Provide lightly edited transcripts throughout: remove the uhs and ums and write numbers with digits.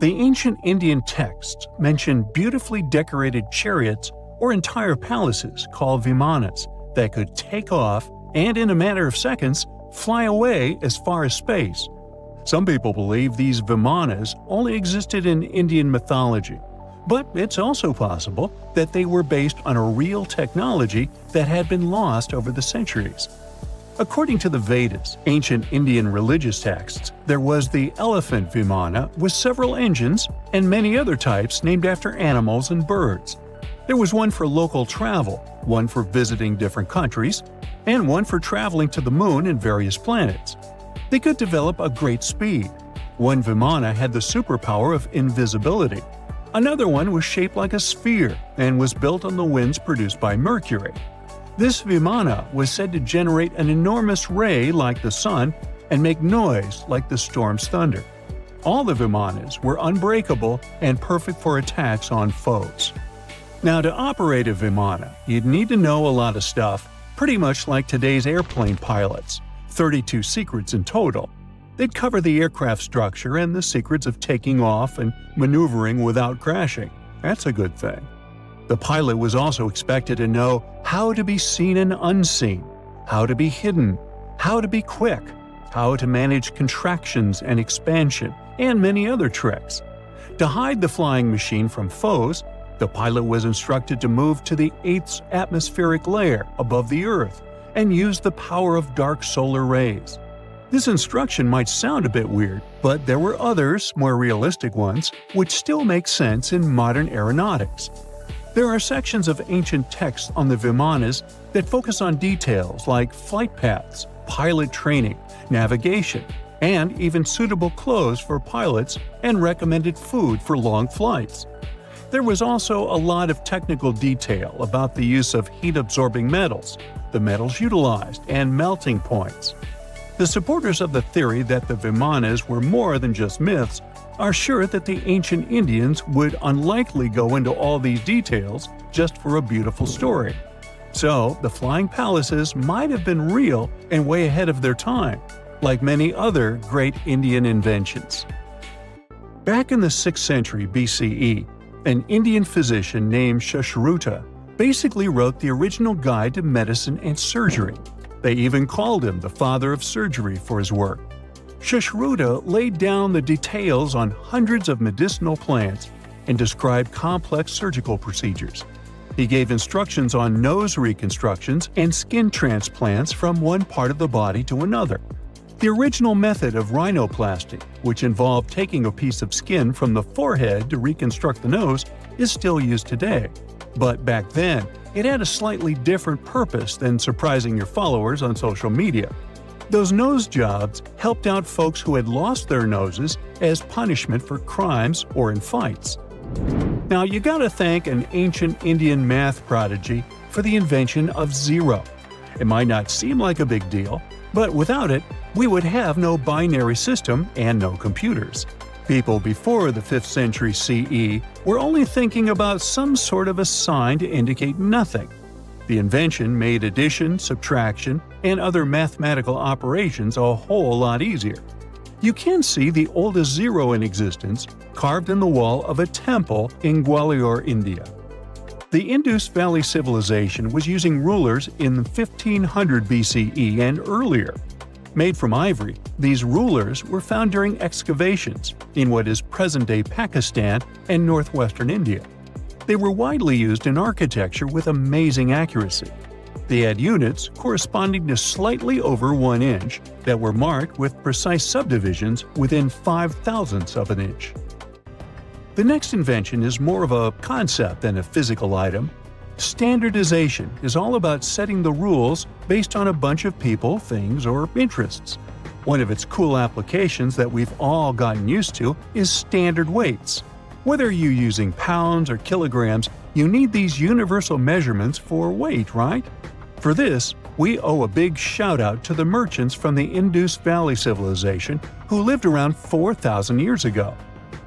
The ancient Indian texts mention beautifully decorated chariots or entire palaces called Vimanas that could take off and, in a matter of seconds, fly away as far as space. Some people believe these Vimanas only existed in Indian mythology, but it's also possible that they were based on a real technology that had been lost over the centuries. According to the Vedas, ancient Indian religious texts, there was the elephant Vimana with several engines and many other types named after animals and birds. There was one for local travel, one for visiting different countries, and one for traveling to the moon and various planets. They could develop a great speed. One Vimana had the superpower of invisibility. Another one was shaped like a sphere and was built on the winds produced by Mercury. This Vimana was said to generate an enormous ray like the sun and make noise like the storm's thunder. All the Vimanas were unbreakable and perfect for attacks on foes. Now, to operate a Vimana, you'd need to know a lot of stuff, pretty much like today's airplane pilots. 32 secrets in total. They'd cover the aircraft structure and the secrets of taking off and maneuvering without crashing. That's a good thing. The pilot was also expected to know how to be seen and unseen, how to be hidden, how to be quick, how to manage contractions and expansion, and many other tricks. To hide the flying machine from foes, the pilot was instructed to move to the 8th atmospheric layer above the Earth and use the power of dark solar rays. This instruction might sound a bit weird, but there were others, more realistic ones, which still make sense in modern aeronautics. There are sections of ancient texts on the Vimanas that focus on details like flight paths, pilot training, navigation, and even suitable clothes for pilots and recommended food for long flights. There was also a lot of technical detail about the use of heat-absorbing metals, the metals utilized, and melting points. The supporters of the theory that the Vimanas were more than just myths are sure that the ancient Indians would unlikely go into all these details just for a beautiful story. So, the flying palaces might have been real and way ahead of their time, like many other great Indian inventions. Back in the 6th century BCE, an Indian physician named Sushruta basically wrote the original guide to medicine and surgery. They even called him the father of surgery for his work. Sushruta laid down the details on hundreds of medicinal plants and described complex surgical procedures. He gave instructions on nose reconstructions and skin transplants from one part of the body to another. The original method of rhinoplasty, which involved taking a piece of skin from the forehead to reconstruct the nose, is still used today. But back then, it had a slightly different purpose than surprising your followers on social media. Those nose jobs helped out folks who had lost their noses as punishment for crimes or in fights. Now, you gotta thank an ancient Indian math prodigy for the invention of zero. It might not seem like a big deal, but without it, we would have no binary system and no computers. People before the 5th century CE were only thinking about some sort of a sign to indicate nothing. The invention made addition, subtraction, and other mathematical operations a whole lot easier. You can see the oldest zero in existence carved in the wall of a temple in Gwalior, India. The Indus Valley Civilization was using rulers in 1500 BCE and earlier. Made from ivory, these rulers were found during excavations in what is present-day Pakistan and northwestern India. They were widely used in architecture with amazing accuracy. They had units corresponding to slightly over 1 inch that were marked with precise subdivisions within 5/1000ths of an inch. The next invention is more of a concept than a physical item. Standardization is all about setting the rules based on a bunch of people, things, or interests. One of its cool applications that we've all gotten used to is standard weights. Whether you're using pounds or kilograms, you need these universal measurements for weight, right? For this, we owe a big shout-out to the merchants from the Indus Valley Civilization who lived around 4,000 years ago.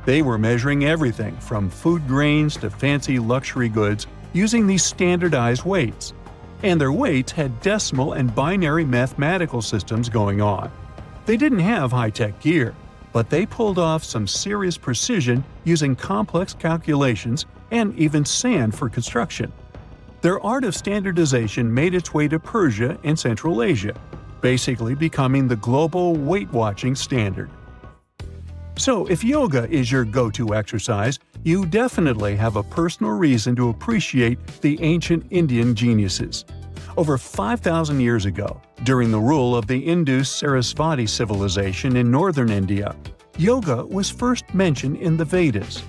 They were measuring everything from food grains to fancy luxury goods using these standardized weights. And their weights had decimal and binary mathematical systems going on. They didn't have high-tech gear. but they pulled off some serious precision using complex calculations and even sand for construction. Their art of standardization made its way to Persia and Central Asia, basically becoming the global weight-watching standard. So if yoga is your go-to exercise, you definitely have a personal reason to appreciate the ancient Indian geniuses. Over 5,000 years ago, during the rule of the Indus-Sarasvati civilization in northern India, yoga was first mentioned in the Vedas.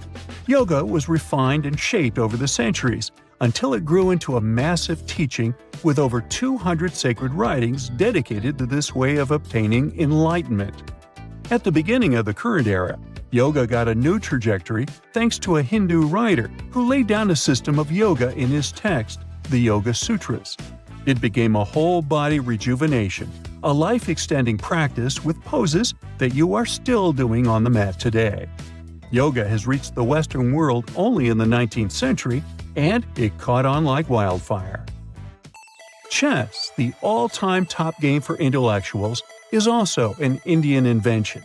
Yoga was refined and shaped over the centuries, until it grew into a massive teaching with over 200 sacred writings dedicated to this way of obtaining enlightenment. At the beginning of the current era, yoga got a new trajectory thanks to a Hindu writer who laid down a system of yoga in his text, the Yoga Sutras. It became a whole-body rejuvenation, a life-extending practice with poses that you are still doing on the mat today. Yoga has reached the Western world only in the 19th century, and it caught on like wildfire. Chess, the all-time top game for intellectuals, is also an Indian invention.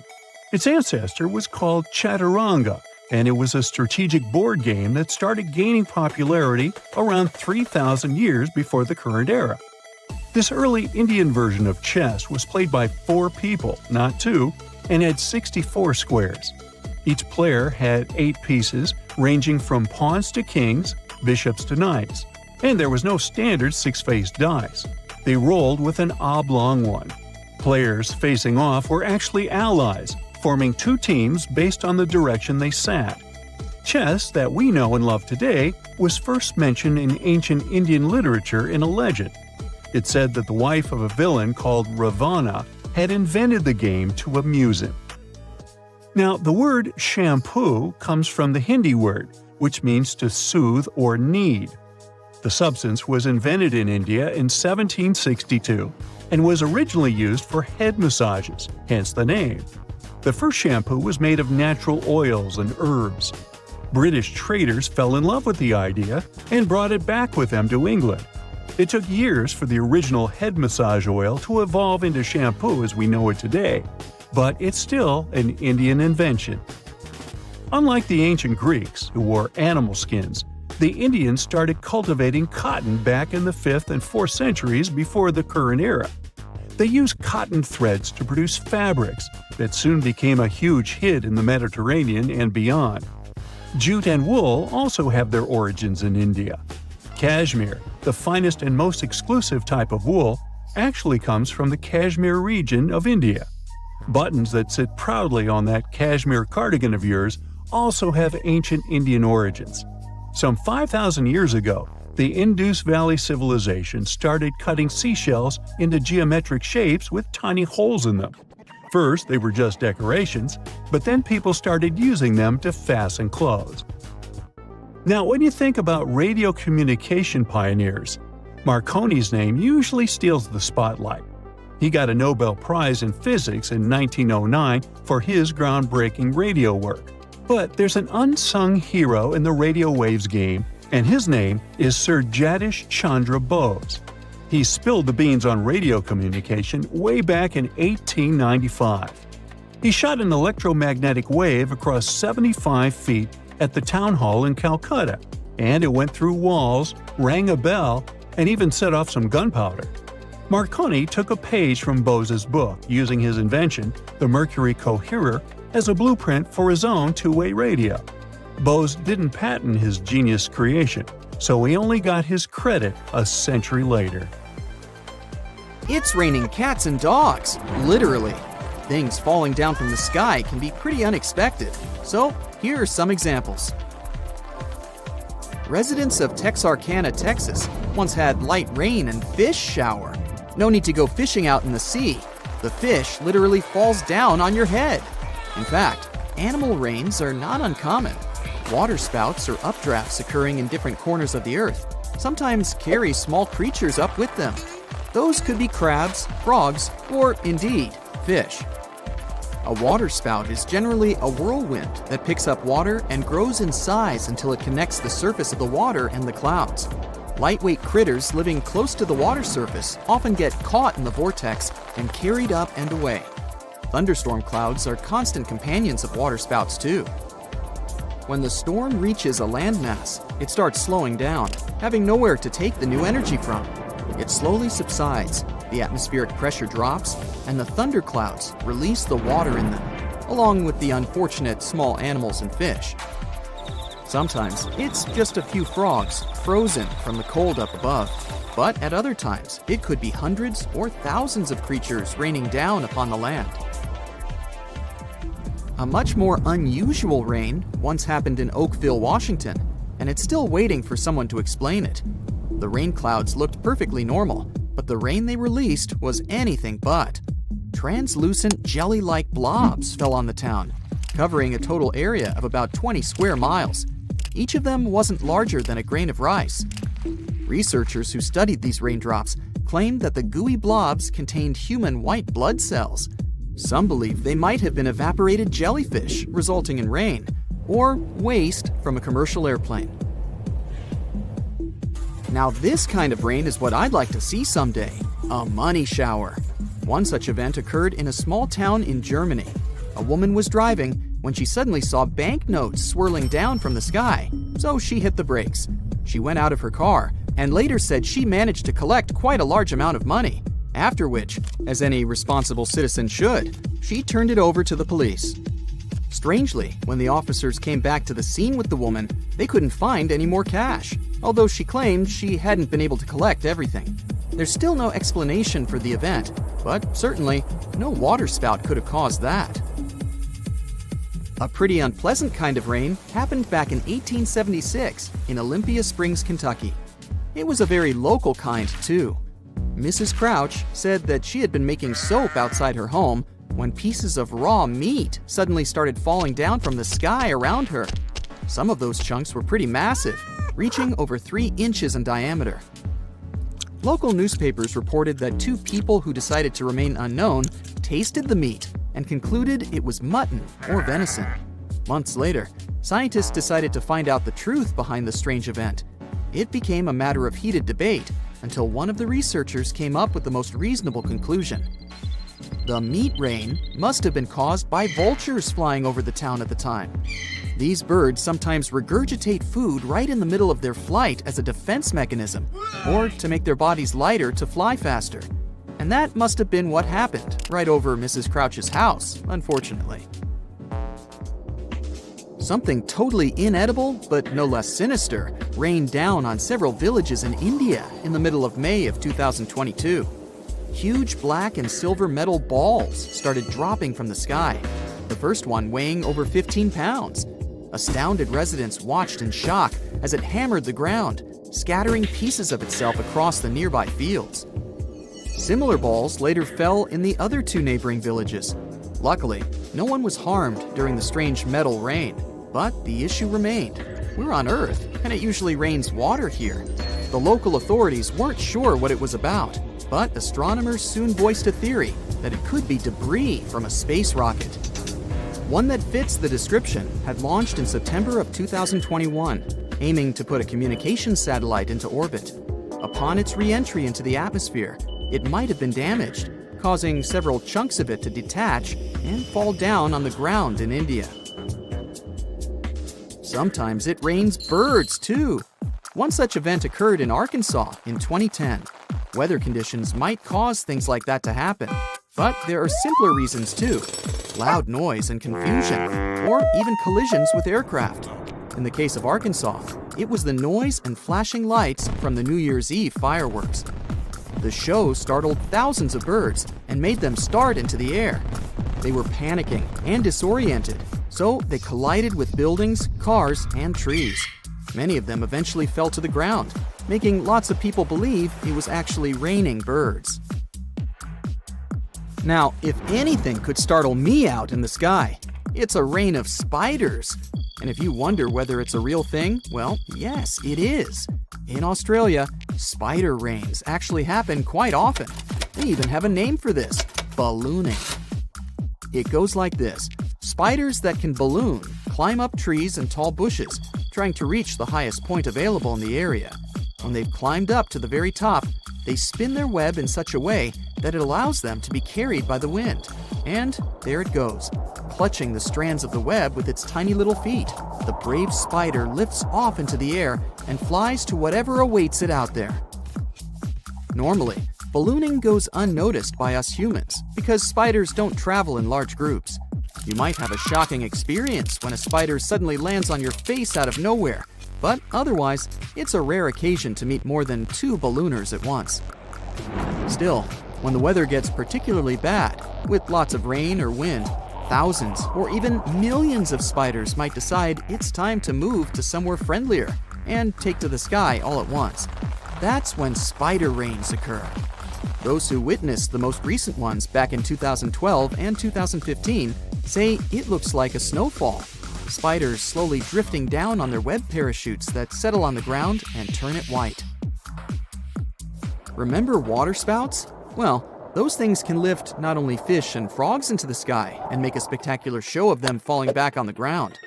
Its ancestor was called Chaturanga, and it was a strategic board game that started gaining popularity around 3,000 years before the current era. This early Indian version of chess was played by 4 people, not 2, and had 64 squares. Each player had 8 pieces, ranging from pawns to kings, bishops to knights, and there was no standard 6-faced dice. They rolled with an oblong one. Players facing off were actually allies, forming 2 teams based on the direction they sat. Chess, that we know and love today, was first mentioned in ancient Indian literature in a legend. It said that the wife of a villain called Ravana had invented the game to amuse him. Now, the word shampoo comes from the Hindi word, which means to soothe or knead. The substance was invented in India in 1762 and was originally used for head massages, hence the name. The first shampoo was made of natural oils and herbs. British traders fell in love with the idea and brought it back with them to England. It took years for the original head massage oil to evolve into shampoo as we know it today, but it's still an Indian invention. Unlike the ancient Greeks, who wore animal skins, the Indians started cultivating cotton back in the 5th and 4th centuries before the current era. They used cotton threads to produce fabrics that soon became a huge hit in the Mediterranean and beyond. Jute and wool also have their origins in India. Cashmere, the finest and most exclusive type of wool, actually comes from the Kashmir region of India. Buttons that sit proudly on that cashmere cardigan of yours also have ancient Indian origins. Some 5,000 years ago, the Indus Valley civilization started cutting seashells into geometric shapes with tiny holes in them. First, they were just decorations, but then people started using them to fasten clothes. Now, when you think about radio communication pioneers, Marconi's name usually steals the spotlight. He got a Nobel Prize in Physics in 1909 for his groundbreaking radio work. But there's an unsung hero in the radio waves game, and his name is Sir Jagdish Chandra Bose. He spilled the beans on radio communication way back in 1895. He shot an electromagnetic wave across 75 feet at the town hall in Calcutta, and it went through walls, rang a bell, and even set off some gunpowder. Marconi took a page from Bose's book, using his invention, the Mercury Coherer, as a blueprint for his own two-way radio. Bose didn't patent his genius creation, so he only got his credit a century later. It's raining cats and dogs, literally. Things falling down from the sky can be pretty unexpected, so here are some examples. Residents of Texarkana, Texas, once had light rain and fish shower. No need to go fishing out in the sea. The fish literally falls down on your head. In fact, animal rains are not uncommon. Waterspouts or updrafts occurring in different corners of the earth sometimes carry small creatures up with them. Those could be crabs, frogs, or indeed, fish. A waterspout is generally a whirlwind that picks up water and grows in size until it connects the surface of the water and the clouds. Lightweight critters living close to the water surface often get caught in the vortex and carried up and away. Thunderstorm clouds are constant companions of waterspouts too. When the storm reaches a landmass, it starts slowing down, having nowhere to take the new energy from. It slowly subsides, the atmospheric pressure drops, and the thunderclouds release the water in them, along with the unfortunate small animals and fish. Sometimes it's just a few frogs frozen from the cold up above, but at other times it could be hundreds or thousands of creatures raining down upon the land. A much more unusual rain once happened in Oakville, Washington, and it's still waiting for someone to explain it. The rain clouds looked perfectly normal, but the rain they released was anything but. Translucent jelly-like blobs fell on the town, covering a total area of about 20 square miles. Each of them wasn't larger than a grain of rice. Researchers who studied these raindrops claimed that the gooey blobs contained human white blood cells. Some believe they might have been evaporated jellyfish, resulting in rain, or waste from a commercial airplane. Now this kind of rain is what I'd like to see someday, a money shower. One such event occurred in a small town in Germany. A woman was driving when she suddenly saw banknotes swirling down from the sky, so she hit the brakes. She went out of her car and later said she managed to collect quite a large amount of money. After which, as any responsible citizen should, she turned it over to the police. Strangely, when the officers came back to the scene with the woman, they couldn't find any more cash, although she claimed she hadn't been able to collect everything. There's still no explanation for the event, but certainly no waterspout could have caused that. A pretty unpleasant kind of rain happened back in 1876 in Olympia Springs, Kentucky. It was a very local kind, too. Mrs. Crouch said that she had been making soap outside her home when pieces of raw meat suddenly started falling down from the sky around her. Some of those chunks were pretty massive, reaching over 3 inches in diameter. Local newspapers reported that 2 people who decided to remain unknown tasted the meat and concluded it was mutton or venison. Months later, scientists decided to find out the truth behind the strange event. It became a matter of heated debate until one of the researchers came up with the most reasonable conclusion. The meat rain must have been caused by vultures flying over the town at the time. These birds sometimes regurgitate food right in the middle of their flight as a defense mechanism, or to make their bodies lighter to fly faster. And that must have been what happened right over Mrs. Crouch's house, unfortunately. Something totally inedible, but no less sinister, rained down on several villages in India in the middle of May of 2022. Huge black and silver metal balls started dropping from the sky, the first one weighing over 15 pounds. Astounded residents watched in shock as it hammered the ground, scattering pieces of itself across the nearby fields. Similar balls later fell in the other 2 neighboring villages. Luckily, no one was harmed during the strange metal rain, but the issue remained. We're on Earth, and it usually rains water here. The local authorities weren't sure what it was about, but astronomers soon voiced a theory that it could be debris from a space rocket. One that fits the description had launched in September of 2021, aiming to put a communications satellite into orbit. Upon its re-entry into the atmosphere, it might have been damaged, causing several chunks of it to detach and fall down on the ground in India. Sometimes it rains birds, too. One such event occurred in Arkansas in 2010. Weather conditions might cause things like that to happen, but there are simpler reasons, too. Loud noise and confusion, or even collisions with aircraft. In the case of Arkansas, it was the noise and flashing lights from the New Year's Eve fireworks. The show startled thousands of birds and made them start into the air. They were panicking and disoriented, so they collided with buildings, cars, and trees. Many of them eventually fell to the ground, making lots of people believe it was actually raining birds. Now, if anything could startle me out in the sky, it's a rain of spiders. And if you wonder whether it's a real thing, well, yes, it is. In Australia, spider rains actually happen quite often. They even have a name for this: ballooning. It goes like this. Spiders that can balloon climb up trees and tall bushes, trying to reach the highest point available in the area. When they've climbed up to the very top, they spin their web in such a way that it allows them to be carried by the wind. And there it goes, clutching the strands of the web with its tiny little feet. The brave spider lifts off into the air and flies to whatever awaits it out there. Normally, ballooning goes unnoticed by us humans because spiders don't travel in large groups. You might have a shocking experience when a spider suddenly lands on your face out of nowhere, but otherwise, it's a rare occasion to meet more than 2 ballooners at once. Still, when the weather gets particularly bad, with lots of rain or wind, thousands or even millions of spiders might decide it's time to move to somewhere friendlier and take to the sky all at once. That's when spider rains occur. Those who witnessed the most recent ones back in 2012 and 2015 say it looks like a snowfall. Spiders slowly drifting down on their web parachutes that settle on the ground and turn it white. Remember waterspouts? Well, those things can lift not only fish and frogs into the sky and make a spectacular show of them falling back on the ground.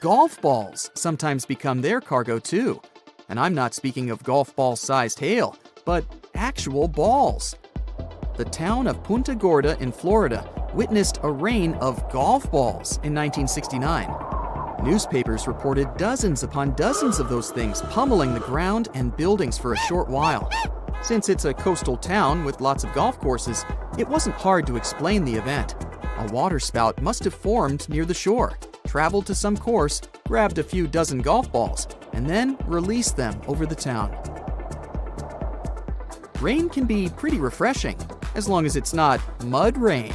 Golf balls sometimes become their cargo too. And I'm not speaking of golf ball-sized hail, but actual balls. The town of Punta Gorda in Florida witnessed a rain of golf balls in 1969. Newspapers reported dozens upon dozens of those things pummeling the ground and buildings for a short while. Since it's a coastal town with lots of golf courses, it wasn't hard to explain the event. A waterspout must have formed near the shore, traveled to some course, grabbed a few dozen golf balls, and then released them over the town. Rain can be pretty refreshing, as long as it's not mud rain.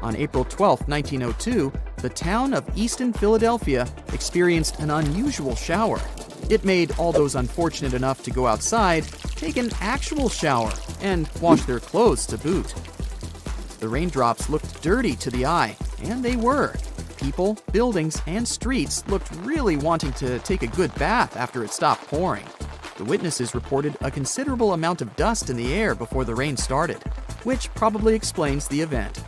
On April 12, 1902, the town of Easton, Philadelphia experienced an unusual shower. It made all those unfortunate enough to go outside take an actual shower and wash their clothes to boot. The raindrops looked dirty to the eye, and they were. People, buildings, and streets looked really wanting to take a good bath after it stopped pouring. The witnesses reported a considerable amount of dust in the air before the rain started, which probably explains the event.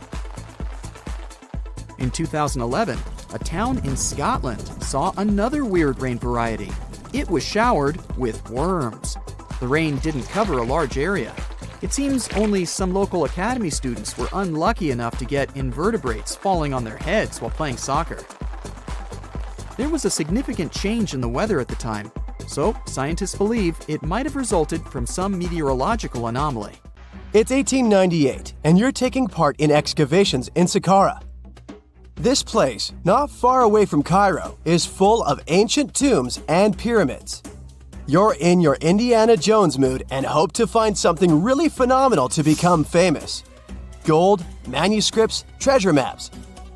In 2011, a town in Scotland saw another weird rain variety. It was showered with worms. The rain didn't cover a large area. It seems only some local academy students were unlucky enough to get invertebrates falling on their heads while playing soccer. There was a significant change in the weather at the time, so scientists believe it might have resulted from some meteorological anomaly. It's 1898, and you're taking part in excavations in Sakara. This place, not far away from Cairo, is full of ancient tombs and pyramids. You're in your Indiana Jones mood and hope to find something really phenomenal to become famous. Gold, manuscripts, treasure maps,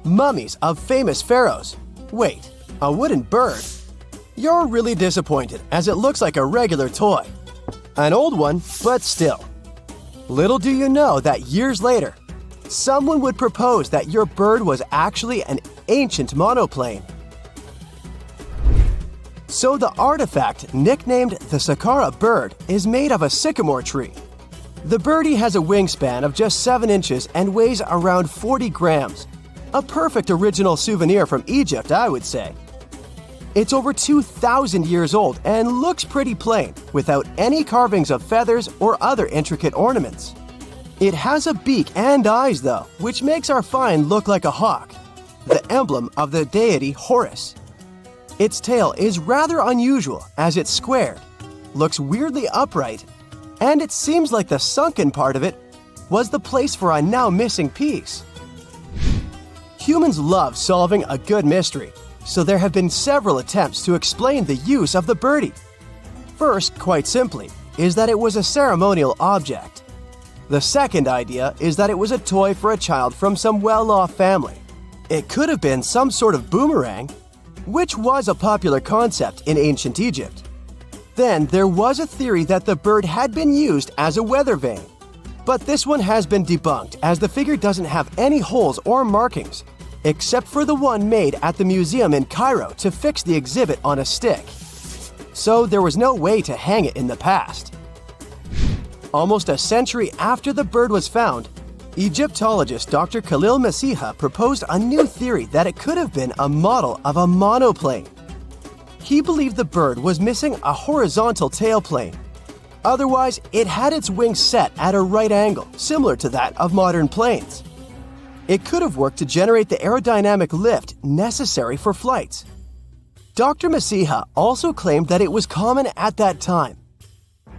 mummies of famous pharaohs. Wait, a wooden bird? You're really disappointed as it looks like a regular toy. An old one, but still. Little do you know that years later, someone would propose that your bird was actually an ancient monoplane. So the artifact, nicknamed the Sakara bird, is made of a sycamore tree. The birdie has a wingspan of just 7 inches and weighs around 40 grams. A perfect original souvenir from Egypt, I would say. It's over 2,000 years old and looks pretty plain, without any carvings of feathers or other intricate ornaments. It has a beak and eyes, though, which makes our find look like a hawk, the emblem of the deity Horus. Its tail is rather unusual as it's squared, looks weirdly upright, and it seems like the sunken part of it was the place for a now missing piece. Humans love solving a good mystery, so there have been several attempts to explain the use of the birdie. First, quite simply, is that it was a ceremonial object. The second idea is that it was a toy for a child from some well-off family. It could have been some sort of boomerang, which was a popular concept in ancient Egypt. Then there was a theory that the bird had been used as a weather vane. But this one has been debunked as the figure doesn't have any holes or markings, except for the one made at the museum in Cairo to fix the exhibit on a stick. So there was no way to hang it in the past. Almost a century after the bird was found, Egyptologist Dr. Khalil Masiha proposed a new theory that it could have been a model of a monoplane. He believed the bird was missing a horizontal tailplane. Otherwise, it had its wings set at a right angle, similar to that of modern planes. It could have worked to generate the aerodynamic lift necessary for flights. Dr. Masiha also claimed that it was common at that time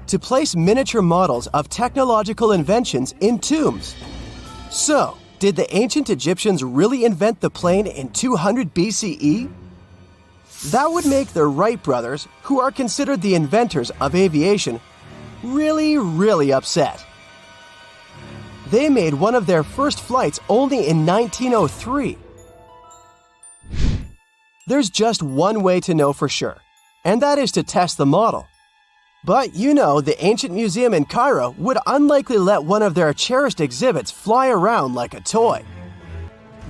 to place miniature models of technological inventions in tombs. So, did the ancient Egyptians really invent the plane in 200 BCE? That would make the Wright brothers, who are considered the inventors of aviation, really upset. They made one of their first flights only in 1903. There's just one way to know for sure, and that is to test the model. But you know, the ancient museum in Cairo would unlikely let one of their cherished exhibits fly around like a toy.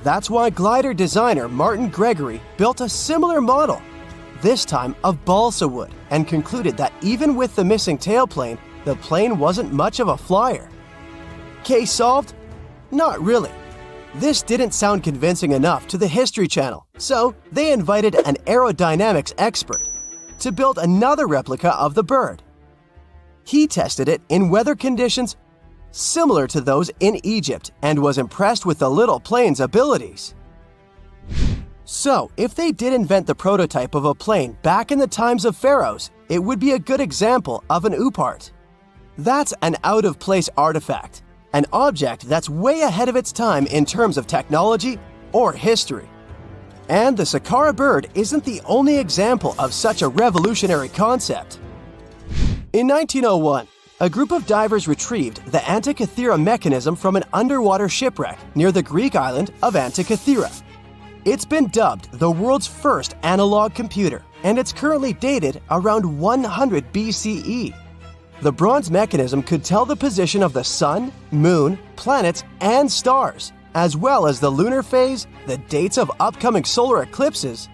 That's why glider designer Martin Gregory built a similar model, this time of balsa wood, and concluded that even with the missing tailplane, the plane wasn't much of a flyer. Case solved? Not really. This didn't sound convincing enough to the History Channel, so they invited an aerodynamics expert to build another replica of the bird. He tested it in weather conditions similar to those in Egypt and was impressed with the little plane's abilities. So, if they did invent the prototype of a plane back in the times of pharaohs, it would be a good example of an oupart. That's an out-of-place artifact, an object that's way ahead of its time in terms of technology or history. And the Sakara bird isn't the only example of such a revolutionary concept. In 1901, a group of divers retrieved the Antikythera mechanism from an underwater shipwreck near the Greek island of Antikythera. It's been dubbed the world's first analog computer, and it's currently dated around 100 BCE. The bronze mechanism could tell the position of the sun, moon, planets, and stars, as well as the lunar phase, the dates of upcoming solar eclipses,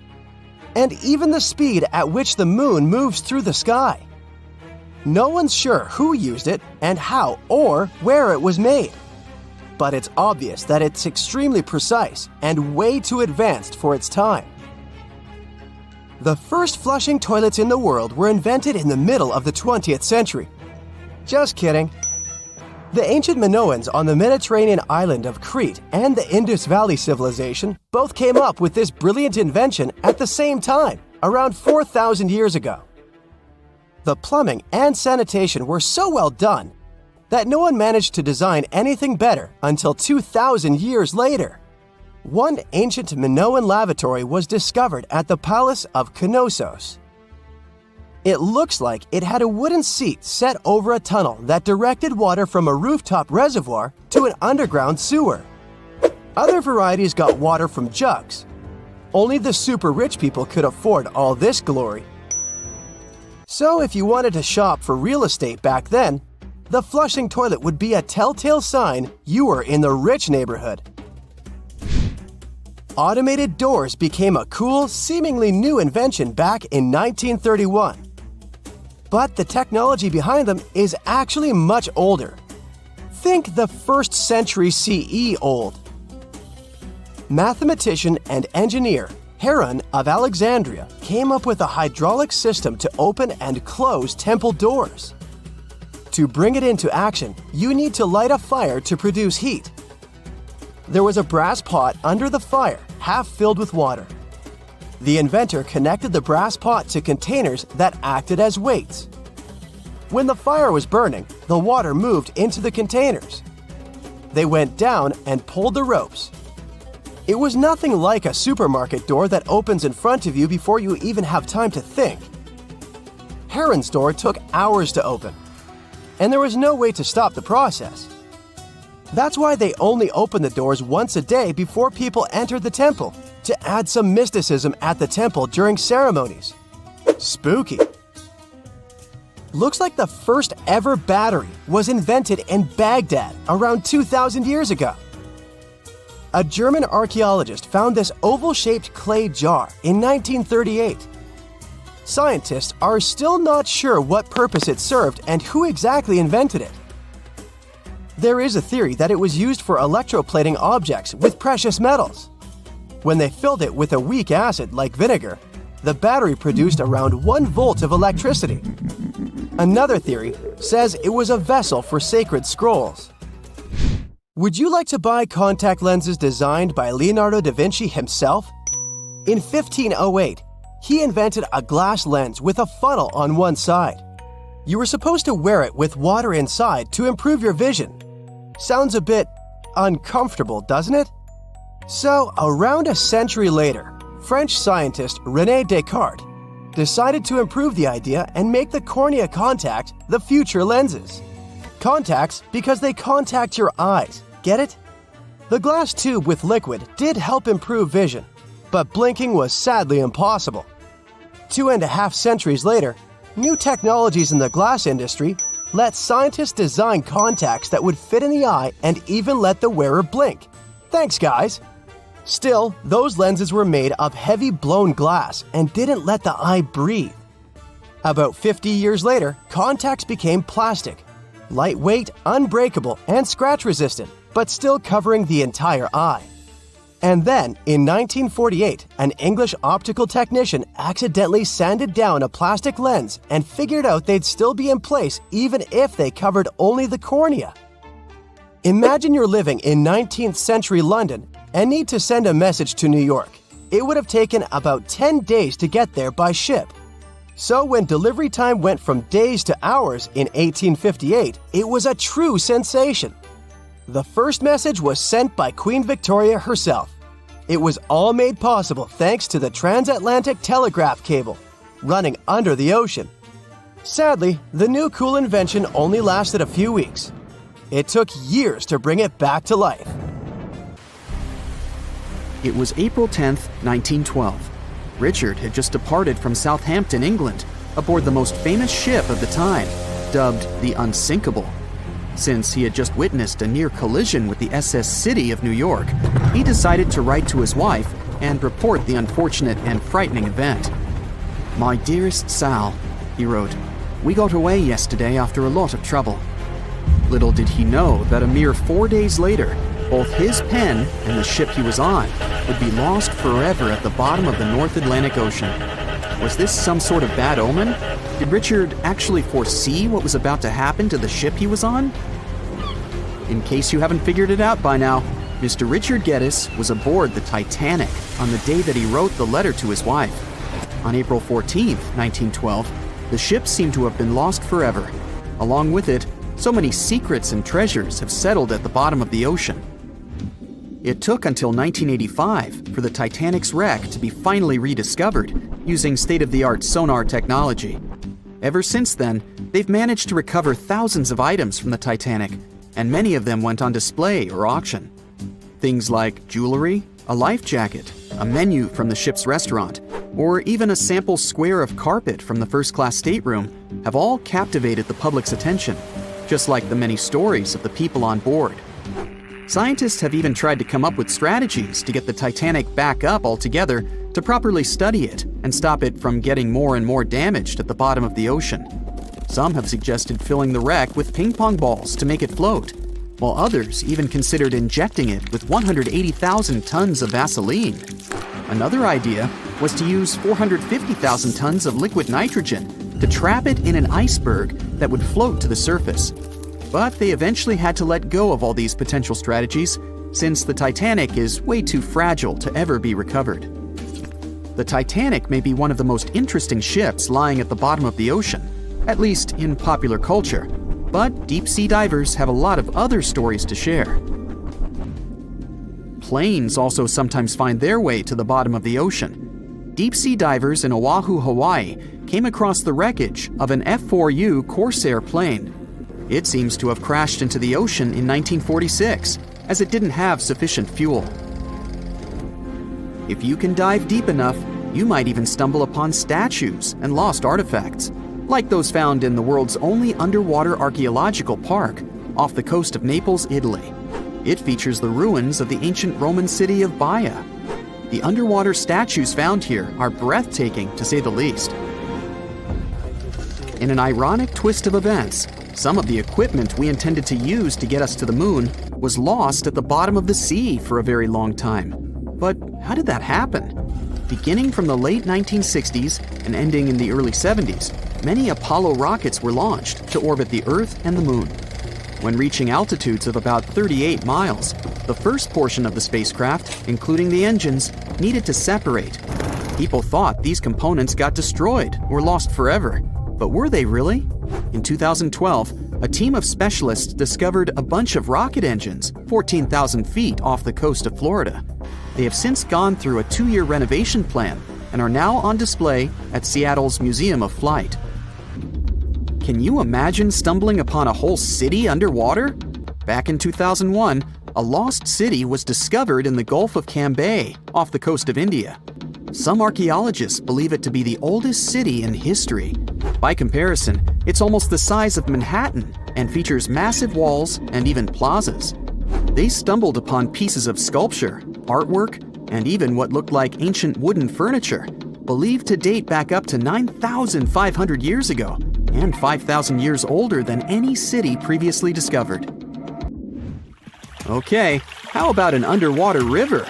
and even the speed at which the moon moves through the sky. No one's sure who used it and how or where it was made, but it's obvious that it's extremely precise and way too advanced for its time. The first flushing toilets in the world were invented in the middle of the 20th century. Just kidding. The ancient Minoans on the Mediterranean island of Crete and the Indus Valley civilization both came up with this brilliant invention at the same time, around 4,000 years ago. The plumbing and sanitation were so well done that no one managed to design anything better until 2,000 years later. One ancient Minoan lavatory was discovered at the Palace of Knossos. It looks like it had a wooden seat set over a tunnel that directed water from a rooftop reservoir to an underground sewer. Other varieties got water from jugs. Only the super rich people could afford all this glory. So if you wanted to shop for real estate back then, the flushing toilet would be a telltale sign you were in the rich neighborhood. Automated doors became a cool, seemingly new invention back in 1931. But the technology behind them is actually much older. Think the 1st century CE old. Mathematician and engineer Heron of Alexandria came up with a hydraulic system to open and close temple doors. To bring it into action, you need to light a fire to produce heat. There was a brass pot under the fire, half filled with water. The inventor connected the brass pot to containers that acted as weights. When the fire was burning, the water moved into the containers. They went down and pulled the ropes. It was nothing like a supermarket door that opens in front of you before you even have time to think. Heron's door took hours to open, and there was no way to stop the process. That's why they only opened the doors once a day before people entered the temple, to add some mysticism at the temple during ceremonies. Spooky. Looks like the first ever battery was invented in Baghdad around 2,000 years ago. A German archaeologist found this oval-shaped clay jar in 1938. Scientists are still not sure what purpose it served and who exactly invented it. There is a theory that it was used for electroplating objects with precious metals. When they filled it with a weak acid like vinegar, the battery produced around 1 volt of electricity. Another theory says it was a vessel for sacred scrolls. Would you like to buy contact lenses designed by Leonardo da Vinci himself? In 1508, he invented a glass lens with a funnel on one side. You were supposed to wear it with water inside to improve your vision. Sounds a bit uncomfortable, doesn't it? So, around a century later, French scientist René Descartes decided to improve the idea and make the cornea contact the future lenses. Contacts because they contact your eyes, get it? The glass tube with liquid did help improve vision, but blinking was sadly impossible. 2.5 centuries later, new technologies in the glass industry let scientists design contacts that would fit in the eye and even let the wearer blink. Thanks, guys! Still, those lenses were made of heavy blown glass and didn't let the eye breathe. About 50 years later, contacts became plastic. Lightweight, unbreakable, and scratch-resistant, but still covering the entire eye. And then, in 1948, an English optical technician accidentally sanded down a plastic lens and figured out they'd still be in place even if they covered only the cornea. Imagine you're living in 19th century London and need to send a message to New York. It would have taken about 10 days to get there by ship. So when delivery time went from days to hours in 1858, it was a true sensation. The first message was sent by Queen Victoria herself. It was all made possible thanks to the transatlantic telegraph cable, running under the ocean. Sadly, the new cool invention only lasted a few weeks. It took years to bring it back to life. It was April 10th, 1912. Richard had just departed from Southampton, England, aboard the most famous ship of the time, dubbed the Unsinkable. Since he had just witnessed a near collision with the SS City of New York, he decided to write to his wife and report the unfortunate and frightening event. "My dearest Sal," he wrote, "we got away yesterday after a lot of trouble." Little did he know that a mere 4 days later, both his pen and the ship he was on would be lost forever at the bottom of the North Atlantic Ocean. Was this some sort of bad omen? Did Richard actually foresee what was about to happen to the ship he was on? In case you haven't figured it out by now, Mr. Richard Geddes was aboard the Titanic on the day that he wrote the letter to his wife. On April 14th, 1912, the ship seemed to have been lost forever. Along with it, so many secrets and treasures have settled at the bottom of the ocean. It took until 1985 for the Titanic's wreck to be finally rediscovered using state-of-the-art sonar technology. Ever since then, they've managed to recover thousands of items from the Titanic, and many of them went on display or auction. Things like jewelry, a life jacket, a menu from the ship's restaurant, or even a sample square of carpet from the first-class stateroom have all captivated the public's attention, just like the many stories of the people on board. Scientists have even tried to come up with strategies to get the Titanic back up altogether to properly study it and stop it from getting more and more damaged at the bottom of the ocean. Some have suggested filling the wreck with ping pong balls to make it float, while others even considered injecting it with 180,000 tons of Vaseline. Another idea was to use 450,000 tons of liquid nitrogen to trap it in an iceberg that would float to the surface. But they eventually had to let go of all these potential strategies since the Titanic is way too fragile to ever be recovered. The Titanic may be one of the most interesting ships lying at the bottom of the ocean, at least in popular culture, but deep-sea divers have a lot of other stories to share. Planes also sometimes find their way to the bottom of the ocean. Deep-sea divers in Oahu, Hawaii came across the wreckage of an F-4U Corsair plane. It seems to have crashed into the ocean in 1946, as it didn't have sufficient fuel. If you can dive deep enough, you might even stumble upon statues and lost artifacts, like those found in the world's only underwater archaeological park off the coast of Naples, Italy. It features the ruins of the ancient Roman city of Baia. The underwater statues found here are breathtaking, to say the least. In an ironic twist of events, some of the equipment we intended to use to get us to the moon was lost at the bottom of the sea for a very long time. But how did that happen? Beginning from the late 1960s and ending in the early 70s, many Apollo rockets were launched to orbit the Earth and the moon. when reaching altitudes of about 38 miles. The first portion of the spacecraft, including the engines, needed to separate. People thought these components got destroyed or lost forever. But were they really? In 2012, a team of specialists discovered a bunch of rocket engines 14,000 feet off the coast of Florida. They have since gone through a 2-year renovation plan and are now on display at Seattle's Museum of Flight. Can you imagine stumbling upon a whole city underwater? Back in 2001, a lost city was discovered in the Gulf of Cambay, off the coast of India. Some archaeologists believe it to be the oldest city in history. By comparison, it's almost the size of Manhattan and features massive walls and even plazas. They stumbled upon pieces of sculpture, artwork, and even what looked like ancient wooden furniture, believed to date back up to 9,500 years ago and 5,000 years older than any city previously discovered. Okay, how about an underwater river?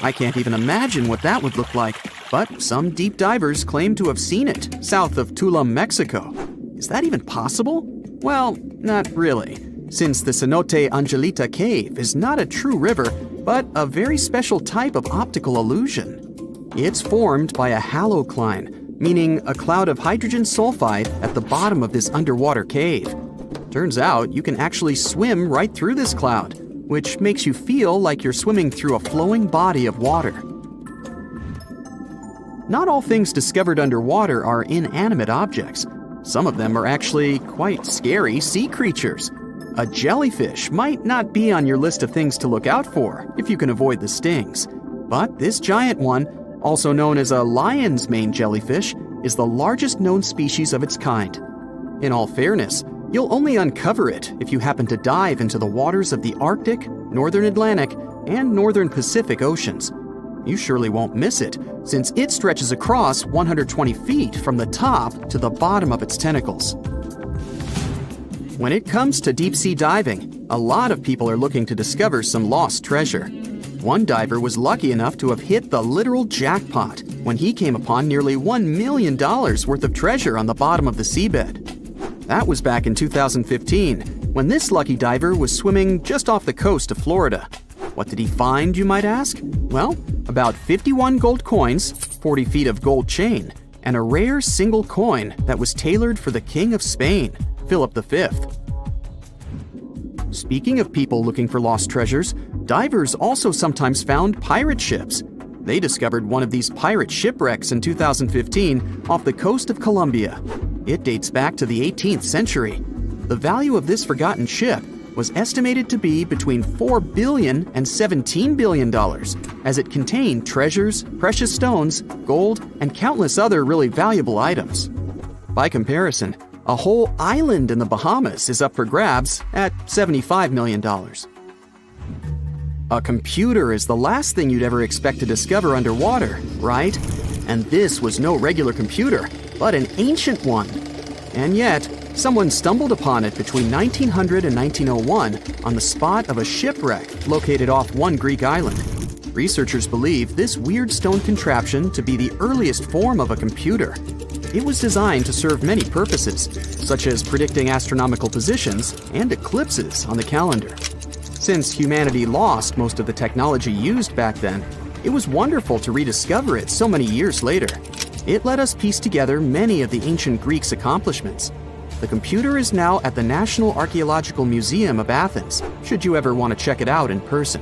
I can't even imagine what that would look like, but some deep divers claim to have seen it south of Tulum, Mexico. Is that even possible? Well, not really, since the Cenote Angelita Cave is not a true river, but a very special type of optical illusion. It's formed by a halocline, meaning a cloud of hydrogen sulfide at the bottom of this underwater cave. Turns out you can actually swim right through this cloud, which makes you feel like you're swimming through a flowing body of water. Not all things discovered underwater are inanimate objects. Some of them are actually quite scary sea creatures. A jellyfish might not be on your list of things to look out for if you can avoid the stings. But this giant one, also known as a lion's mane jellyfish, is the largest known species of its kind. In all fairness, you'll only uncover it if you happen to dive into the waters of the Arctic, Northern Atlantic, and Northern Pacific Oceans. You surely won't miss it, since it stretches across 120 feet from the top to the bottom of its tentacles. When it comes to deep-sea diving, a lot of people are looking to discover some lost treasure. One diver was lucky enough to have hit the literal jackpot when he came upon nearly $1 million worth of treasure on the bottom of the seabed. That was back in 2015, when this lucky diver was swimming just off the coast of Florida. What did he find, you might ask? Well, about 51 gold coins, 40 feet of gold chain, and a rare single coin that was tailored for the King of Spain, Philip V. Speaking of people looking for lost treasures, divers also sometimes found pirate ships. They discovered one of these pirate shipwrecks in 2015 off the coast of Colombia. It dates back to the 18th century. The value of this forgotten ship was estimated to be between $4 billion and $17 billion, as it contained treasures, precious stones, gold, and countless other really valuable items. By comparison, a whole island in the Bahamas is up for grabs at $75 million. A computer is the last thing you'd ever expect to discover underwater, right? And this was no regular computer, but an ancient one. And yet, someone stumbled upon it between 1900 and 1901 on the spot of a shipwreck located off one Greek island. Researchers believe this weird stone contraption to be the earliest form of a computer. It was designed to serve many purposes, such as predicting astronomical positions and eclipses on the calendar. Since humanity lost most of the technology used back then, it was wonderful to rediscover it so many years later. It let us piece together many of the ancient Greeks' accomplishments. The computer is now at the National Archaeological Museum of Athens, should you ever want to check it out in person.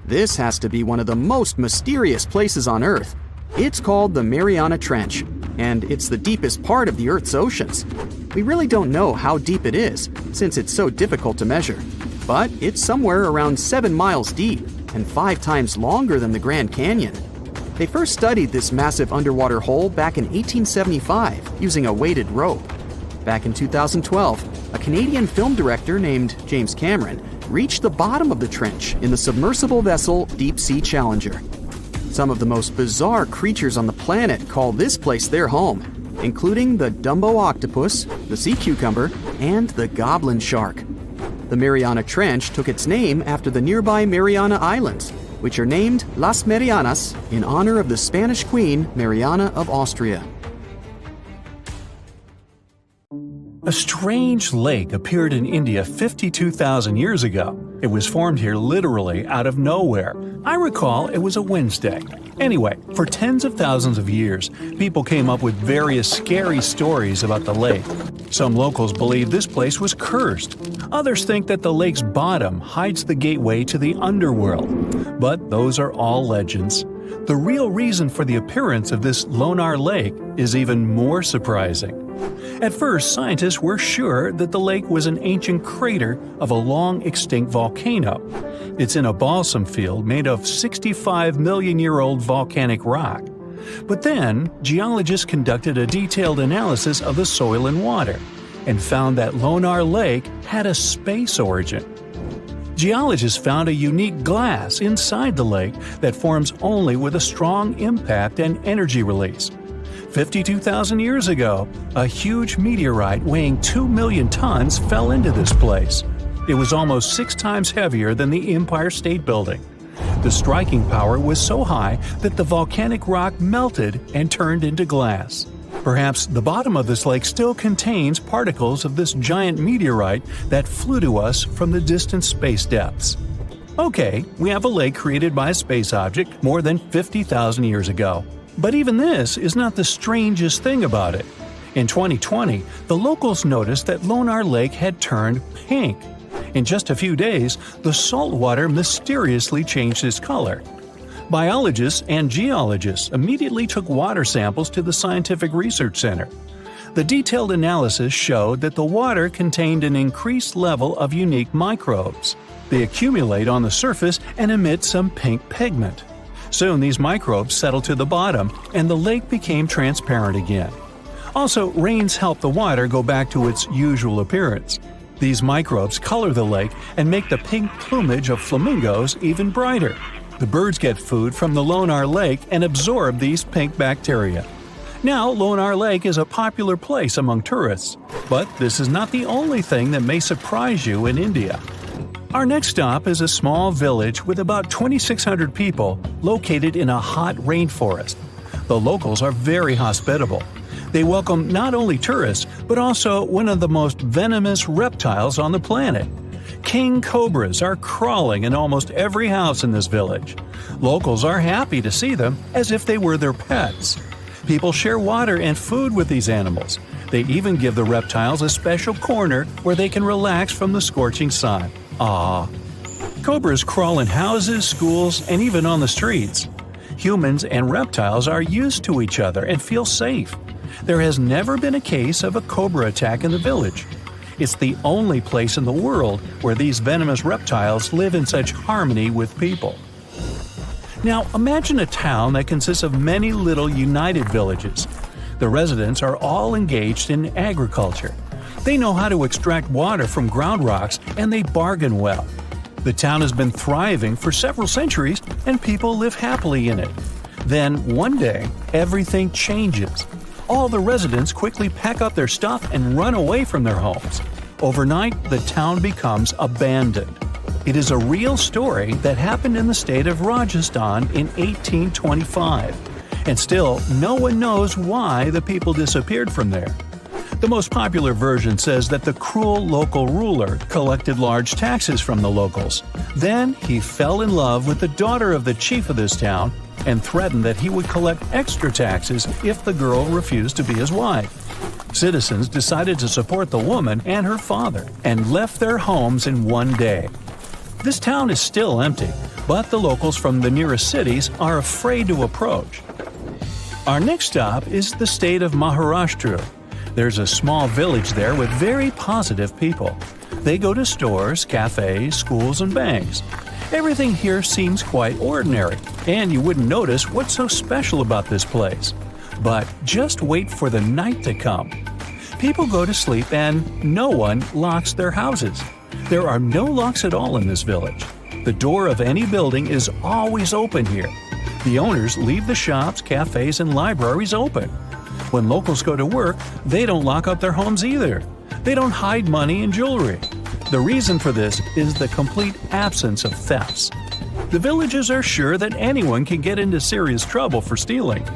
This has to be one of the most mysterious places on Earth. It's called the Mariana Trench, and it's the deepest part of the Earth's oceans. We really don't know how deep it is, since it's so difficult to measure. But it's somewhere around 7 miles deep and 5 times longer than the Grand Canyon. They first studied this massive underwater hole back in 1875 using a weighted rope. Back in 2012, a Canadian film director named James Cameron reached the bottom of the trench in the submersible vessel Deep Sea Challenger. Some of the most bizarre creatures on the planet call this place their home, including the Dumbo octopus, the sea cucumber, and the goblin shark. The Mariana Trench took its name after the nearby Mariana Islands, which are named Las Marianas in honor of the Spanish Queen Mariana of Austria. A strange lake appeared in India 52,000 years ago. It was formed here literally out of nowhere. I recall it was a Wednesday. Anyway, for tens of thousands of years, people came up with various scary stories about the lake. Some locals believe this place was cursed. Others think that the lake's bottom hides the gateway to the underworld. But those are all legends. The real reason for the appearance of this Lonar Lake is even more surprising. At first, scientists were sure that the lake was an ancient crater of a long-extinct volcano. It's in a balsam field made of 65-million-year-old volcanic rock. But then, geologists conducted a detailed analysis of the soil and water and found that Lonar Lake had a space origin. Geologists found a unique glass inside the lake that forms only with a strong impact and energy release. 52,000 years ago, a huge meteorite weighing 2 million tons fell into this place. It was almost 6 times heavier than the Empire State Building. The striking power was so high that the volcanic rock melted and turned into glass. Perhaps the bottom of this lake still contains particles of this giant meteorite that flew to us from the distant space depths. Okay, we have a lake created by a space object more than 50,000 years ago. But even this is not the strangest thing about it. In 2020, the locals noticed that Lonar Lake had turned pink. In just a few days, the salt water mysteriously changed its color. Biologists and geologists immediately took water samples to the Scientific Research Center. The detailed analysis showed that the water contained an increased level of unique microbes. They accumulate on the surface and emit some pink pigment. Soon these microbes settled to the bottom, and the lake became transparent again. Also, rains help the water go back to its usual appearance. These microbes color the lake and make the pink plumage of flamingos even brighter. The birds get food from the Lonar Lake and absorb these pink bacteria. Now, Lonar Lake is a popular place among tourists. But this is not the only thing that may surprise you in India. Our next stop is a small village with about 2,600 people located in a hot rainforest. The locals are very hospitable. They welcome not only tourists, but also one of the most venomous reptiles on the planet. King cobras are crawling in almost every house in this village. Locals are happy to see them as if they were their pets. People share water and food with these animals. They even give the reptiles a special corner where they can relax from the scorching sun. Ah, cobras crawl in houses, schools, and even on the streets. Humans and reptiles are used to each other and feel safe. There has never been a case of a cobra attack in the village. It's the only place in the world where these venomous reptiles live in such harmony with people. Now, imagine a town that consists of many little united villages. The residents are all engaged in agriculture. They know how to extract water from ground rocks, and they bargain well. The town has been thriving for several centuries, and people live happily in it. Then, one day, everything changes. All the residents quickly pack up their stuff and run away from their homes. Overnight, the town becomes abandoned. It is a real story that happened in the state of Rajasthan in 1825. And still, no one knows why the people disappeared from there. The most popular version says that the cruel local ruler collected large taxes from the locals. Then he fell in love with the daughter of the chief of this town and threatened that he would collect extra taxes if the girl refused to be his wife. Citizens decided to support the woman and her father and left their homes in one day. This town is still empty, but the locals from the nearest cities are afraid to approach. Our next stop is the state of Maharashtra. There's a small village there with very positive people. They go to stores, cafes, schools, and banks. Everything here seems quite ordinary, and you wouldn't notice what's so special about this place. But just wait for the night to come. People go to sleep and no one locks their houses. There are no locks at all in this village. The door of any building is always open here. The owners leave the shops, cafes, and libraries open. When locals go to work, they don't lock up their homes either. They don't hide money and jewelry. The reason for this is the complete absence of thefts. The villagers are sure that anyone can get into serious trouble for stealing.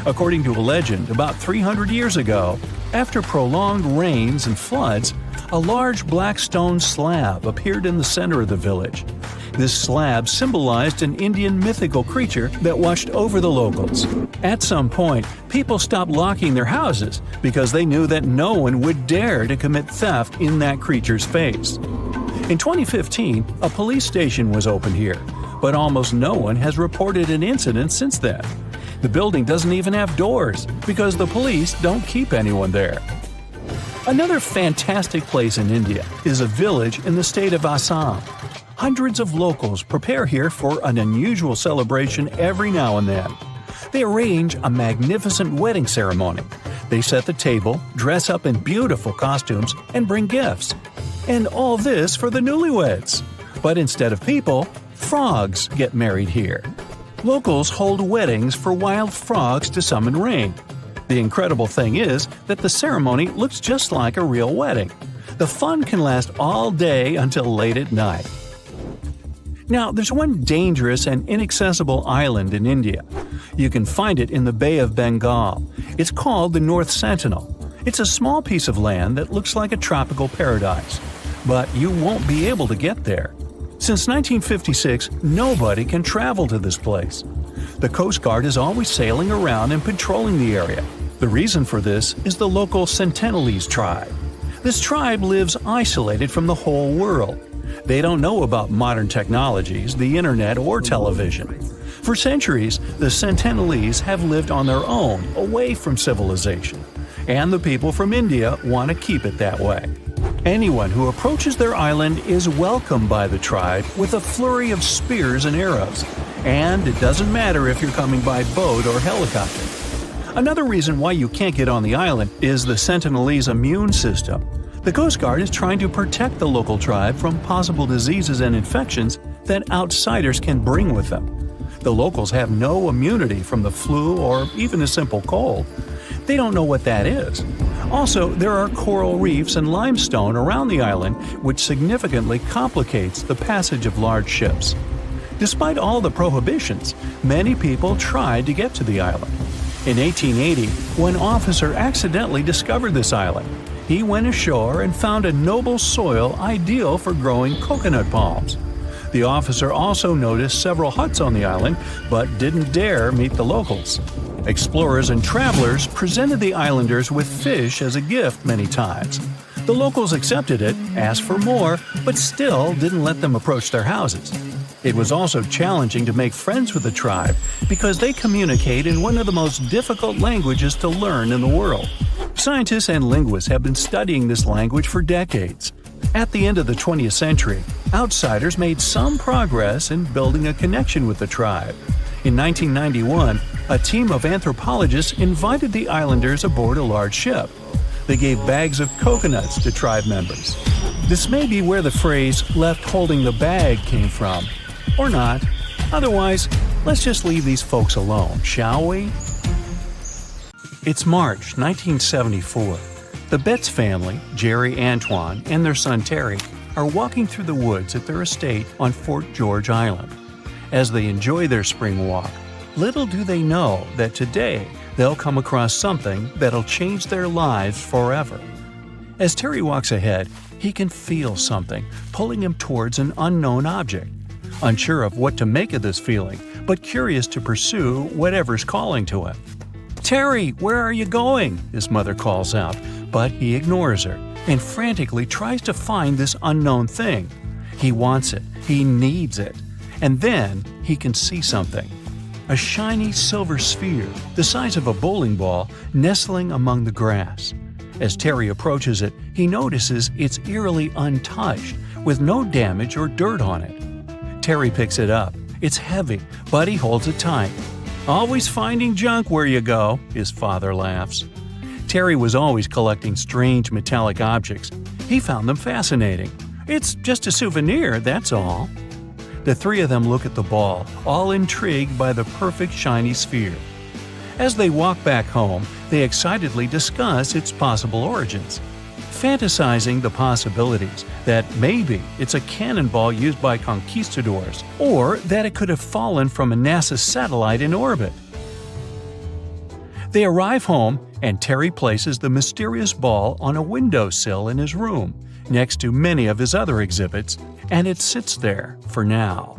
According to a legend, about 300 years ago, after prolonged rains and floods, a large black stone slab appeared in the center of the village. This slab symbolized an Indian mythical creature that watched over the locals. At some point, people stopped locking their houses because they knew that no one would dare to commit theft in that creature's face. In 2015, a police station was opened here, but almost no one has reported an incident since then. The building doesn't even have doors because the police don't keep anyone there. Another fantastic place in India is a village in the state of Assam. Hundreds of locals prepare here for an unusual celebration every now and then. They arrange a magnificent wedding ceremony. They set the table, dress up in beautiful costumes, and bring gifts. And all this for the newlyweds. But instead of people, frogs get married here. Locals hold weddings for wild frogs to summon rain. The incredible thing is that the ceremony looks just like a real wedding. The fun can last all day until late at night. Now, there's one dangerous and inaccessible island in India. You can find it in the Bay of Bengal. It's called the North Sentinel. It's a small piece of land that looks like a tropical paradise. But you won't be able to get there. Since 1956, nobody can travel to this place. The Coast Guard is always sailing around and patrolling the area. The reason for this is the local Sentinelese tribe. This tribe lives isolated from the whole world. They don't know about modern technologies, the internet, or television. For centuries, the Sentinelese have lived on their own, away from civilization. And the people from India want to keep it that way. Anyone who approaches their island is welcomed by the tribe with a flurry of spears and arrows. And it doesn't matter if you're coming by boat or helicopter. Another reason why you can't get on the island is the Sentinelese immune system. The Coast Guard is trying to protect the local tribe from possible diseases and infections that outsiders can bring with them. The locals have no immunity from the flu or even a simple cold. They don't know what that is. Also, there are coral reefs and limestone around the island, which significantly complicates the passage of large ships. Despite all the prohibitions, many people tried to get to the island. In 1880, one officer accidentally discovered this island. He went ashore and found a noble soil ideal for growing coconut palms. The officer also noticed several huts on the island, but didn't dare meet the locals. Explorers and travelers presented the islanders with fish as a gift many times. The locals accepted it, asked for more, but still didn't let them approach their houses. It was also challenging to make friends with the tribe because they communicate in one of the most difficult languages to learn in the world. Scientists and linguists have been studying this language for decades. At the end of the 20th century, outsiders made some progress in building a connection with the tribe. In 1991, a team of anthropologists invited the islanders aboard a large ship. They gave bags of coconuts to tribe members. This may be where the phrase "left holding the bag" came from. Or not. Otherwise, let's just leave these folks alone, shall we? It's March 1974. The Betts family, Jerry Antoine, and their son Terry, are walking through the woods at their estate on Fort George Island. As they enjoy their spring walk, little do they know that today they'll come across something that'll change their lives forever. As Terry walks ahead, he can feel something pulling him towards an unknown object. Unsure of what to make of this feeling, but curious to pursue whatever's calling to him. "Terry, where are you going?" his mother calls out, but he ignores her and frantically tries to find this unknown thing. He wants it, he needs it, and then he can see something. A shiny silver sphere, the size of a bowling ball, nestling among the grass. As Terry approaches it, he notices it's eerily untouched, with no damage or dirt on it. Terry picks it up. It's heavy, but he holds it tight. "Always finding junk where you go," his father laughs. Terry was always collecting strange metallic objects. He found them fascinating. "It's just a souvenir, that's all." The three of them look at the ball, all intrigued by the perfect shiny sphere. As they walk back home, they excitedly discuss its possible origins, fantasizing the possibilities that maybe it's a cannonball used by conquistadors, or that it could have fallen from a NASA satellite in orbit. They arrive home, and Terry places the mysterious ball on a windowsill in his room, next to many of his other exhibits, and it sits there for now.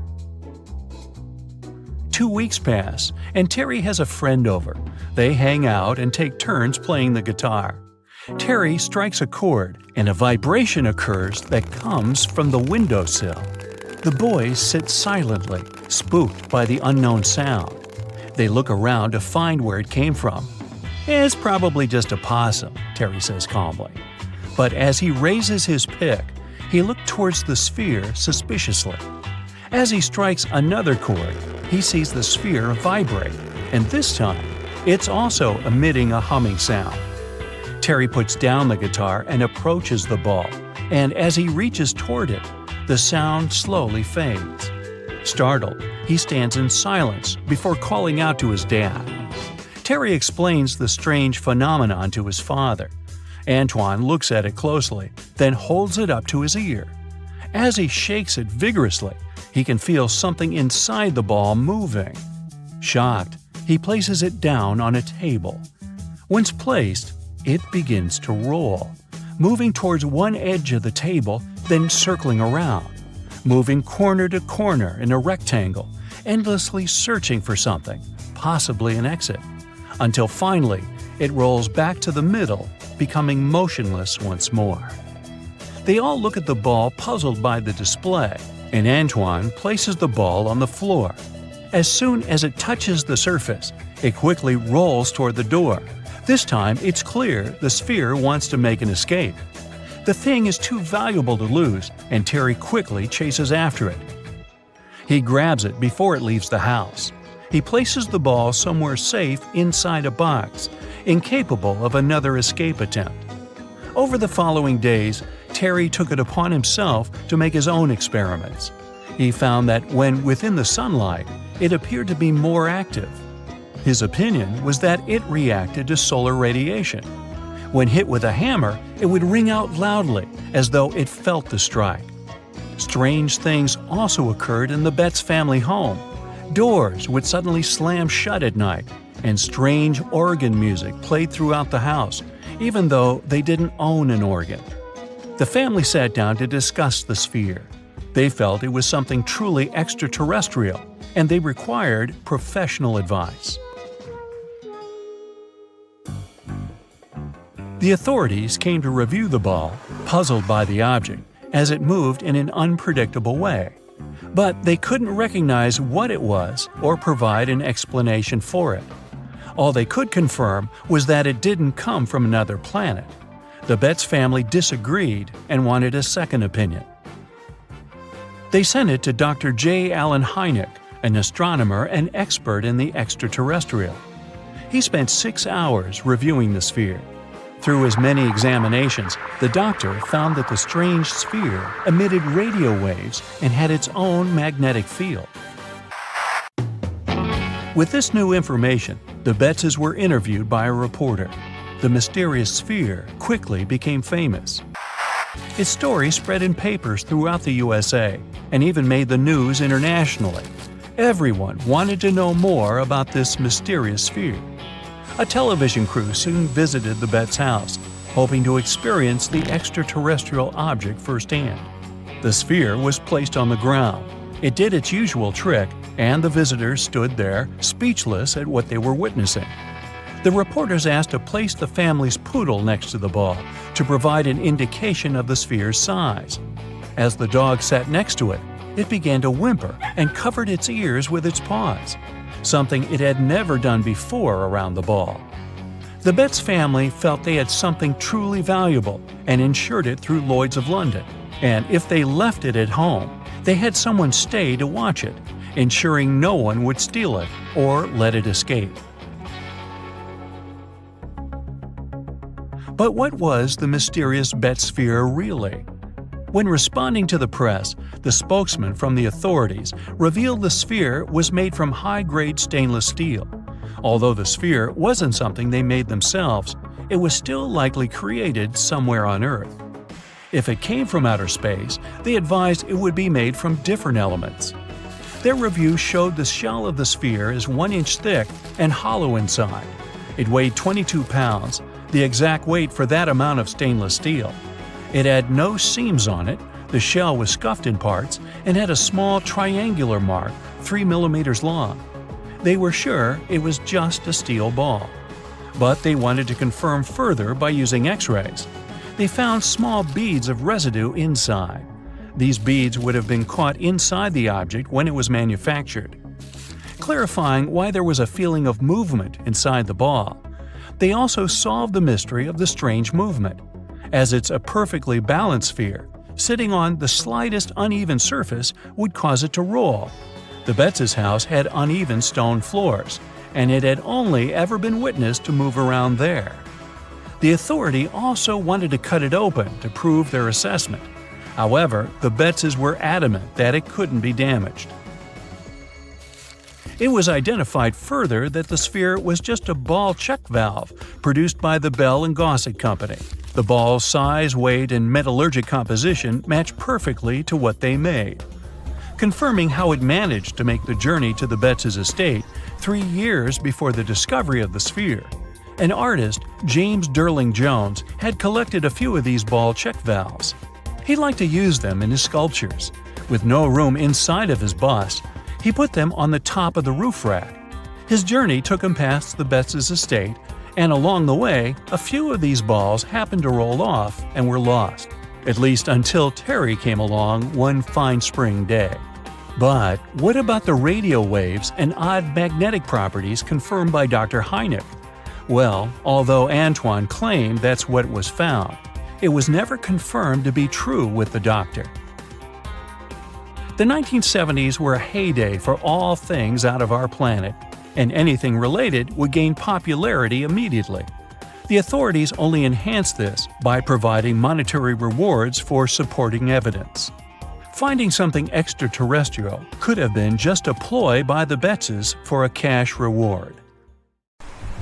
2 weeks pass, and Terry has a friend over. They hang out and take turns playing the guitar. Terry strikes a chord, and a vibration occurs that comes from the windowsill. The boys sit silently, spooked by the unknown sound. They look around to find where it came from. "It's probably just a possum," Terry says calmly. But as he raises his pick, he looks towards the sphere suspiciously. As he strikes another chord, he sees the sphere vibrate, and this time, it's also emitting a humming sound. Terry puts down the guitar and approaches the ball, and as he reaches toward it, the sound slowly fades. Startled, he stands in silence before calling out to his dad. Terry explains the strange phenomenon to his father. Antoine looks at it closely, then holds it up to his ear. As he shakes it vigorously, he can feel something inside the ball moving. Shocked, he places it down on a table. Once placed, it begins to roll, moving towards one edge of the table, then circling around, moving corner to corner in a rectangle, endlessly searching for something, possibly an exit, until finally it rolls back to the middle, becoming motionless once more. They all look at the ball, puzzled by the display, and Antoine places the ball on the floor. As soon as it touches the surface, it quickly rolls toward the door. This time, it's clear the sphere wants to make an escape. The thing is too valuable to lose, and Terry quickly chases after it. He grabs it before it leaves the house. He places the ball somewhere safe inside a box, incapable of another escape attempt. Over the following days, Terry took it upon himself to make his own experiments. He found that when within the sunlight, it appeared to be more active. His opinion was that it reacted to solar radiation. When hit with a hammer, it would ring out loudly, as though it felt the strike. Strange things also occurred in the Betts family home. Doors would suddenly slam shut at night, and strange organ music played throughout the house, even though they didn't own an organ. The family sat down to discuss the sphere. They felt it was something truly extraterrestrial, and they required professional advice. The authorities came to review the ball, puzzled by the object, as it moved in an unpredictable way. But they couldn't recognize what it was or provide an explanation for it. All they could confirm was that it didn't come from another planet. The Betts family disagreed and wanted a second opinion. They sent it to Dr. J. Allen Hynek, an astronomer and expert in the extraterrestrial. He spent 6 hours reviewing the sphere. Through his many examinations, the doctor found that the strange sphere emitted radio waves and had its own magnetic field. With this new information, the Bettses were interviewed by a reporter. The mysterious sphere quickly became famous. Its story spread in papers throughout the USA and even made the news internationally. Everyone wanted to know more about this mysterious sphere. A television crew soon visited the Betts' house, hoping to experience the extraterrestrial object firsthand. The sphere was placed on the ground. It did its usual trick, and the visitors stood there, speechless at what they were witnessing. The reporters asked to place the family's poodle next to the ball to provide an indication of the sphere's size. As the dog sat next to it, it began to whimper and covered its ears with its paws, something it had never done before around the ball. The Betts family felt they had something truly valuable and insured it through Lloyd's of London, and if they left it at home, they had someone stay to watch it, ensuring no one would steal it or let it escape. But what was the mysterious Betts sphere really? When responding to the press, the spokesman from the authorities revealed the sphere was made from high-grade stainless steel. Although the sphere wasn't something they made themselves, it was still likely created somewhere on Earth. If it came from outer space, they advised it would be made from different elements. Their review showed the shell of the sphere is 1 inch thick and hollow inside. It weighed 22 pounds, the exact weight for that amount of stainless steel. It had no seams on it, the shell was scuffed in parts, and had a small triangular mark 3 millimeters long. They were sure it was just a steel ball. But they wanted to confirm further by using X-rays. They found small beads of residue inside. These beads would have been caught inside the object when it was manufactured, clarifying why there was a feeling of movement inside the ball. They also solved the mystery of the strange movement, as it's a perfectly balanced sphere. Sitting on the slightest uneven surface would cause it to roll. The Betts' house had uneven stone floors, and it had only ever been witnessed to move around there. The authority also wanted to cut it open to prove their assessment. However, the Betts' were adamant that it couldn't be damaged. It was identified further that the sphere was just a ball check valve produced by the Bell & Gossett Company. The ball's size, weight, and metallurgic composition matched perfectly to what they made, confirming how it managed to make the journey to the Betts' estate 3 years before the discovery of the sphere. An artist, James Durling Jones, had collected a few of these ball check valves. He liked to use them in his sculptures. With no room inside of his bust, he put them on the top of the roof rack. His journey took him past the Betts' estate, and along the way, a few of these balls happened to roll off and were lost, at least until Terry came along one fine spring day. But what about the radio waves and odd magnetic properties confirmed by Dr. Hynek? Well, although Antoine claimed that's what was found, it was never confirmed to be true with the doctor. The 1970s were a heyday for all things out of our planet, and anything related would gain popularity immediately. The authorities only enhanced this by providing monetary rewards for supporting evidence. Finding something extraterrestrial could have been just a ploy by the Betts' for a cash reward.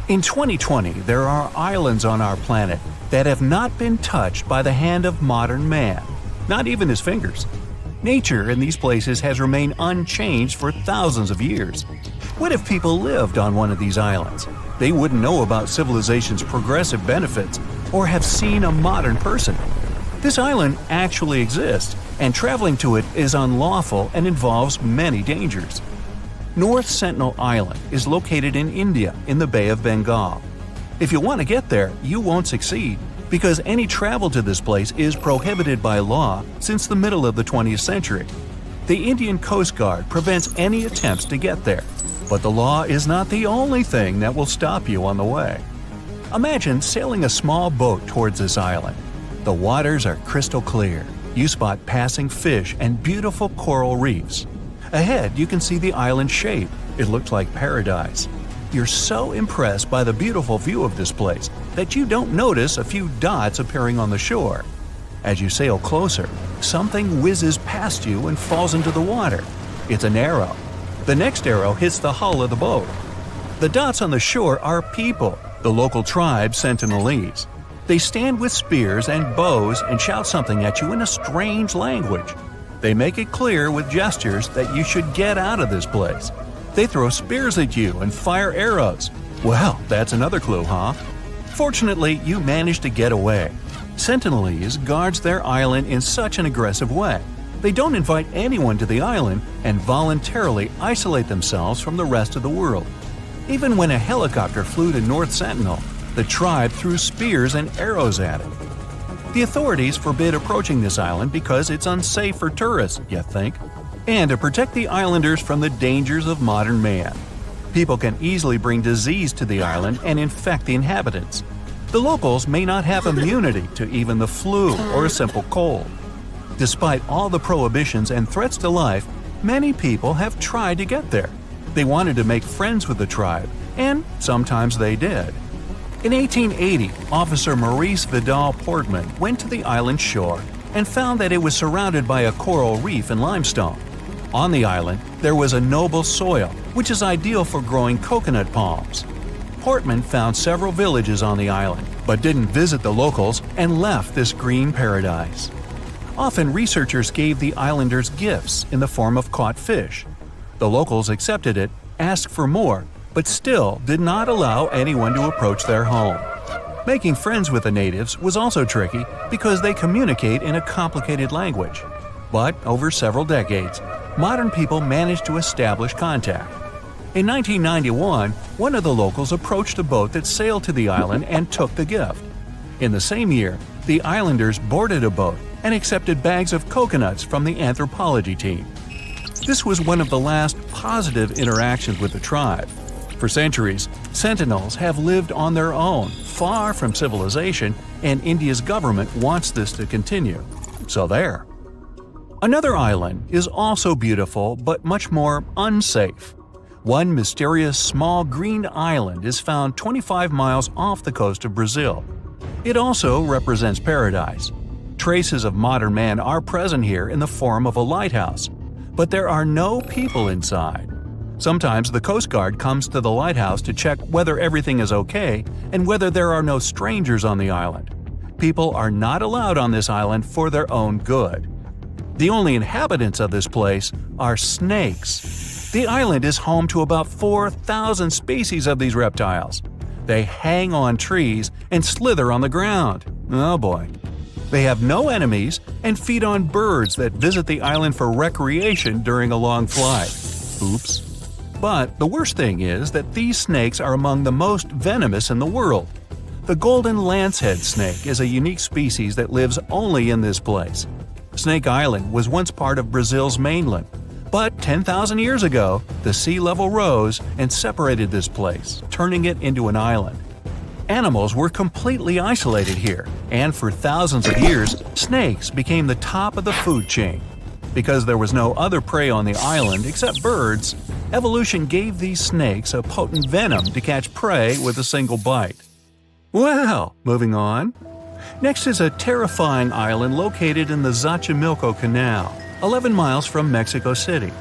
In 2020, there are islands on our planet that have not been touched by the hand of modern man, not even his fingers. Nature in these places has remained unchanged for thousands of years. What if people lived on one of these islands? They wouldn't know about civilization's progressive benefits or have seen a modern person. This island actually exists, and traveling to it is unlawful and involves many dangers. North Sentinel Island is located in India in the Bay of Bengal. If you want to get there, you won't succeed, because any travel to this place is prohibited by law since the middle of the 20th century. The Indian Coast Guard prevents any attempts to get there, but the law is not the only thing that will stop you on the way. Imagine sailing a small boat towards this island. The waters are crystal clear. You spot passing fish and beautiful coral reefs. Ahead, you can see the island shape. It looks like paradise. You're so impressed by the beautiful view of this place that you don't notice a few dots appearing on the shore. As you sail closer, something whizzes past you and falls into the water. It's an arrow. The next arrow hits the hull of the boat. The dots on the shore are people, the local tribe Sentinelese. They stand with spears and bows and shout something at you in a strange language. They make it clear with gestures that you should get out of this place. They throw spears at you and fire arrows. Well, that's another clue, huh? Fortunately, you manage to get away. Sentinelese guards their island in such an aggressive way. They don't invite anyone to the island and voluntarily isolate themselves from the rest of the world. Even when a helicopter flew to North Sentinel, the tribe threw spears and arrows at it. The authorities forbid approaching this island because it's unsafe for tourists, you think, and to protect the islanders from the dangers of modern man. People can easily bring disease to the island and infect the inhabitants. The locals may not have immunity to even the flu or a simple cold. Despite all the prohibitions and threats to life, many people have tried to get there. They wanted to make friends with the tribe, and sometimes they did. In 1880, Officer Maurice Vidal Portman went to the island shore and found that it was surrounded by a coral reef and limestone. On the island, there was a noble soil, which is ideal for growing coconut palms. Portman found several villages on the island, but didn't visit the locals and left this green paradise. Often researchers gave the islanders gifts in the form of caught fish. The locals accepted it, asked for more, but still did not allow anyone to approach their home. Making friends with the natives was also tricky because they communicate in a complicated language. But over several decades, modern people managed to establish contact. In 1991, one of the locals approached a boat that sailed to the island and took the gift. In the same year, the islanders boarded a boat and accepted bags of coconuts from the anthropology team. This was one of the last positive interactions with the tribe. For centuries, Sentinels have lived on their own, far from civilization, and India's government wants this to continue. So there. Another island is also beautiful but much more unsafe. One mysterious small green island is found 25 miles off the coast of Brazil. It also represents paradise. Traces of modern man are present here in the form of a lighthouse, but there are no people inside. Sometimes the Coast Guard comes to the lighthouse to check whether everything is okay and whether there are no strangers on the island. People are not allowed on this island for their own good. The only inhabitants of this place are snakes. The island is home to about 4,000 species of these reptiles. They hang on trees and slither on the ground. Oh boy. They have no enemies and feed on birds that visit the island for recreation during a long flight. Oops. But the worst thing is that these snakes are among the most venomous in the world. The golden lancehead snake is a unique species that lives only in this place. Snake Island was once part of Brazil's mainland, but 10,000 years ago, the sea level rose and separated this place, turning it into an island. Animals were completely isolated here, and for thousands of years, snakes became the top of the food chain. Because there was no other prey on the island except birds, evolution gave these snakes a potent venom to catch prey with a single bite. Well, moving on. Next is a terrifying island located in the Xochimilco Canal, 11 miles from Mexico City.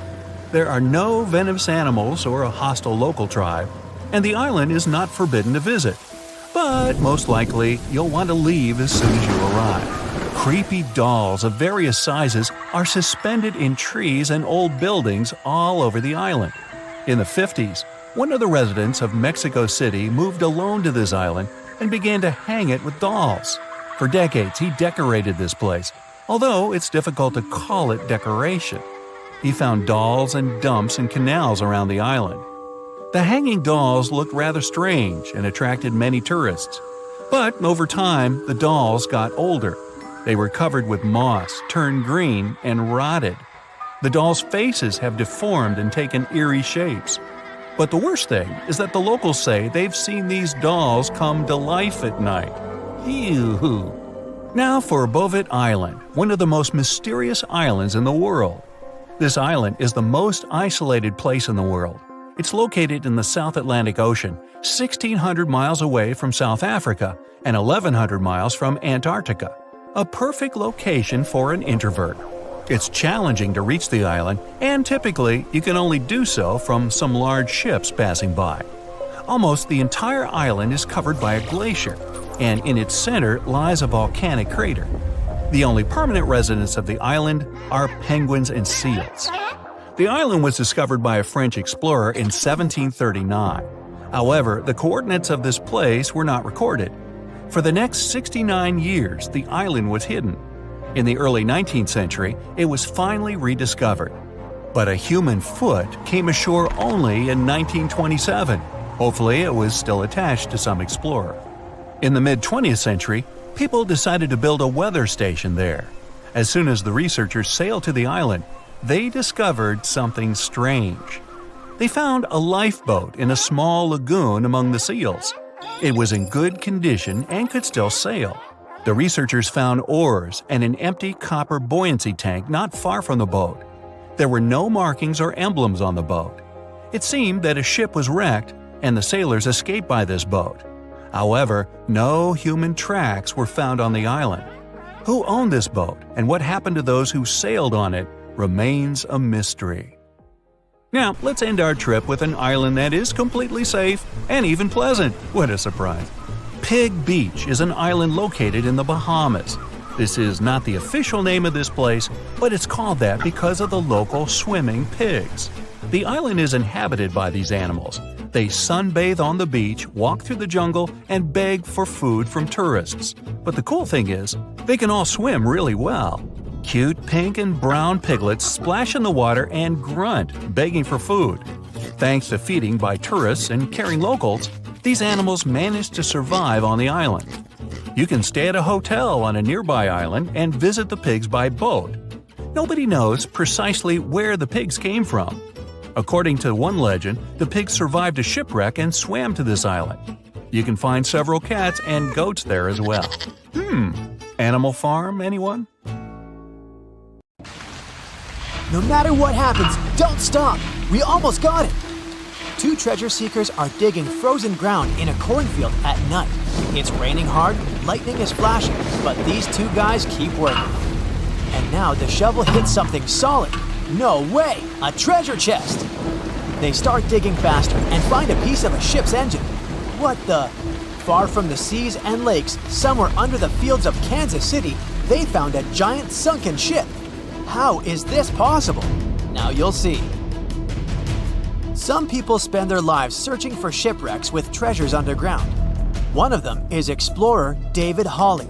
There are no venomous animals or a hostile local tribe, and the island is not forbidden to visit. But most likely, you'll want to leave as soon as you arrive. Creepy dolls of various sizes are suspended in trees and old buildings all over the island. In the 50s, one of the residents of Mexico City moved alone to this island and began to hang it with dolls. For decades, he decorated this place, although it's difficult to call it decoration. He found dolls and dumps and canals around the island. The hanging dolls looked rather strange and attracted many tourists. But over time, the dolls got older. They were covered with moss, turned green, and rotted. The dolls' faces have deformed and taken eerie shapes. But the worst thing is that the locals say they've seen these dolls come to life at night. Ew. Now for Bovit Island, one of the most mysterious islands in the world. This island is the most isolated place in the world. It's located in the South Atlantic Ocean, 1,600 miles away from South Africa and 1,100 miles from Antarctica. A perfect location for an introvert. It's challenging to reach the island, and typically you can only do so from some large ships passing by. Almost the entire island is covered by a glacier, and in its center lies a volcanic crater. The only permanent residents of the island are penguins and seals. The island was discovered by a French explorer in 1739. However, the coordinates of this place were not recorded. For the next 69 years, the island was hidden. In the early 19th century, it was finally rediscovered. But a human foot came ashore only in 1927. Hopefully, it was still attached to some explorer. In the mid-20th century, people decided to build a weather station there. As soon as the researchers sailed to the island, they discovered something strange. They found a lifeboat in a small lagoon among the seals. It was in good condition and could still sail. The researchers found oars and an empty copper buoyancy tank not far from the boat. There were no markings or emblems on the boat. It seemed that a ship was wrecked and the sailors escaped by this boat. However, no human tracks were found on the island. Who owned this boat and what happened to those who sailed on it remains a mystery. Now, let's end our trip with an island that is completely safe and even pleasant. What a surprise! Pig Beach is an island located in the Bahamas. This is not the official name of this place, but it's called that because of the local swimming pigs. The island is inhabited by these animals. They sunbathe on the beach, walk through the jungle, and beg for food from tourists. But the cool thing is, they can all swim really well. Cute pink and brown piglets splash in the water and grunt, begging for food. Thanks to feeding by tourists and caring locals, these animals manage to survive on the island. You can stay at a hotel on a nearby island and visit the pigs by boat. Nobody knows precisely where the pigs came from. According to one legend, the pigs survived a shipwreck and swam to this island. You can find several cats and goats there as well. Animal Farm, anyone? No matter what happens, don't stop! We almost got it! Two treasure seekers are digging frozen ground in a cornfield at night. It's raining hard, lightning is flashing, but these two guys keep working. And now the shovel hits something solid. No way! A treasure chest! They start digging faster and find a piece of a ship's engine. What the? Far from the seas and lakes, somewhere under the fields of Kansas City, they found a giant sunken ship. How is this possible? Now you'll see. Some people spend their lives searching for shipwrecks with treasures underground. One of them is explorer David Hawley.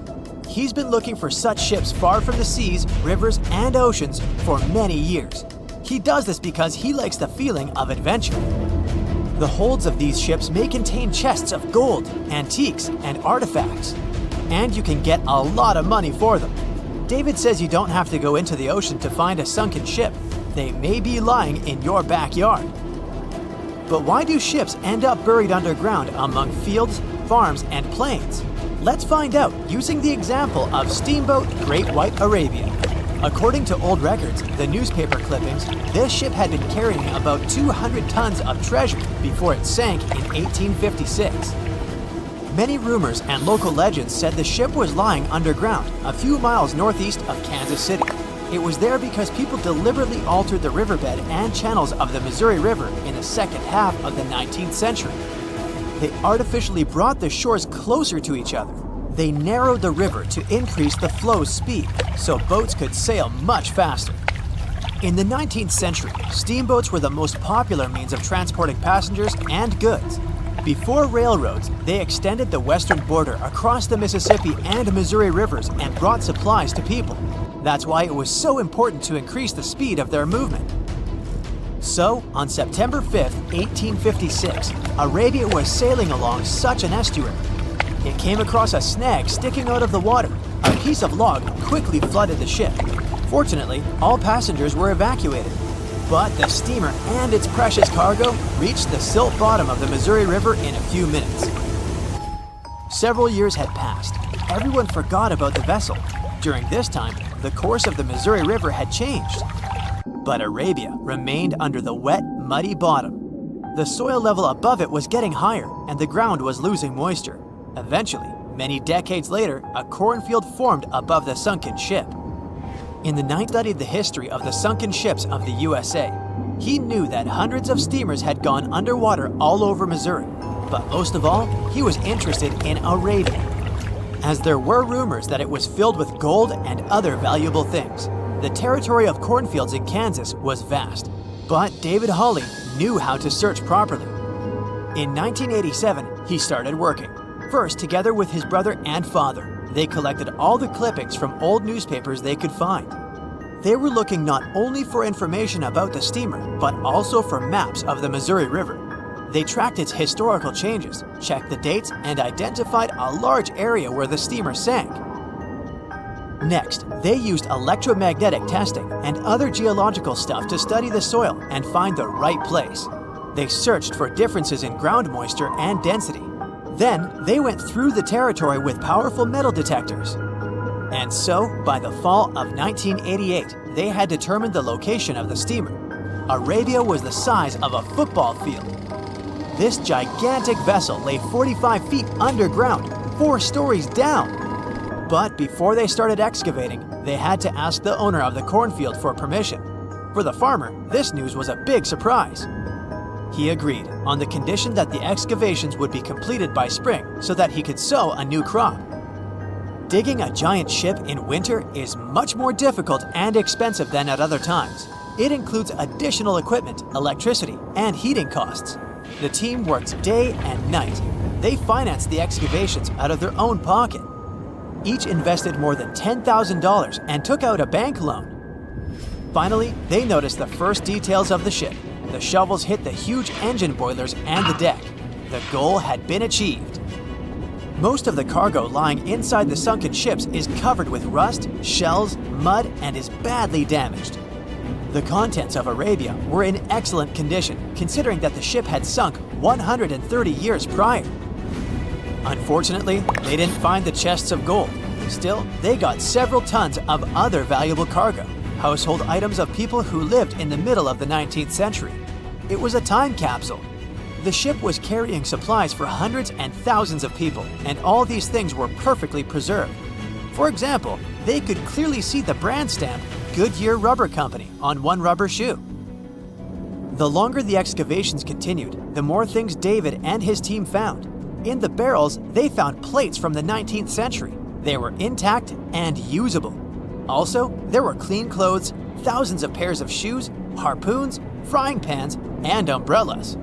He's been looking for such ships far from the seas, rivers, and oceans for many years. He does this because he likes the feeling of adventure. The holds of these ships may contain chests of gold, antiques, and artifacts. And you can get a lot of money for them. David says you don't have to go into the ocean to find a sunken ship. They may be lying in your backyard. But why do ships end up buried underground among fields, farms, and plains? Let's find out using the example of steamboat Great White Arabia. According to old records, the newspaper clippings, this ship had been carrying about 200 tons of treasure before it sank in 1856. Many rumors and local legends said the ship was lying underground a few miles northeast of Kansas City. It was there because people deliberately altered the riverbed and channels of the Missouri River in the second half of the 19th century. They artificially brought the shores closer to each other. They narrowed the river to increase the flow's speed, so boats could sail much faster. In the 19th century, steamboats were the most popular means of transporting passengers and goods. Before railroads, they extended the western border across the Mississippi and Missouri rivers and brought supplies to people. That's why it was so important to increase the speed of their movement. So, on September 5, 1856, Arabia was sailing along such an estuary. It came across a snag sticking out of the water. A piece of log quickly flooded the ship. Fortunately, all passengers were evacuated. But the steamer and its precious cargo reached the silt bottom of the Missouri River in a few minutes. Several years had passed. Everyone forgot about the vessel. During this time, the course of the Missouri River had changed. But Arabia remained under the wet, muddy bottom. The soil level above it was getting higher, and the ground was losing moisture. Eventually, many decades later, a cornfield formed above the sunken ship. In the 9th studied the history of the sunken ships of the USA. He knew that hundreds of steamers had gone underwater all over Missouri. But most of all, he was interested in Arabia, as there were rumors that it was filled with gold and other valuable things. The territory of cornfields in Kansas was vast, but David Hawley knew how to search properly. In 1987, he started working. First, together with his brother and father, they collected all the clippings from old newspapers they could find. They were looking not only for information about the steamer, but also for maps of the Missouri River. They tracked its historical changes, checked the dates, and identified a large area where the steamer sank. Next, they used electromagnetic testing and other geological stuff to study the soil and find the right place. They searched for differences in ground moisture and density. Then, they went through the territory with powerful metal detectors. And so, by the fall of 1988, they had determined the location of the steamer. Arabia was the size of a football field. This gigantic vessel lay 45 feet underground, 4 stories down. But before they started excavating, they had to ask the owner of the cornfield for permission. For the farmer, this news was a big surprise. He agreed, on the condition that the excavations would be completed by spring so that he could sow a new crop. Digging a giant ship in winter is much more difficult and expensive than at other times. It includes additional equipment, electricity, and heating costs. The team worked day and night. They financed the excavations out of their own pocket. Each invested more than $10,000 and took out a bank loan. Finally, they noticed the first details of the ship. The shovels hit the huge engine boilers and the deck. The goal had been achieved. Most of the cargo lying inside the sunken ships is covered with rust, shells, mud, and is badly damaged. The contents of Arabia were in excellent condition, considering that the ship had sunk 130 years prior. Unfortunately, they didn't find the chests of gold. Still, they got several tons of other valuable cargo, household items of people who lived in the middle of the 19th century. It was a time capsule. The ship was carrying supplies for hundreds and thousands of people, and all these things were perfectly preserved. For example, they could clearly see the brand stamp Goodyear Rubber Company on one rubber shoe. The longer the excavations continued, the more things David and his team found. In the barrels, they found plates from the 19th century. They were intact and usable. Also, there were clean clothes, thousands of pairs of shoes, harpoons, frying pans, and umbrellas.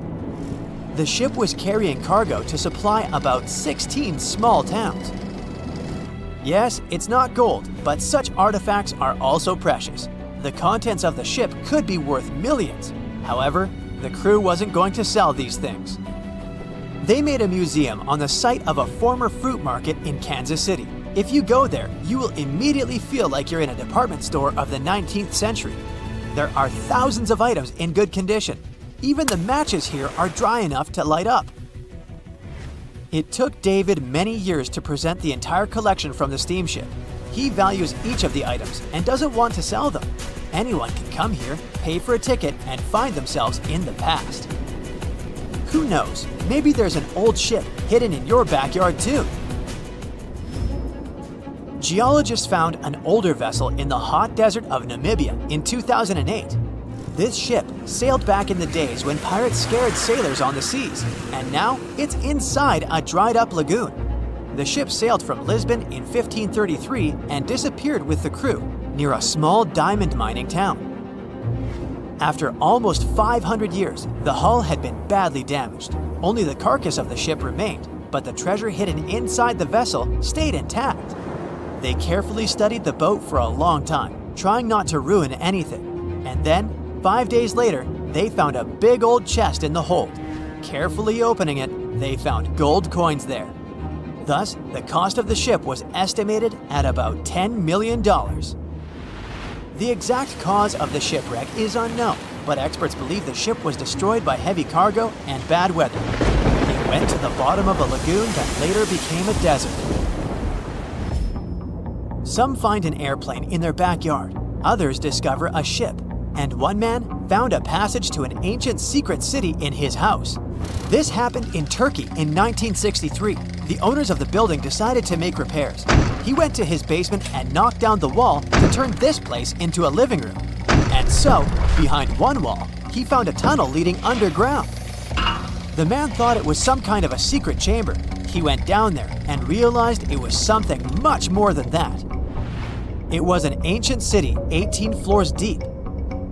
The ship was carrying cargo to supply about 16 small towns. Yes, it's not gold, but such artifacts are also precious. The contents of the ship could be worth millions. However, the crew wasn't going to sell these things. They made a museum on the site of a former fruit market in Kansas City. If you go there, you will immediately feel like you're in a department store of the 19th century. There are thousands of items in good condition. Even the matches here are dry enough to light up. It took David many years to present the entire collection from the steamship. He values each of the items and doesn't want to sell them. Anyone can come here, pay for a ticket, and find themselves in the past. Who knows, maybe there's an old ship hidden in your backyard too. Geologists found an older vessel in the hot desert of Namibia in 2008. This ship sailed back in the days when pirates scared sailors on the seas, and now it's inside a dried-up lagoon. The ship sailed from Lisbon in 1533 and disappeared with the crew near a small diamond mining town. After almost 500 years, the hull had been badly damaged. Only the carcass of the ship remained, but the treasure hidden inside the vessel stayed intact. They carefully studied the boat for a long time, trying not to ruin anything. And then, 5 days later, they found a big old chest in the hold. Carefully opening it, they found gold coins there. Thus, the cost of the ship was estimated at about $10 million. The exact cause of the shipwreck is unknown, but experts believe the ship was destroyed by heavy cargo and bad weather. It went to the bottom of a lagoon that later became a desert. Some find an airplane in their backyard, others discover a ship, and one man found a passage to an ancient secret city in his house. This happened in Turkey in 1963. The owners of the building decided to make repairs. He went to his basement and knocked down the wall to turn this place into a living room. And so, behind one wall, he found a tunnel leading underground. The man thought it was some kind of a secret chamber. He went down there and realized it was something much more than that. It was an ancient city 18 floors deep.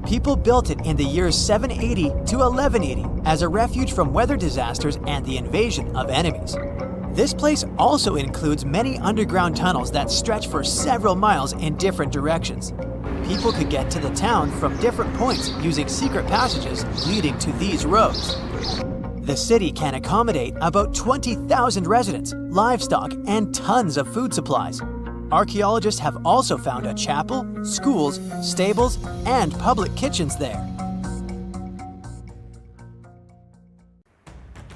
People built it in the years 780 to 1180 as a refuge from weather disasters and the invasion of enemies. This place also includes many underground tunnels that stretch for several miles in different directions. People could get to the town from different points using secret passages leading to these roads. The city can accommodate about 20,000 residents, livestock, and tons of food supplies. Archaeologists have also found a chapel, schools, stables, and public kitchens there.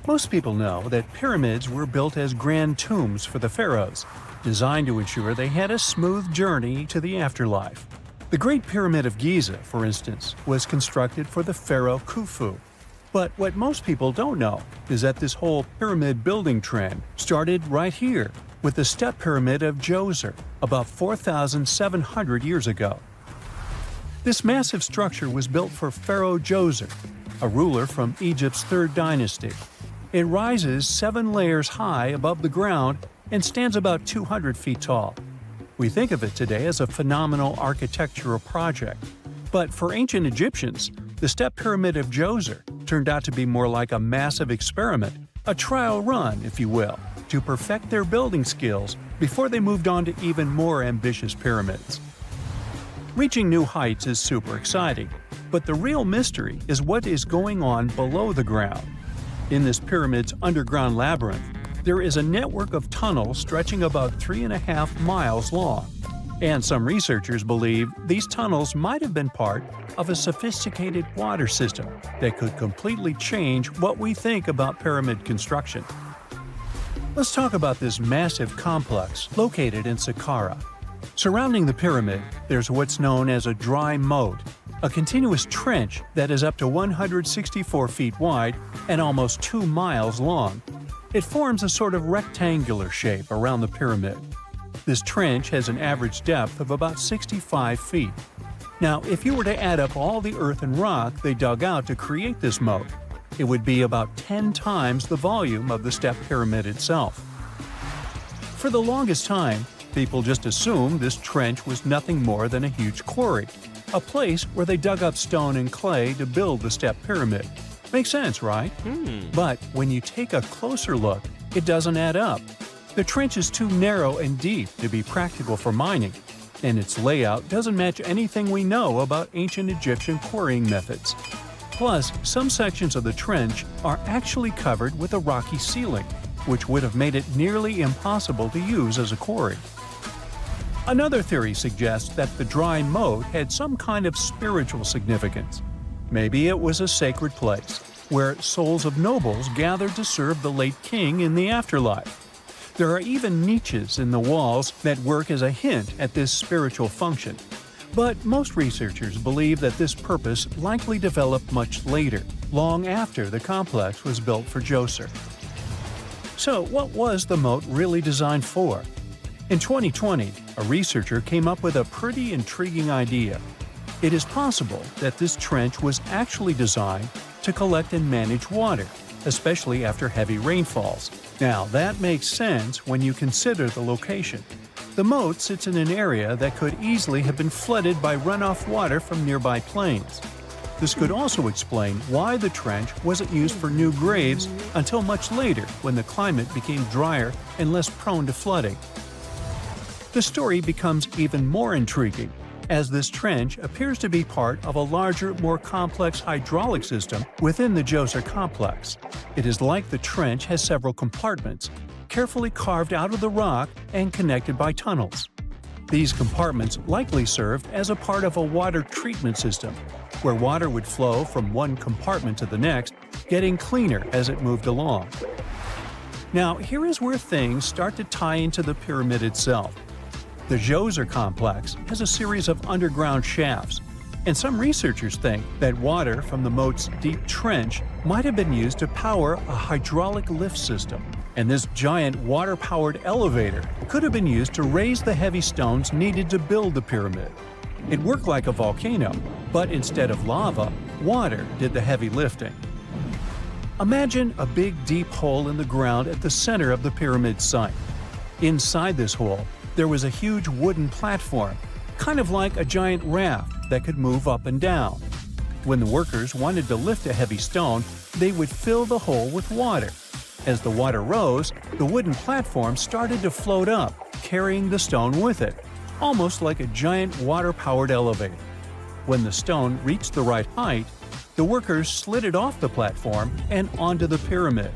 Most people know that pyramids were built as grand tombs for the pharaohs, designed to ensure they had a smooth journey to the afterlife. The Great Pyramid of Giza, for instance, was constructed for the pharaoh Khufu. But what most people don't know is that this whole pyramid building trend started right here, with the step pyramid of Djoser, about 4,700 years ago. This massive structure was built for Pharaoh Djoser, a ruler from Egypt's 3rd dynasty. It rises 7 layers high above the ground and stands about 200 feet tall. We think of it today as a phenomenal architectural project, but for ancient Egyptians, the step pyramid of Djoser turned out to be more like a massive experiment, a trial run, if you will, to perfect their building skills before they moved on to even more ambitious pyramids. Reaching new heights is super exciting, but the real mystery is what is going on below the ground. In this pyramid's underground labyrinth, there is a network of tunnels stretching about 3.5 miles long, and some researchers believe these tunnels might have been part of a sophisticated water system that could completely change what we think about pyramid construction. Let's talk about this massive complex located in Sakara. Surrounding the pyramid, there's what's known as a dry moat, a continuous trench that is up to 164 feet wide and almost 2 miles long. It forms a sort of rectangular shape around the pyramid. This trench has an average depth of about 65 feet. Now, if you were to add up all the earth and rock they dug out to create this moat, it would be about 10 times the volume of the step pyramid itself. For the longest time, people just assumed this trench was nothing more than a huge quarry, a place where they dug up stone and clay to build the step pyramid. Makes sense, right? But when you take a closer look, it doesn't add up. The trench is too narrow and deep to be practical for mining, and its layout doesn't match anything we know about ancient Egyptian quarrying methods. Plus, some sections of the trench are actually covered with a rocky ceiling, which would have made it nearly impossible to use as a quarry. Another theory suggests that the dry moat had some kind of spiritual significance. Maybe it was a sacred place, where souls of nobles gathered to serve the late king in the afterlife. There are even niches in the walls that work as a hint at this spiritual function. But most researchers believe that this purpose likely developed much later, long after the complex was built for Djoser. So, what was the moat really designed for? In 2020, a researcher came up with a pretty intriguing idea. It is possible that this trench was actually designed to collect and manage water, especially after heavy rainfalls. Now, that makes sense when you consider the location. The moat sits in an area that could easily have been flooded by runoff water from nearby plains. This could also explain why the trench wasn't used for new graves until much later when the climate became drier and less prone to flooding. The story becomes even more intriguing, as this trench appears to be part of a larger, more complex hydraulic system within the Djoser complex. It is like the trench has several compartments, carefully carved out of the rock and connected by tunnels. These compartments likely served as a part of a water treatment system, where water would flow from one compartment to the next, getting cleaner as it moved along. Now, here is where things start to tie into the pyramid itself. The Djoser complex has a series of underground shafts, and some researchers think that water from the moat's deep trench might have been used to power a hydraulic lift system, and this giant water-powered elevator could have been used to raise the heavy stones needed to build the pyramid. It worked like a volcano, but instead of lava, water did the heavy lifting. Imagine a big deep hole in the ground at the center of the pyramid site. Inside this hole, there was a huge wooden platform, kind of like a giant raft that could move up and down. When the workers wanted to lift a heavy stone, they would fill the hole with water. As the water rose, the wooden platform started to float up, carrying the stone with it, almost like a giant water-powered elevator. When the stone reached the right height, the workers slid it off the platform and onto the pyramid.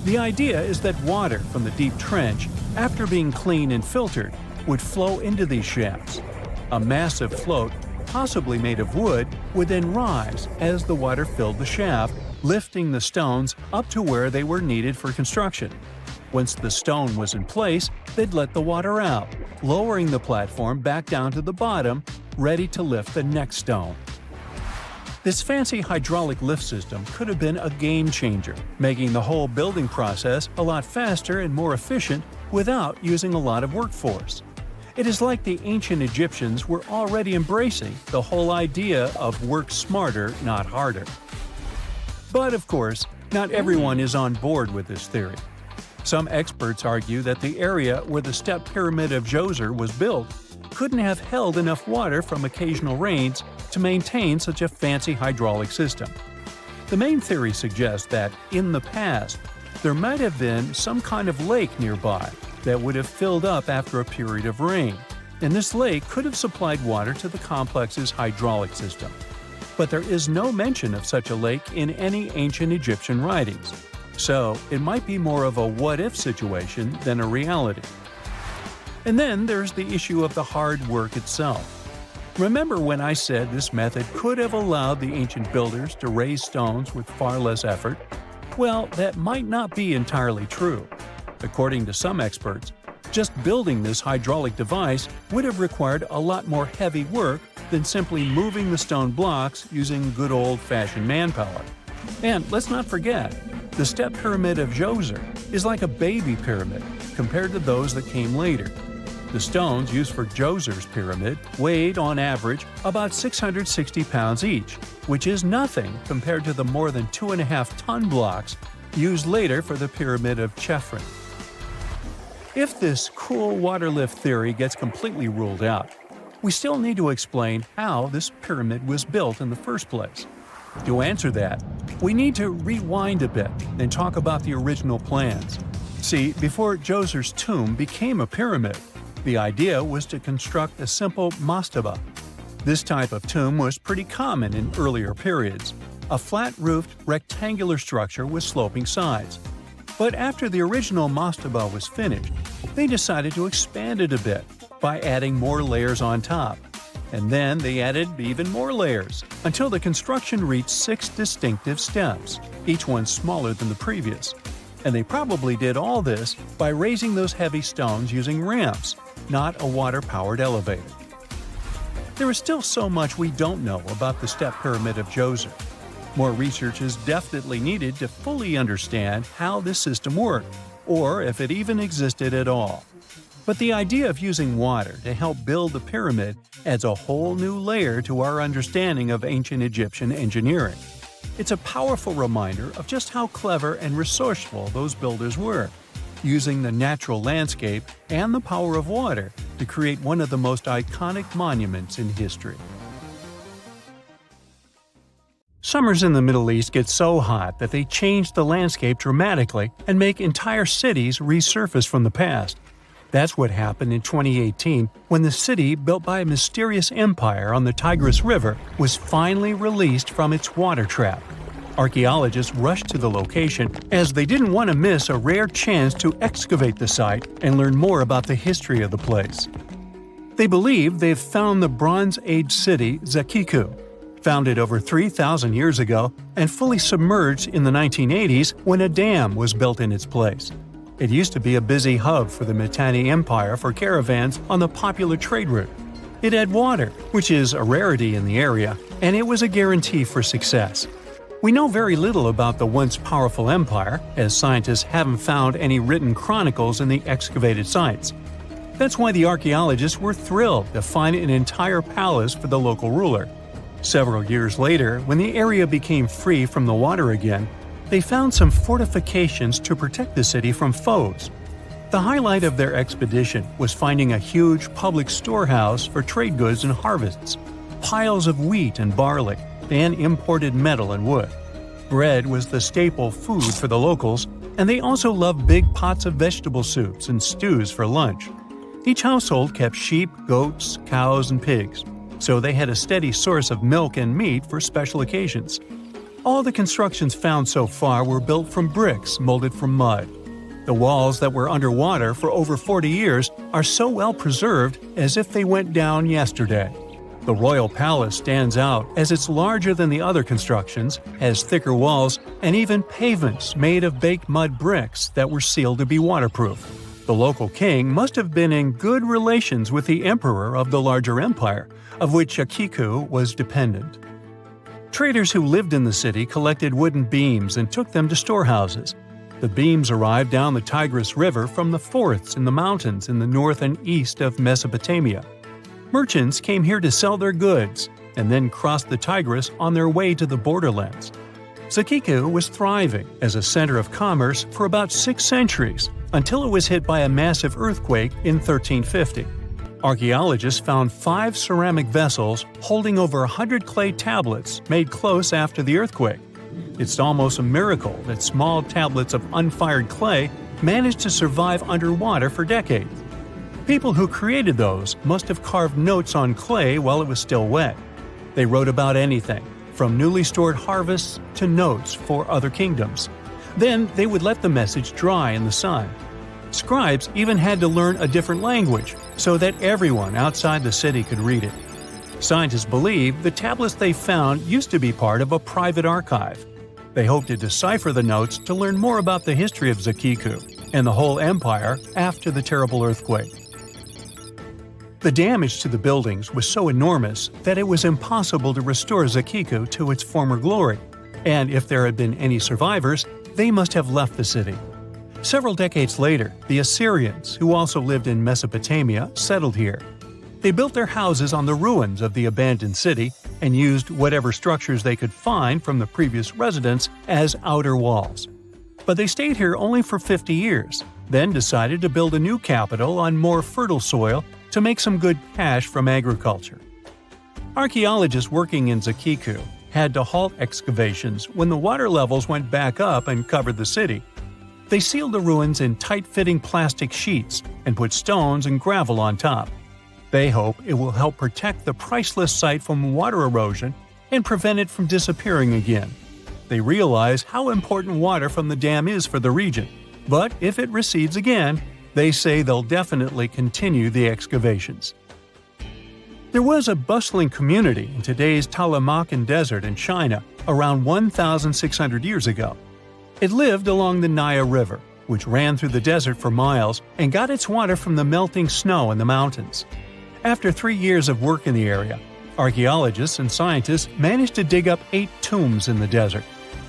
The idea is that water from the deep trench, after being cleaned and filtered, would flow into these shafts. A massive float, possibly made of wood, would then rise as the water filled the shaft, lifting the stones up to where they were needed for construction. Once the stone was in place, they'd let the water out, lowering the platform back down to the bottom, ready to lift the next stone. This fancy hydraulic lift system could have been a game changer, making the whole building process a lot faster and more efficient without using a lot of workforce. It is like the ancient Egyptians were already embracing the whole idea of work smarter, not harder. But of course, not everyone is on board with this theory. Some experts argue that the area where the step pyramid of Djoser was built couldn't have held enough water from occasional rains to maintain such a fancy hydraulic system. The main theory suggests that, in the past, there might have been some kind of lake nearby that would have filled up after a period of rain, and this lake could have supplied water to the complex's hydraulic system. But there is no mention of such a lake in any ancient Egyptian writings, so it might be more of a what-if situation than a reality. And then there's the issue of the hard work itself. Remember when I said this method could have allowed the ancient builders to raise stones with far less effort? Well, that might not be entirely true. According to some experts, just building this hydraulic device would have required a lot more heavy work than simply moving the stone blocks using good old-fashioned manpower. And let's not forget, the step pyramid of Djoser is like a baby pyramid compared to those that came later. The stones used for Djoser's pyramid weighed, on average, about 660 pounds each, which is nothing compared to the more than 2.5-ton blocks used later for the pyramid of Chephren. If this cool water lift theory gets completely ruled out, we still need to explain how this pyramid was built in the first place. To answer that, we need to rewind a bit and talk about the original plans. See, before Djoser's tomb became a pyramid, the idea was to construct a simple mastaba. This type of tomb was pretty common in earlier periods, a flat-roofed, rectangular structure with sloping sides. But after the original mastaba was finished, they decided to expand it a bit by adding more layers on top. And then they added even more layers, until the construction reached 6 distinctive steps, each one smaller than the previous. And they probably did all this by raising those heavy stones using ramps, not a water-powered elevator. There is still so much we don't know about the step pyramid of Djoser. More research is definitely needed to fully understand how this system worked, or if it even existed at all. But the idea of using water to help build the pyramid adds a whole new layer to our understanding of ancient Egyptian engineering. It's a powerful reminder of just how clever and resourceful those builders were, using the natural landscape and the power of water to create one of the most iconic monuments in history. Summers in the Middle East get so hot that they change the landscape dramatically and make entire cities resurface from the past. That's what happened in 2018 when the city built by a mysterious empire on the Tigris River was finally released from its water trap. Archaeologists rushed to the location as they didn't want to miss a rare chance to excavate the site and learn more about the history of the place. They believe they've found the Bronze Age city Zakiku, founded over 3,000 years ago and fully submerged in the 1980s when a dam was built in its place. It used to be a busy hub for the Mitanni Empire for caravans on the popular trade route. It had water, which is a rarity in the area, and it was a guarantee for success. We know very little about the once powerful empire, as scientists haven't found any written chronicles in the excavated sites. That's why the archaeologists were thrilled to find an entire palace for the local ruler. Several years later, when the area became free from the water again, they found some fortifications to protect the city from foes. The highlight of their expedition was finding a huge public storehouse for trade goods and harvests, piles of wheat and barley, and imported metal and wood. Bread was the staple food for the locals, and they also loved big pots of vegetable soups and stews for lunch. Each household kept sheep, goats, cows, and pigs, so they had a steady source of milk and meat for special occasions. All the constructions found so far were built from bricks molded from mud. The walls that were underwater for over 40 years are so well preserved as if they went down yesterday. The royal palace stands out as it's larger than the other constructions, has thicker walls, and even pavements made of baked mud bricks that were sealed to be waterproof. The local king must have been in good relations with the emperor of the larger empire, of which Zakiku was dependent. Traders who lived in the city collected wooden beams and took them to storehouses. The beams arrived down the Tigris River from the forests in the mountains in the north and east of Mesopotamia. Merchants came here to sell their goods and then crossed the Tigris on their way to the borderlands. Zakiku was thriving as a center of commerce for about 6 centuries until it was hit by a massive earthquake in 1350. Archaeologists found 5 ceramic vessels holding over 100 clay tablets made close after the earthquake. It's almost a miracle that small tablets of unfired clay managed to survive underwater for decades. People who created those must have carved notes on clay while it was still wet. They wrote about anything, from newly stored harvests to notes for other kingdoms. Then they would let the message dry in the sun. Scribes even had to learn a different language so that everyone outside the city could read it. Scientists believe the tablets they found used to be part of a private archive. They hoped to decipher the notes to learn more about the history of Zakiku and the whole empire after the terrible earthquake. The damage to the buildings was so enormous that it was impossible to restore Zakiku to its former glory, and if there had been any survivors, they must have left the city. Several decades later, the Assyrians, who also lived in Mesopotamia, settled here. They built their houses on the ruins of the abandoned city and used whatever structures they could find from the previous residents as outer walls. But they stayed here only for 50 years, then decided to build a new capital on more fertile soil to make some good cash from agriculture. Archaeologists working in Zakiku had to halt excavations when the water levels went back up and covered the city. They sealed the ruins in tight-fitting plastic sheets and put stones and gravel on top. They hope it will help protect the priceless site from water erosion and prevent it from disappearing again. They realize how important water from the dam is for the region, but if it recedes again, they say they'll definitely continue the excavations. There was a bustling community in today's Taklamakan Desert in China around 1,600 years ago. It lived along the Nile River, which ran through the desert for miles and got its water from the melting snow in the mountains. After 3 years of work in the area, archaeologists and scientists managed to dig up 8 tombs in the desert.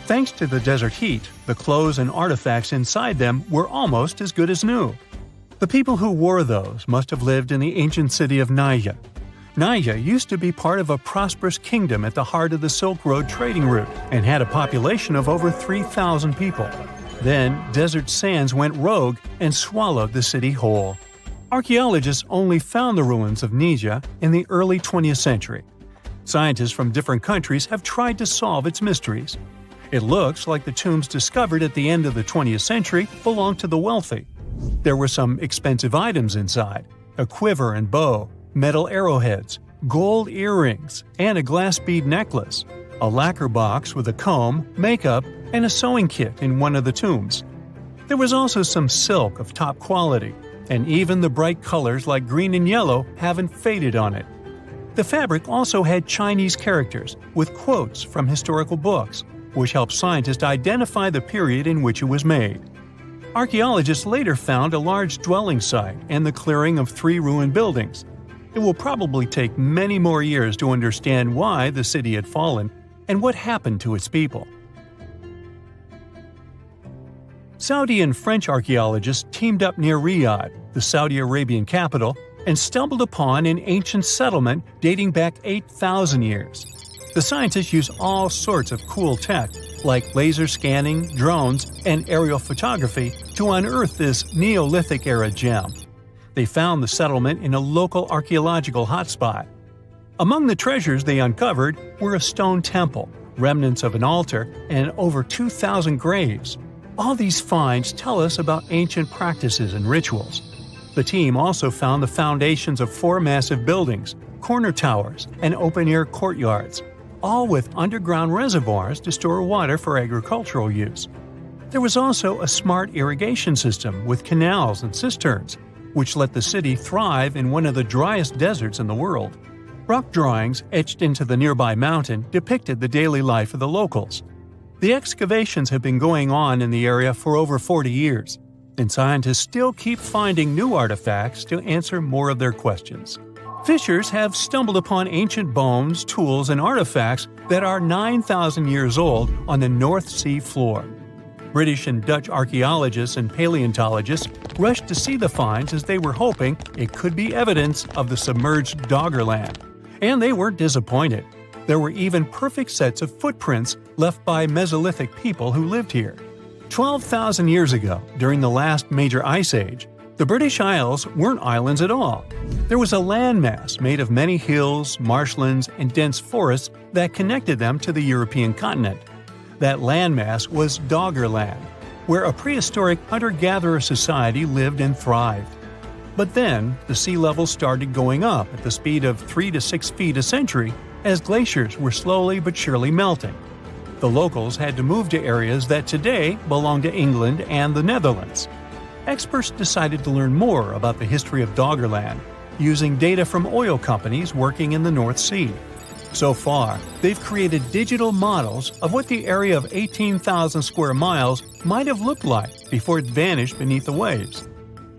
Thanks to the desert heat, the clothes and artifacts inside them were almost as good as new. The people who wore those must have lived in the ancient city of Naya. Naya used to be part of a prosperous kingdom at the heart of the Silk Road trading route and had a population of over 3,000 people. Then, desert sands went rogue and swallowed the city whole. Archaeologists only found the ruins of Nija in the early 20th century. Scientists from different countries have tried to solve its mysteries. It looks like the tombs discovered at the end of the 20th century belonged to the wealthy. There were some expensive items inside: a quiver and bow, metal arrowheads, gold earrings, and a glass bead necklace, a lacquer box with a comb, makeup, and a sewing kit in one of the tombs. There was also some silk of top quality, and even the bright colors like green and yellow haven't faded on it. The fabric also had Chinese characters with quotes from historical books, which helped scientists identify the period in which it was made. Archaeologists later found a large dwelling site and the clearing of 3 ruined buildings. It will probably take many more years to understand why the city had fallen and what happened to its people. Saudi and French archaeologists teamed up near Riyadh, the Saudi Arabian capital, and stumbled upon an ancient settlement dating back 8,000 years. The scientists used all sorts of cool tech, like laser scanning, drones, and aerial photography, to unearth this Neolithic-era gem. They found the settlement in a local archaeological hotspot. Among the treasures they uncovered were a stone temple, remnants of an altar, and over 2,000 graves. All these finds tell us about ancient practices and rituals. The team also found the foundations of 4 massive buildings, corner towers, and open-air courtyards, all with underground reservoirs to store water for agricultural use. There was also a smart irrigation system with canals and cisterns, which let the city thrive in one of the driest deserts in the world. Rock drawings etched into the nearby mountain depicted the daily life of the locals. The excavations have been going on in the area for over 40 years, and scientists still keep finding new artifacts to answer more of their questions. Fishers have stumbled upon ancient bones, tools, and artifacts that are 9,000 years old on the North Sea floor. British and Dutch archaeologists and paleontologists rushed to see the finds as they were hoping it could be evidence of the submerged Doggerland. And they weren't disappointed. There were even perfect sets of footprints left by Mesolithic people who lived here. 12,000 years ago, during the last major ice age, the British Isles weren't islands at all. There was a landmass made of many hills, marshlands, and dense forests that connected them to the European continent. That landmass was Doggerland, where a prehistoric hunter-gatherer society lived and thrived. But then, the sea level started going up at the speed of 3 to 6 feet a century as glaciers were slowly but surely melting. The locals had to move to areas that today belong to England and the Netherlands. Experts decided to learn more about the history of Doggerland, using data from oil companies working in the North Sea. So far, they've created digital models of what the area of 18,000 square miles might have looked like before it vanished beneath the waves.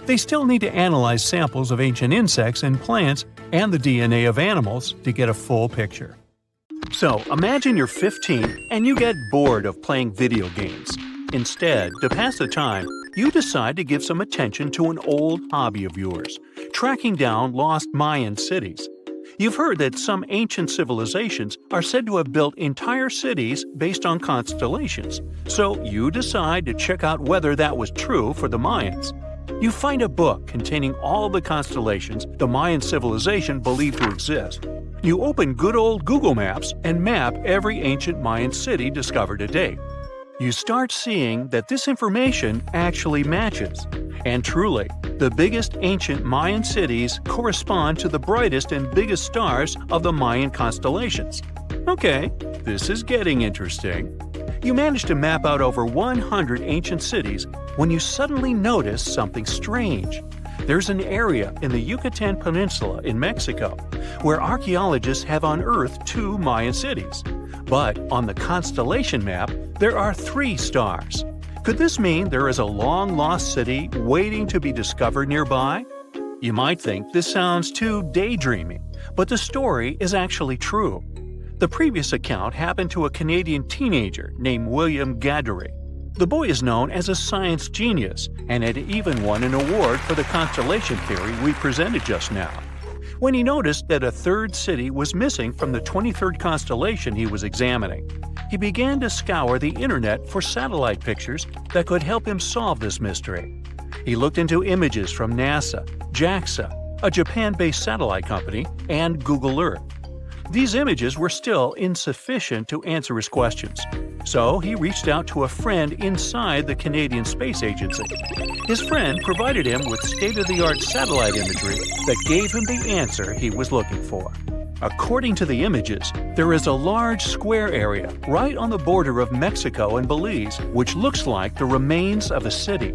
They still need to analyze samples of ancient insects and plants and the DNA of animals to get a full picture. So, imagine you're 15 and you get bored of playing video games. Instead, to pass the time, you decide to give some attention to an old hobby of yours, tracking down lost Mayan cities. You've heard that some ancient civilizations are said to have built entire cities based on constellations, so you decide to check out whether that was true for the Mayans. You find a book containing all the constellations the Mayan civilization believed to exist. You open good old Google Maps and map every ancient Mayan city discovered to date. You start seeing that this information actually matches. And truly, the biggest ancient Mayan cities correspond to the brightest and biggest stars of the Mayan constellations. Okay, this is getting interesting. You manage to map out over 100 ancient cities when you suddenly notice something strange. There's an area in the Yucatan Peninsula in Mexico where archaeologists have unearthed 2 Mayan cities. But on the constellation map, there are 3 stars. Could this mean there is a long-lost city waiting to be discovered nearby? You might think this sounds too daydreaming, but the story is actually true. The previous account happened to a Canadian teenager named William Gaddery. The boy is known as a science genius and had even won an award for the constellation theory we presented just now. When he noticed that a 3rd city was missing from the 23rd constellation he was examining, he began to scour the internet for satellite pictures that could help him solve this mystery. He looked into images from NASA, JAXA, a Japan-based satellite company, and Google Earth. These images were still insufficient to answer his questions, so he reached out to a friend inside the Canadian Space Agency. His friend provided him with state-of-the-art satellite imagery that gave him the answer he was looking for. According to the images, there is a large square area right on the border of Mexico and Belize, which looks like the remains of a city.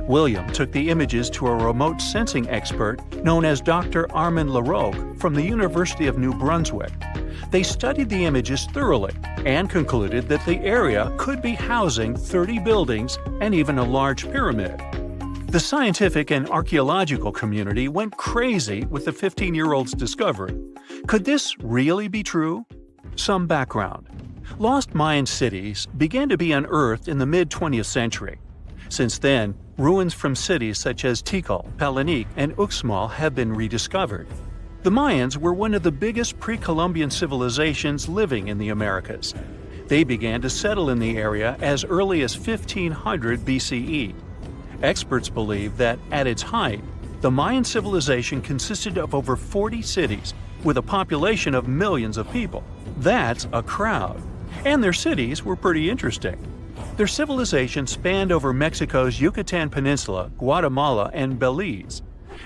William took the images to a remote sensing expert known as Dr. Armand Larocque from the University of New Brunswick. They studied the images thoroughly and concluded that the area could be housing 30 buildings and even a large pyramid. The scientific and archaeological community went crazy with the 15-year-old's discovery. Could this really be true? Some background. Lost Mayan cities began to be unearthed in the mid-20th century. Since then, ruins from cities such as Tikal, Palenque, and Uxmal have been rediscovered. The Mayans were one of the biggest pre-Columbian civilizations living in the Americas. They began to settle in the area as early as 1500 BCE. Experts believe that, at its height, the Mayan civilization consisted of over 40 cities with a population of millions of people. That's a crowd. And their cities were pretty interesting. Their civilization spanned over Mexico's Yucatan Peninsula, Guatemala, and Belize.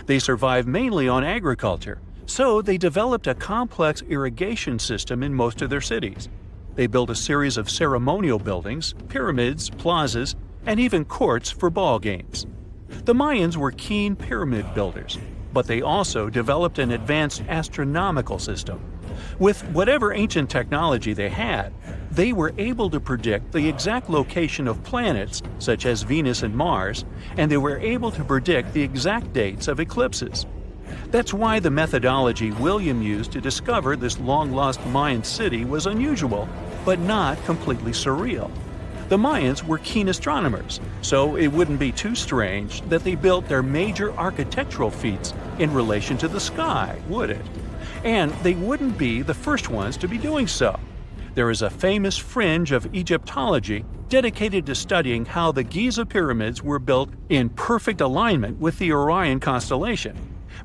They survived mainly on agriculture, so they developed a complex irrigation system in most of their cities. They built a series of ceremonial buildings, pyramids, plazas, and even courts for ball games. The Mayans were keen pyramid builders, but they also developed an advanced astronomical system. With whatever ancient technology they had, they were able to predict the exact location of planets, such as Venus and Mars, and they were able to predict the exact dates of eclipses. That's why the methodology William used to discover this long-lost Mayan city was unusual, but not completely surreal. The Mayans were keen astronomers, so it wouldn't be too strange that they built their major architectural feats in relation to the sky, would it? And they wouldn't be the first ones to be doing so. There is a famous fringe of Egyptology dedicated to studying how the Giza pyramids were built in perfect alignment with the Orion constellation,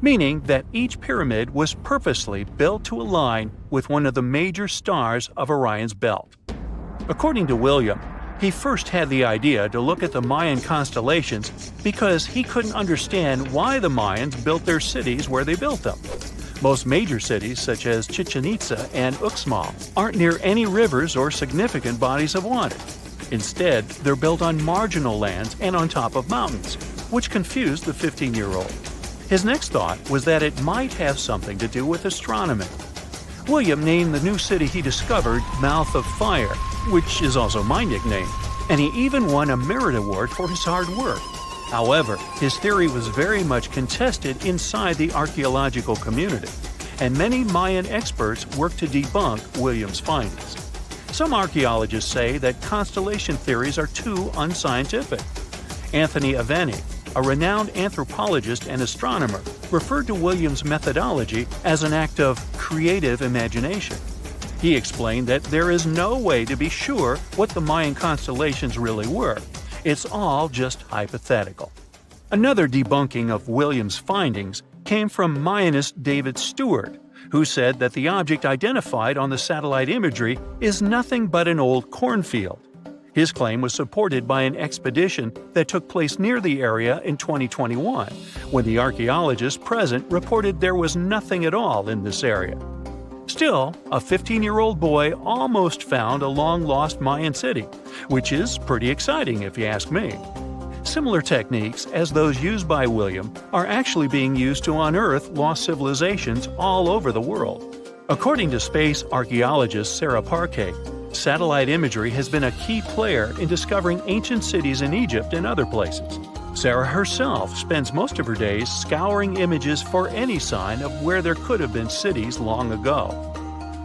meaning that each pyramid was purposely built to align with one of the major stars of Orion's belt. According to William, he first had the idea to look at the Mayan constellations because he couldn't understand why the Mayans built their cities where they built them. Most major cities, such as Chichen Itza and Uxmal, aren't near any rivers or significant bodies of water. Instead, they're built on marginal lands and on top of mountains, which confused the 15-year-old. His next thought was that it might have something to do with astronomy. William named the new city he discovered Mouth of Fire, which is also my nickname, and he even won a merit award for his hard work. However, his theory was very much contested inside the archaeological community, and many Mayan experts worked to debunk William's findings. Some archaeologists say that constellation theories are too unscientific. Anthony Aveni, a renowned anthropologist and astronomer, referred to William's methodology as an act of creative imagination. He explained that there is no way to be sure what the Mayan constellations really were. It's all just hypothetical. Another debunking of William's findings came from Mayanist David Stewart, who said that the object identified on the satellite imagery is nothing but an old cornfield. His claim was supported by an expedition that took place near the area in 2021, when the archaeologists present reported there was nothing at all in this area. Still, a 15-year-old boy almost found a long-lost Mayan city, which is pretty exciting if you ask me. Similar techniques as those used by William are actually being used to unearth lost civilizations all over the world. According to space archaeologist Sarah Parquet, satellite imagery has been a key player in discovering ancient cities in Egypt and other places. Sarah herself spends most of her days scouring images for any sign of where there could have been cities long ago.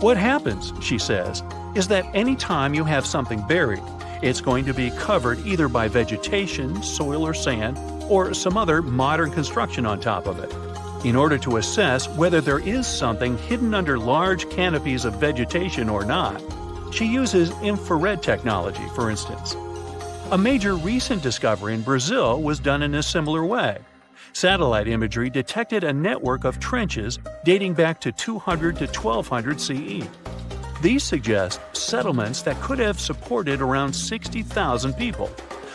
What happens, she says, is that any time you have something buried, it's going to be covered either by vegetation, soil or sand, or some other modern construction on top of it. In order to assess whether there is something hidden under large canopies of vegetation or not, she uses infrared technology, for instance. A major recent discovery in Brazil was done in a similar way. Satellite imagery detected a network of trenches dating back to 200 to 1200 CE. These suggest settlements that could have supported around 60,000 people.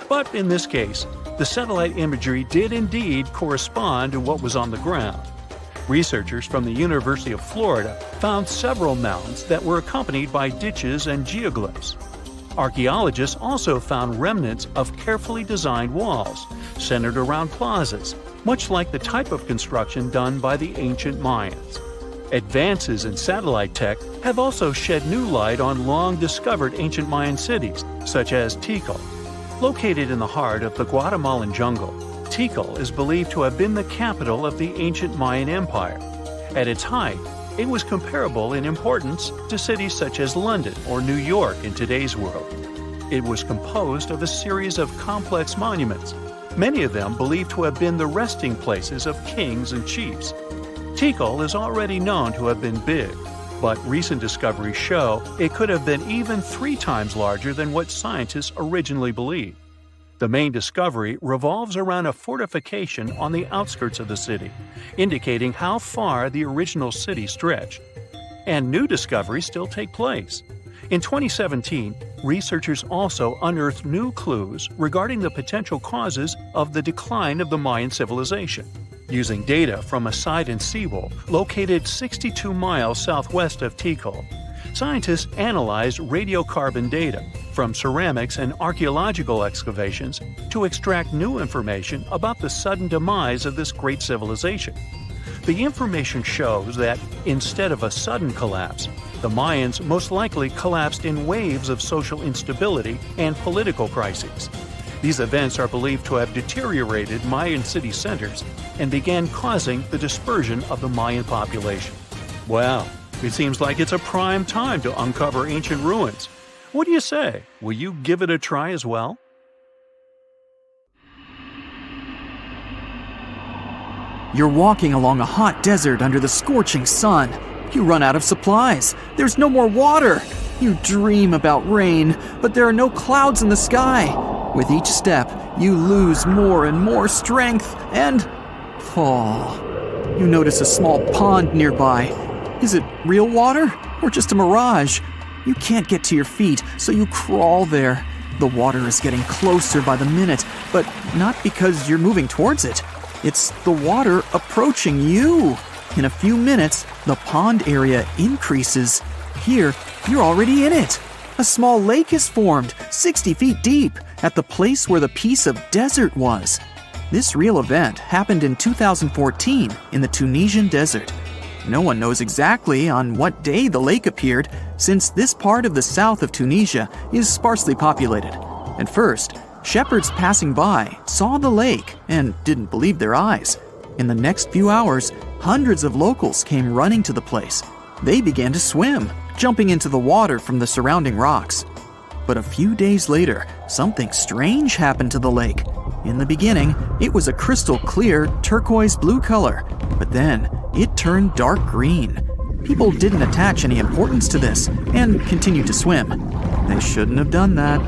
But in this case, the satellite imagery did indeed correspond to what was on the ground. Researchers from the University of Florida found several mounds that were accompanied by ditches and geoglyphs. Archaeologists also found remnants of carefully designed walls, centered around plazas, much like the type of construction done by the ancient Mayans. Advances in satellite tech have also shed new light on long-discovered ancient Mayan cities, such as Tikal. Located in the heart of the Guatemalan jungle, Tikal is believed to have been the capital of the ancient Mayan Empire. At its height, it was comparable in importance to cities such as London or New York in today's world. It was composed of a series of complex monuments, many of them believed to have been the resting places of kings and chiefs. Tikal is already known to have been big, but recent discoveries show it could have been even 3 times larger than what scientists originally believed. The main discovery revolves around a fortification on the outskirts of the city, indicating how far the original city stretched. And new discoveries still take place. In 2017, researchers also unearthed new clues regarding the potential causes of the decline of the Mayan civilization. Using data from a Sidon seawall located 62 miles southwest of Tikal, scientists analyzed radiocarbon data from ceramics and archaeological excavations to extract new information about the sudden demise of this great civilization. The information shows that, instead of a sudden collapse, the Mayans most likely collapsed in waves of social instability and political crises. These events are believed to have deteriorated Mayan city centers and began causing the dispersion of the Mayan population. Well, it seems like it's a prime time to uncover ancient ruins. What do you say? Will you give it a try as well? You're walking along a hot desert under the scorching sun. You run out of supplies. There's no more water. You dream about rain, but there are no clouds in the sky. With each step, you lose more and more strength and fall. You notice a small pond nearby. Is it real water or just a mirage? You can't get to your feet, so you crawl there. The water is getting closer by the minute, but not because you're moving towards it. It's the water approaching you. In a few minutes, the pond area increases. Here, you're already in it. A small lake is formed, 60 feet deep, at the place where the piece of desert was. This real event happened in 2014 in the Tunisian desert. No one knows exactly on what day the lake appeared, since this part of the south of Tunisia is sparsely populated. At first, shepherds passing by saw the lake and didn't believe their eyes. In the next few hours, hundreds of locals came running to the place. They began to swim, jumping into the water from the surrounding rocks. But a few days later, something strange happened to the lake. In the beginning, it was a crystal clear turquoise blue color, but then it turned dark green. People didn't attach any importance to this and continued to swim. They shouldn't have done that.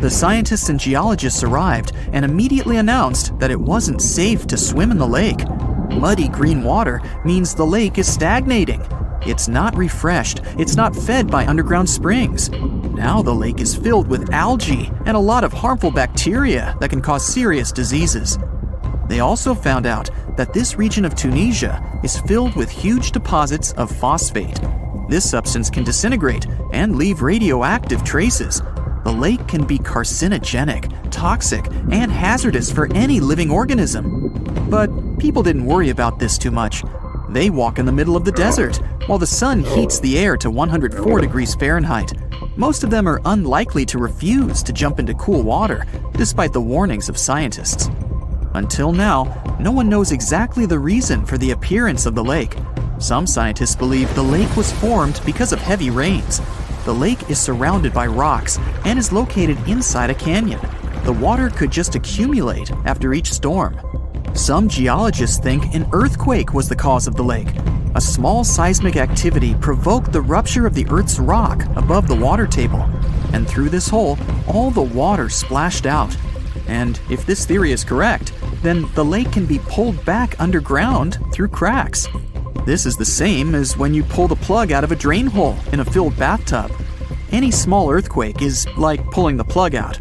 The scientists and geologists arrived and immediately announced that it wasn't safe to swim in the lake. Muddy green water means the lake is stagnating. It's not refreshed, it's not fed by underground springs. Now the lake is filled with algae and a lot of harmful bacteria that can cause serious diseases. They also found out that this region of Tunisia is filled with huge deposits of phosphate. This substance can disintegrate and leave radioactive traces. The lake can be carcinogenic, toxic, and hazardous for any living organism. But people didn't worry about this too much. They walk in the middle of the desert, while the sun heats the air to 104 degrees Fahrenheit. Most of them are unlikely to refuse to jump into cool water, despite the warnings of scientists. Until now, no one knows exactly the reason for the appearance of the lake. Some scientists believe the lake was formed because of heavy rains. The lake is surrounded by rocks and is located inside a canyon. The water could just accumulate after each storm. Some geologists think an earthquake was the cause of the lake. A small seismic activity provoked the rupture of the Earth's rock above the water table, and through this hole, all the water splashed out. And if this theory is correct, then the lake can be pulled back underground through cracks. This is the same as when you pull the plug out of a drain hole in a filled bathtub. Any small earthquake is like pulling the plug out.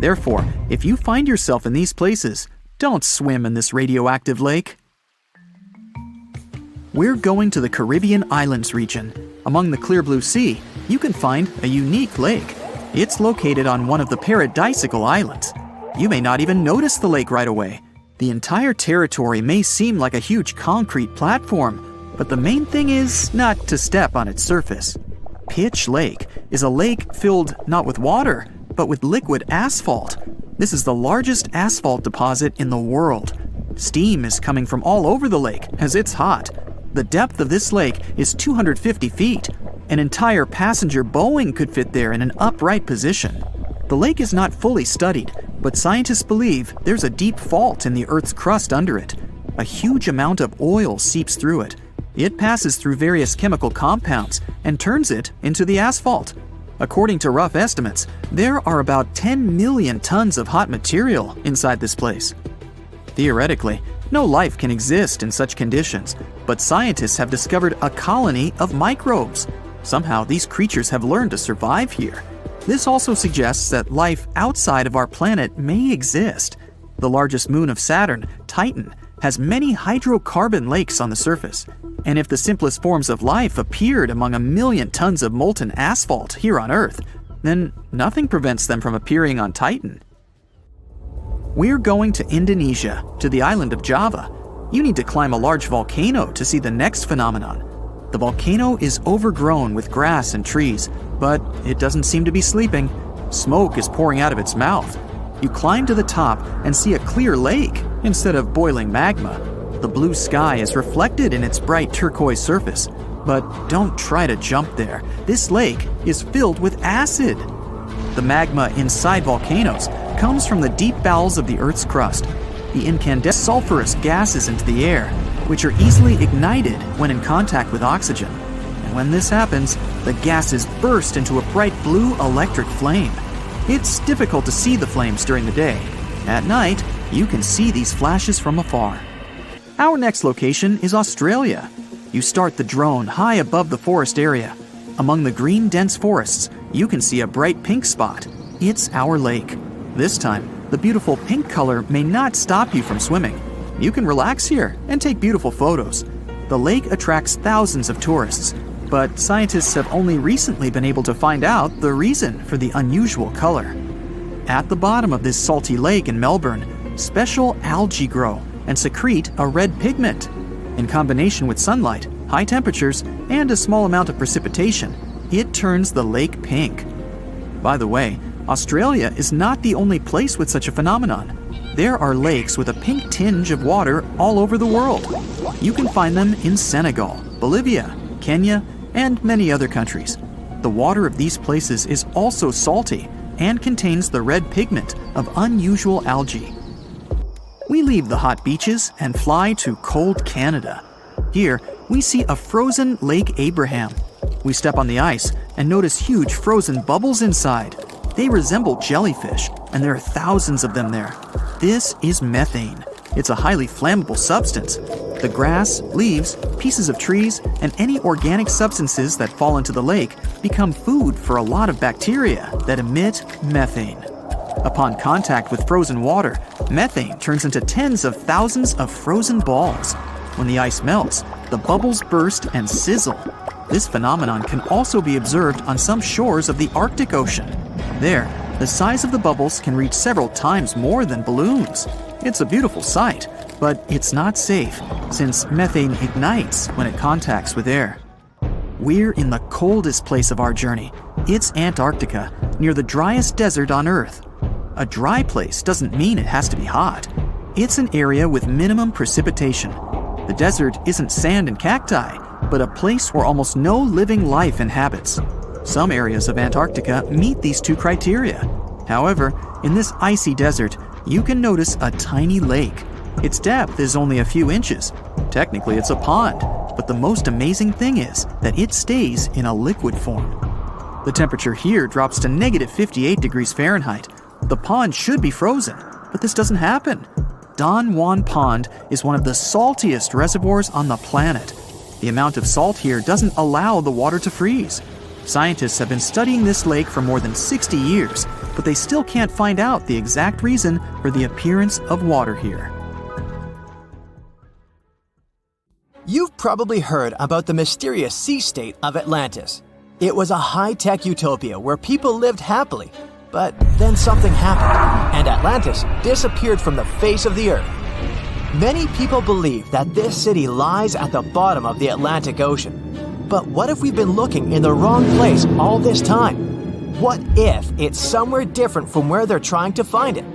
Therefore, if you find yourself in these places, don't swim in this radioactive lake. We're going to the Caribbean Islands region. Among the clear blue sea, you can find a unique lake. It's located on one of the paradisical islands. You may not even notice the lake right away. The entire territory may seem like a huge concrete platform, but the main thing is not to step on its surface. Pitch Lake is a lake filled not with water, but with liquid asphalt. This is the largest asphalt deposit in the world. Steam is coming from all over the lake as it's hot. The depth of this lake is 250 feet. An entire passenger Boeing could fit there in an upright position. The lake is not fully studied, but scientists believe there's a deep fault in the Earth's crust under it. A huge amount of oil seeps through it. It passes through various chemical compounds and turns it into the asphalt. According to rough estimates, there are about 10 million tons of hot material inside this place. Theoretically, no life can exist in such conditions, but scientists have discovered a colony of microbes. Somehow, these creatures have learned to survive here. This also suggests that life outside of our planet may exist. The largest moon of Saturn, Titan, has many hydrocarbon lakes on the surface. And if the simplest forms of life appeared among 1 million tons of molten asphalt here on Earth, then nothing prevents them from appearing on Titan. We're going to Indonesia, to the island of Java. You need to climb a large volcano to see the next phenomenon. The volcano is overgrown with grass and trees, but it doesn't seem to be sleeping. Smoke is pouring out of its mouth. You climb to the top and see a clear lake instead of boiling magma. The blue sky is reflected in its bright turquoise surface. But don't try to jump there. This lake is filled with acid. The magma inside volcanoes comes from the deep bowels of the Earth's crust. The incandescent sulfurous gases into the air, which are easily ignited when in contact with oxygen. And when this happens, the gases burst into a bright blue electric flame. It's difficult to see the flames during the day. At night, you can see these flashes from afar. Our next location is Australia. You start the drone high above the forest area. among the green dense forests, you can see a bright pink spot. It's our lake. This time, the beautiful pink color may not stop you from swimming. You can relax here and take beautiful photos. The lake attracts thousands of tourists, but scientists have only recently been able to find out the reason for the unusual color. At the bottom of this salty lake in Melbourne, special algae grow and secrete a red pigment. In combination with sunlight, high temperatures, and a small amount of precipitation, it turns the lake pink. By the way, Australia is not the only place with such a phenomenon. There are lakes with a pink tinge of water all over the world. You can find them in Senegal, Bolivia, Kenya, and many other countries. The water of these places is also salty and contains the red pigment of unusual algae. We leave the hot beaches and fly to cold Canada. Here, we see a frozen Lake Abraham. We step on the ice and notice huge frozen bubbles inside. They resemble jellyfish, and there are thousands of them there. This is methane. It's a highly flammable substance. The grass, leaves, pieces of trees, and any organic substances that fall into the lake become food for a lot of bacteria that emit methane. Upon contact with frozen water, methane turns into tens of thousands of frozen balls. When the ice melts, the bubbles burst and sizzle. This phenomenon can also be observed on some shores of the Arctic Ocean. There, the size of the bubbles can reach several times more than balloons. It's a beautiful sight, but it's not safe, since methane ignites when it contacts with air. We're in the coldest place of our journey. It's Antarctica, near the driest desert on Earth. A dry place doesn't mean it has to be hot. It's an area with minimum precipitation. The desert isn't sand and cacti, but a place where almost no living life inhabits. Some areas of Antarctica meet these two criteria. However, in this icy desert, you can notice a tiny lake. Its depth is only a few inches. Technically, it's a pond, but the most amazing thing is that it stays in a liquid form. The temperature here drops to -58 degrees Fahrenheit. The pond should be frozen, but this doesn't happen. Don Juan Pond is one of the saltiest reservoirs on the planet. The amount of salt here doesn't allow the water to freeze. Scientists have been studying this lake for more than 60 years, but they still can't find out the exact reason for the appearance of water here. You've probably heard about the mysterious sea state of Atlantis. It was a high-tech utopia where people lived happily, but then something happened, and Atlantis disappeared from the face of the earth. Many people believe that this city lies at the bottom of the Atlantic Ocean. But what if we've been looking in the wrong place all this time? What if it's somewhere different from where they're trying to find it?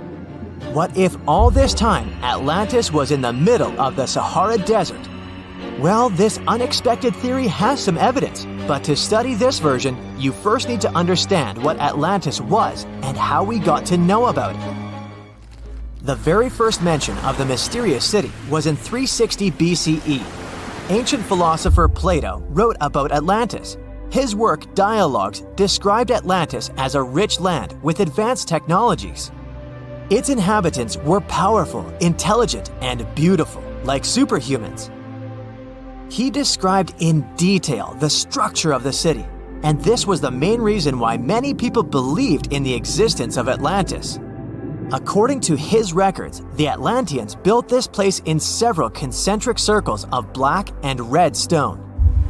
What if all this time Atlantis was in the middle of the Sahara Desert? Well, this unexpected theory has some evidence, but to study this version, you first need to understand what Atlantis was and how we got to know about it. The very first mention of the mysterious city was in 360 BCE. Ancient philosopher Plato wrote about Atlantis. His work, Dialogues, described Atlantis as a rich land with advanced technologies. Its inhabitants were powerful, intelligent, and beautiful, like superhumans. He described in detail the structure of the city, and this was the main reason why many people believed in the existence of Atlantis. According to his records, the Atlanteans built this place in several concentric circles of black and red stone.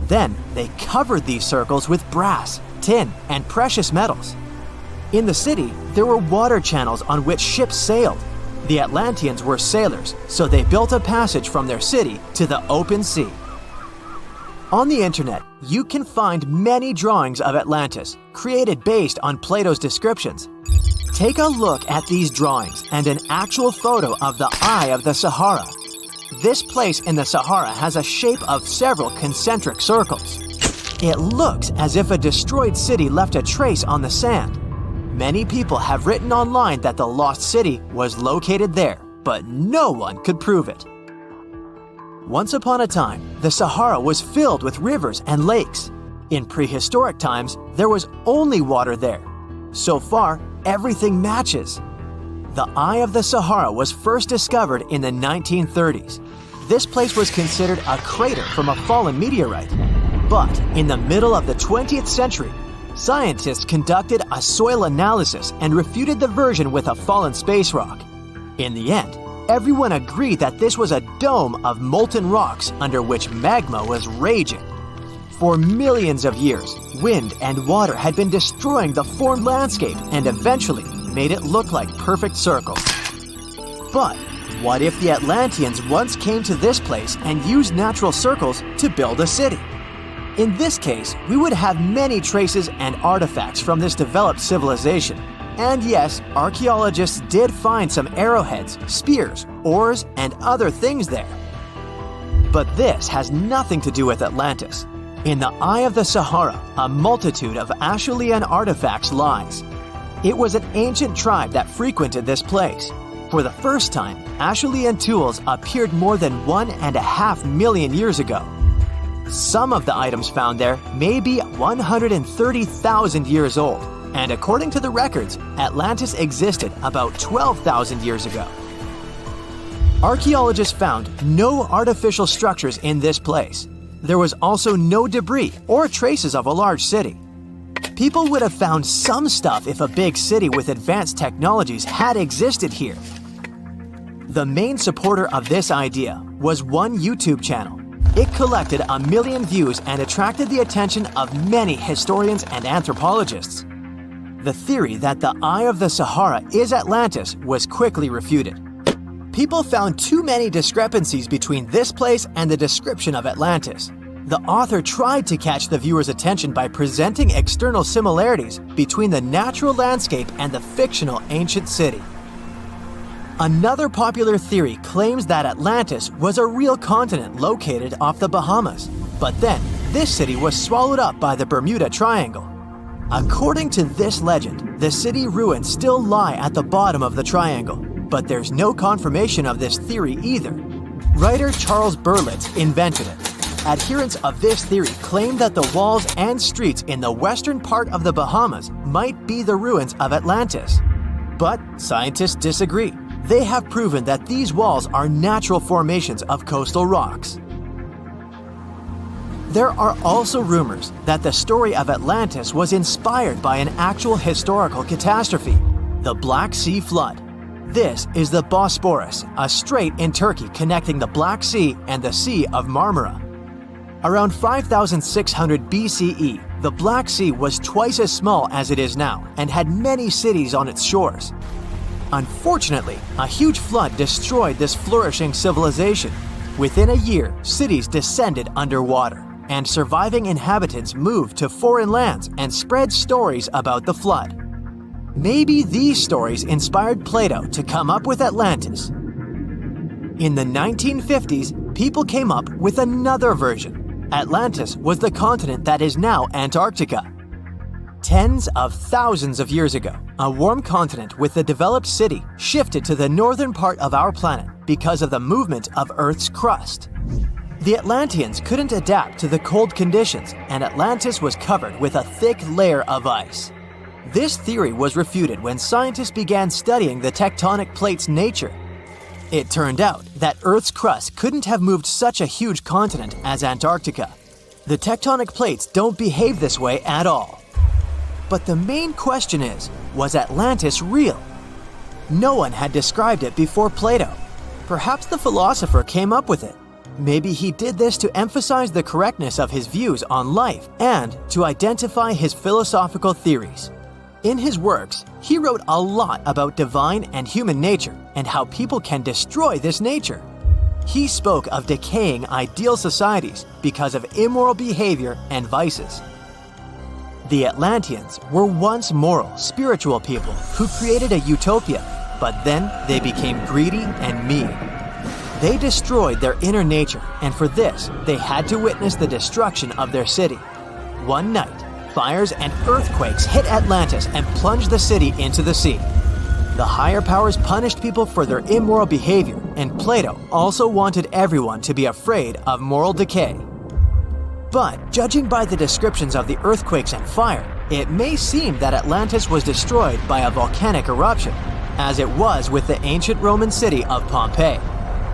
Then they covered these circles with brass, tin, and precious metals. In the city, there were water channels on which ships sailed. The Atlanteans were sailors, so they built a passage from their city to the open sea. On the internet, you can find many drawings of Atlantis, created based on Plato's descriptions. Take a look at these drawings and an actual photo of the Eye of the Sahara. This place in the Sahara has a shape of several concentric circles. It looks as if a destroyed city left a trace on the sand. Many people have written online that the lost city was located there, but no one could prove it. Once upon a time, the Sahara was filled with rivers and lakes. In prehistoric times, there was only water there. So far, everything matches. The Eye of the Sahara was first discovered in the 1930s. This place was considered a crater from a fallen meteorite. But in the middle of the 20th century, scientists conducted a soil analysis and refuted the version with a fallen space rock. In the end, everyone agreed that this was a dome of molten rocks under which magma was raging. For millions of years, wind and water had been destroying the formed landscape and eventually made it look like perfect circles. But what if the Atlanteans once came to this place and used natural circles to build a city? In this case, we would have many traces and artifacts from this developed civilization. And yes, archaeologists did find some arrowheads, spears, oars, and other things there. But this has nothing to do with Atlantis. In the eye of the Sahara, a multitude of Acheulean artifacts lies. It was an ancient tribe that frequented this place. For the first time, Acheulean tools appeared more than 1.5 million years ago. Some of the items found there may be 130,000 years old, and according to the records, Atlantis existed about 12,000 years ago. Archaeologists found no artificial structures in this place. There was also no debris or traces of a large city. People would have found some stuff if a big city with advanced technologies had existed here. The main supporter of this idea was one YouTube channel. It collected 1 million views and attracted the attention of many historians and anthropologists. The theory that the Eye of the Sahara is Atlantis was quickly refuted. People found too many discrepancies between this place and the description of Atlantis. The author tried to catch the viewer's attention by presenting external similarities between the natural landscape and the fictional ancient city. Another popular theory claims that Atlantis was a real continent located off the Bahamas, but then this city was swallowed up by the Bermuda Triangle. According to this legend, the city ruins still lie at the bottom of the triangle, but there's no confirmation of this theory either. Writer Charles Berlitz invented it. Adherents of this theory claim that the walls and streets in the western part of the Bahamas might be the ruins of Atlantis. But scientists disagree. They have proven that these walls are natural formations of coastal rocks. There are also rumors that the story of Atlantis was inspired by an actual historical catastrophe, the Black Sea Flood. This is the Bosporus, a strait in Turkey connecting the Black Sea and the Sea of Marmara. Around 5600 BCE, the Black Sea was twice as small as it is now and had many cities on its shores. Unfortunately, a huge flood destroyed this flourishing civilization. Within a year, cities descended underwater, and surviving inhabitants moved to foreign lands and spread stories about the flood. Maybe these stories inspired Plato to come up with Atlantis. In the 1950s, people came up with another version. Atlantis was the continent that is now Antarctica. Tens of thousands of years ago, a warm continent with a developed city shifted to the northern part of our planet because of the movement of Earth's crust. The Atlanteans couldn't adapt to the cold conditions, and Atlantis was covered with a thick layer of ice. This theory was refuted when scientists began studying the tectonic plate's nature. It turned out that Earth's crust couldn't have moved such a huge continent as Antarctica. The tectonic plates don't behave this way at all. But the main question is, was Atlantis real? No one had described it before Plato. Perhaps the philosopher came up with it. Maybe he did this to emphasize the correctness of his views on life and to identify his philosophical theories. In his works, he wrote a lot about divine and human nature and how people can destroy this nature. He spoke of decaying ideal societies because of immoral behavior and vices. The Atlanteans were once moral, spiritual people who created a utopia, but then they became greedy and mean. They destroyed their inner nature, and for this, they had to witness the destruction of their city. One night, fires and earthquakes hit Atlantis and plunged the city into the sea. The higher powers punished people for their immoral behavior, and Plato also wanted everyone to be afraid of moral decay. But judging by the descriptions of the earthquakes and fire, it may seem that Atlantis was destroyed by a volcanic eruption, as it was with the ancient Roman city of Pompeii.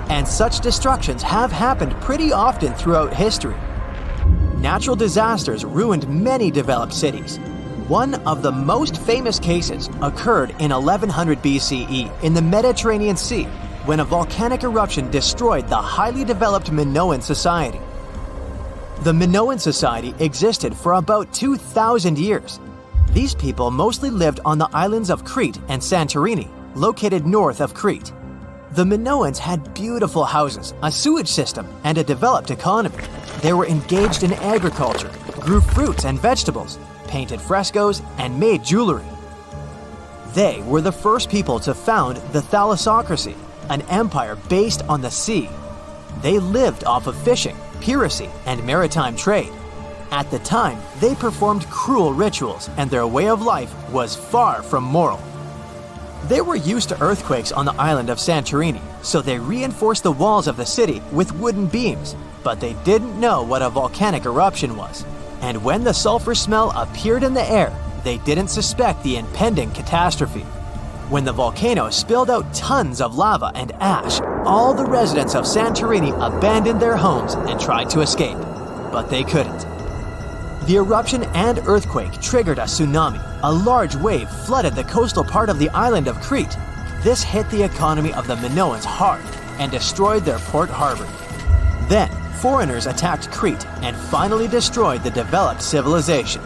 And such destructions have happened pretty often throughout history. natural disasters ruined many developed cities. One of the most famous cases occurred in 1100 BCE in the Mediterranean Sea when a volcanic eruption destroyed the highly developed Minoan society. The Minoan society existed for about 2,000 years. These people mostly lived on the islands of Crete and Santorini, located north of Crete. The Minoans had beautiful houses, a sewage system, and a developed economy. They were engaged in agriculture, grew fruits and vegetables, painted frescoes, and made jewelry. They were the first people to found the thalassocracy, an empire based on the sea. They lived off of fishing, piracy, and maritime trade. At the time, they performed cruel rituals, and their way of life was far from moral. They were used to earthquakes on the island of Santorini, so they reinforced the walls of the city with wooden beams, but they didn't know what a volcanic eruption was. And when the sulfur smell appeared in the air, they didn't suspect the impending catastrophe. When the volcano spilled out tons of lava and ash, all the residents of Santorini abandoned their homes and tried to escape, but they couldn't. The eruption and earthquake triggered a tsunami. A large wave flooded the coastal part of the island of Crete. This hit the economy of the Minoans hard and destroyed their port harbor. Then, foreigners attacked Crete and finally destroyed the developed civilization.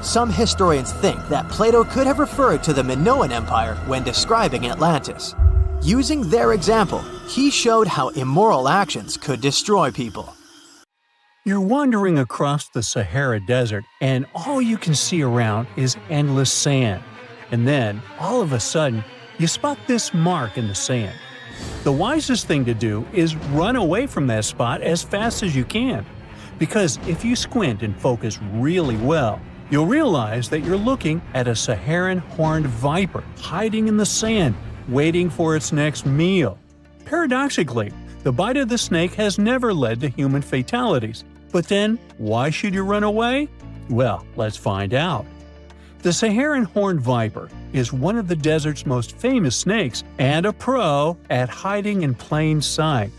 Some historians think that Plato could have referred to the Minoan Empire when describing Atlantis. Using their example, he showed how immoral actions could destroy people. You're wandering across the Sahara Desert, and all you can see around is endless sand. And then, all of a sudden, you spot this mark in the sand. The wisest thing to do is run away from that spot as fast as you can. Because if you squint and focus really well, you'll realize that you're looking at a Saharan horned viper hiding in the sand, waiting for its next meal. Paradoxically, the bite of the snake has never led to human fatalities. But then, why should you run away? Well, let's find out. The Saharan horned viper is one of the desert's most famous snakes and a pro at hiding in plain sight.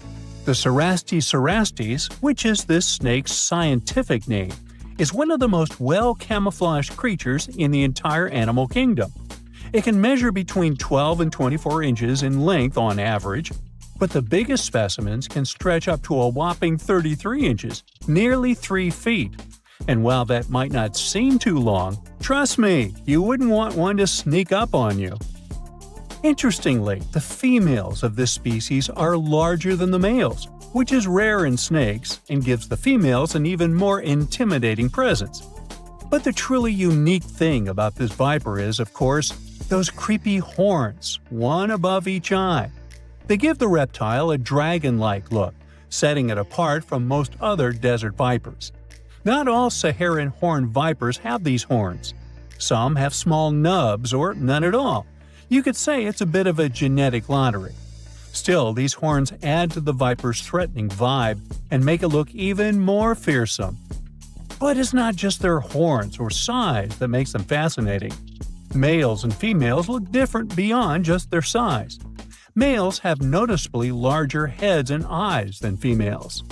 The Cerastes cerastes, which is this snake's scientific name, is one of the most well-camouflaged creatures in the entire animal kingdom. It can measure between 12 and 24 inches in length on average, but the biggest specimens can stretch up to a whopping 33 inches, nearly 3 feet. And while that might not seem too long, trust me, you wouldn't want one to sneak up on you. Interestingly, the females of this species are larger than the males, which is rare in snakes and gives the females an even more intimidating presence. But the truly unique thing about this viper is, of course, those creepy horns, one above each eye. They give the reptile a dragon-like look, setting it apart from most other desert vipers. Not all Saharan horned vipers have these horns. Some have small nubs or none at all. You could say it's a bit of a genetic lottery. Still, these horns add to the viper's threatening vibe and make it look even more fearsome. But it's not just their horns or size that makes them fascinating. Males and females look different beyond just their size. Males have noticeably larger heads and eyes than females.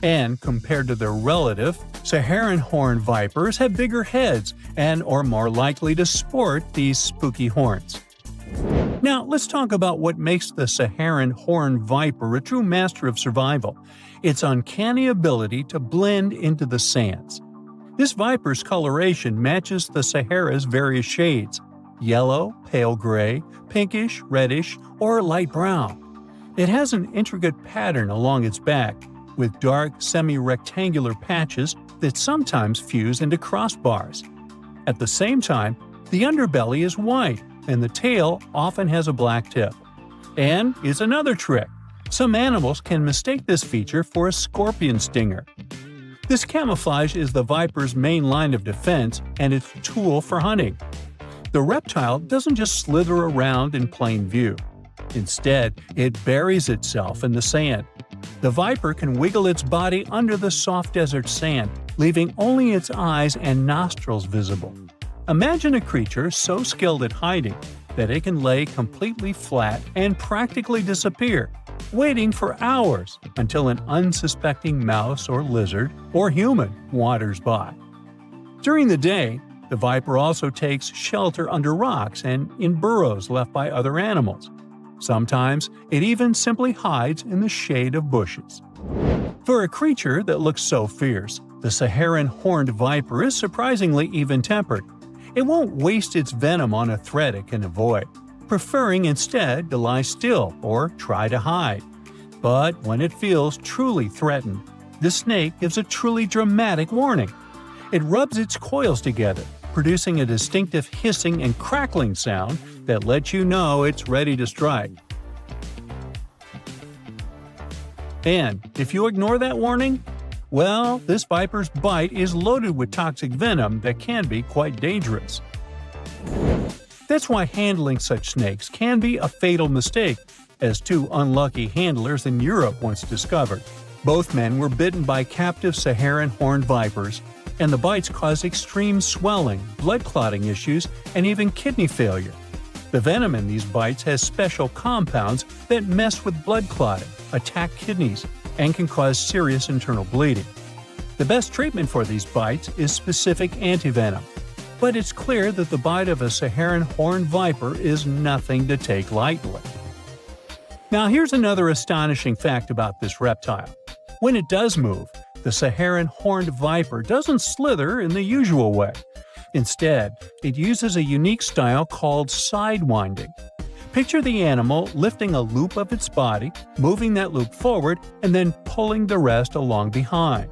And compared to their relative, Saharan horned vipers have bigger heads and are more likely to sport these spooky horns. Now, let's talk about what makes the Saharan horned viper a true master of survival: its uncanny ability to blend into the sands. This viper's coloration matches the Sahara's various shades: yellow, pale gray, pinkish, reddish, or light brown. It has an intricate pattern along its back, with dark, semi-rectangular patches that sometimes fuse into crossbars. At the same time, the underbelly is white, and the tail often has a black tip. And it's another trick. Some animals can mistake this feature for a scorpion stinger. This camouflage is the viper's main line of defense and its tool for hunting. The reptile doesn't just slither around in plain view. Instead, it buries itself in the sand. The viper can wiggle its body under the soft desert sand, leaving only its eyes and nostrils visible. Imagine a creature so skilled at hiding that it can lay completely flat and practically disappear, waiting for hours until an unsuspecting mouse or lizard or human wanders by. During the day, the viper also takes shelter under rocks and in burrows left by other animals. Sometimes it even simply hides in the shade of bushes. For a creature that looks so fierce, the Saharan horned viper is surprisingly even-tempered. It won't waste its venom on a threat it can avoid, preferring instead to lie still or try to hide. But when it feels truly threatened, the snake gives a truly dramatic warning. It rubs its coils together, producing a distinctive hissing and crackling sound that lets you know it's ready to strike. And if you ignore that warning, well, this viper's bite is loaded with toxic venom that can be quite dangerous. That's why handling such snakes can be a fatal mistake, as two unlucky handlers in Europe once discovered. Both men were bitten by captive Saharan horned vipers, and the bites caused extreme swelling, blood clotting issues, and even kidney failure. The venom in these bites has special compounds that mess with blood clotting, attack kidneys, and can cause serious internal bleeding. The best treatment for these bites is specific antivenom, but it's clear that the bite of a Saharan horned viper is nothing to take lightly. Now here's another astonishing fact about this reptile. When it does move, the Saharan horned viper doesn't slither in the usual way. Instead, it uses a unique style called sidewinding. Picture the animal lifting a loop of its body, moving that loop forward, and then pulling the rest along behind.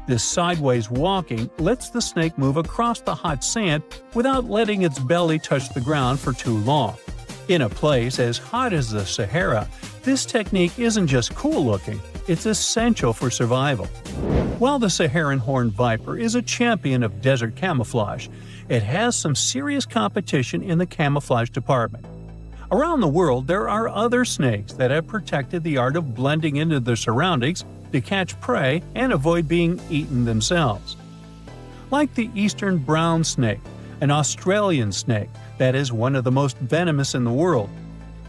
This sideways walking lets the snake move across the hot sand without letting its belly touch the ground for too long. In a place as hot as the Sahara, this technique isn't just cool looking, it's essential for survival. While the Saharan horned viper is a champion of desert camouflage, it has some serious competition in the camouflage department. Around the world, there are other snakes that have protected the art of blending into their surroundings to catch prey and avoid being eaten themselves. Like the eastern brown snake, an Australian snake that is one of the most venomous in the world.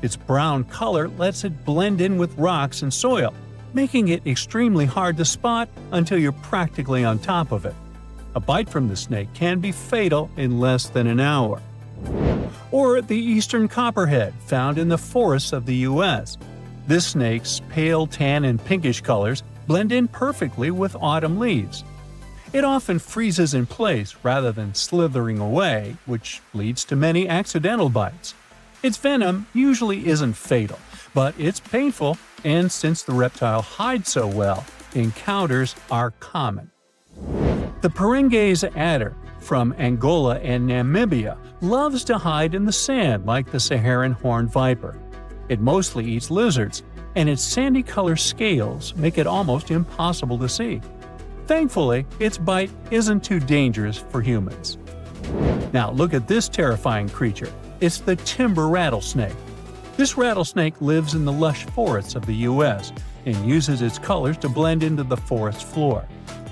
Its brown color lets it blend in with rocks and soil, making it extremely hard to spot until you're practically on top of it. A bite from the snake can be fatal in less than an hour. Or the eastern copperhead, found in the forests of the U.S. This snake's pale tan and pinkish colors blend in perfectly with autumn leaves. It often freezes in place rather than slithering away, which leads to many accidental bites. Its venom usually isn't fatal, but it's painful, and since the reptile hides so well, encounters are common. The Perengaise adder from Angola and Namibia loves to hide in the sand like the Saharan horned viper. It mostly eats lizards, and its sandy-colored scales make it almost impossible to see. Thankfully, its bite isn't too dangerous for humans. Now look at this terrifying creature. It's the timber rattlesnake. This rattlesnake lives in the lush forests of the U.S. and uses its colors to blend into the forest floor.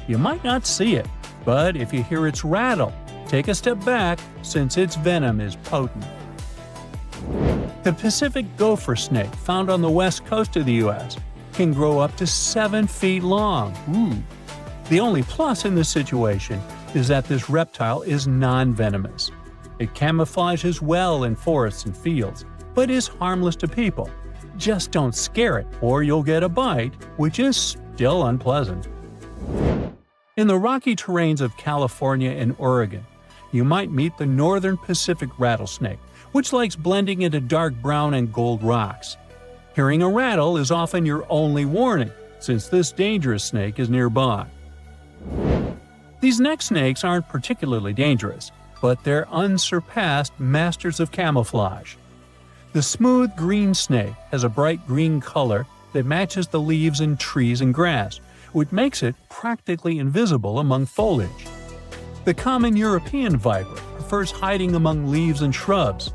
You might not see it, but if you hear its rattle, take a step back since its venom is potent. The Pacific gopher snake, found on the west coast of the U.S., can grow up to 7 feet long. The only plus in this situation is that this reptile is non-venomous. It camouflages well in forests and fields, but is harmless to people. Just don't scare it, or you'll get a bite, which is still unpleasant. In the rocky terrains of California and Oregon, you might meet the northern Pacific rattlesnake, which likes blending into dark brown and gold rocks. Hearing a rattle is often your only warning, since this dangerous snake is nearby. These neck snakes aren't particularly dangerous, but they're unsurpassed masters of camouflage. The smooth green snake has a bright green color that matches the leaves in trees and grass, which makes it practically invisible among foliage. The common European viper prefers hiding among leaves and shrubs,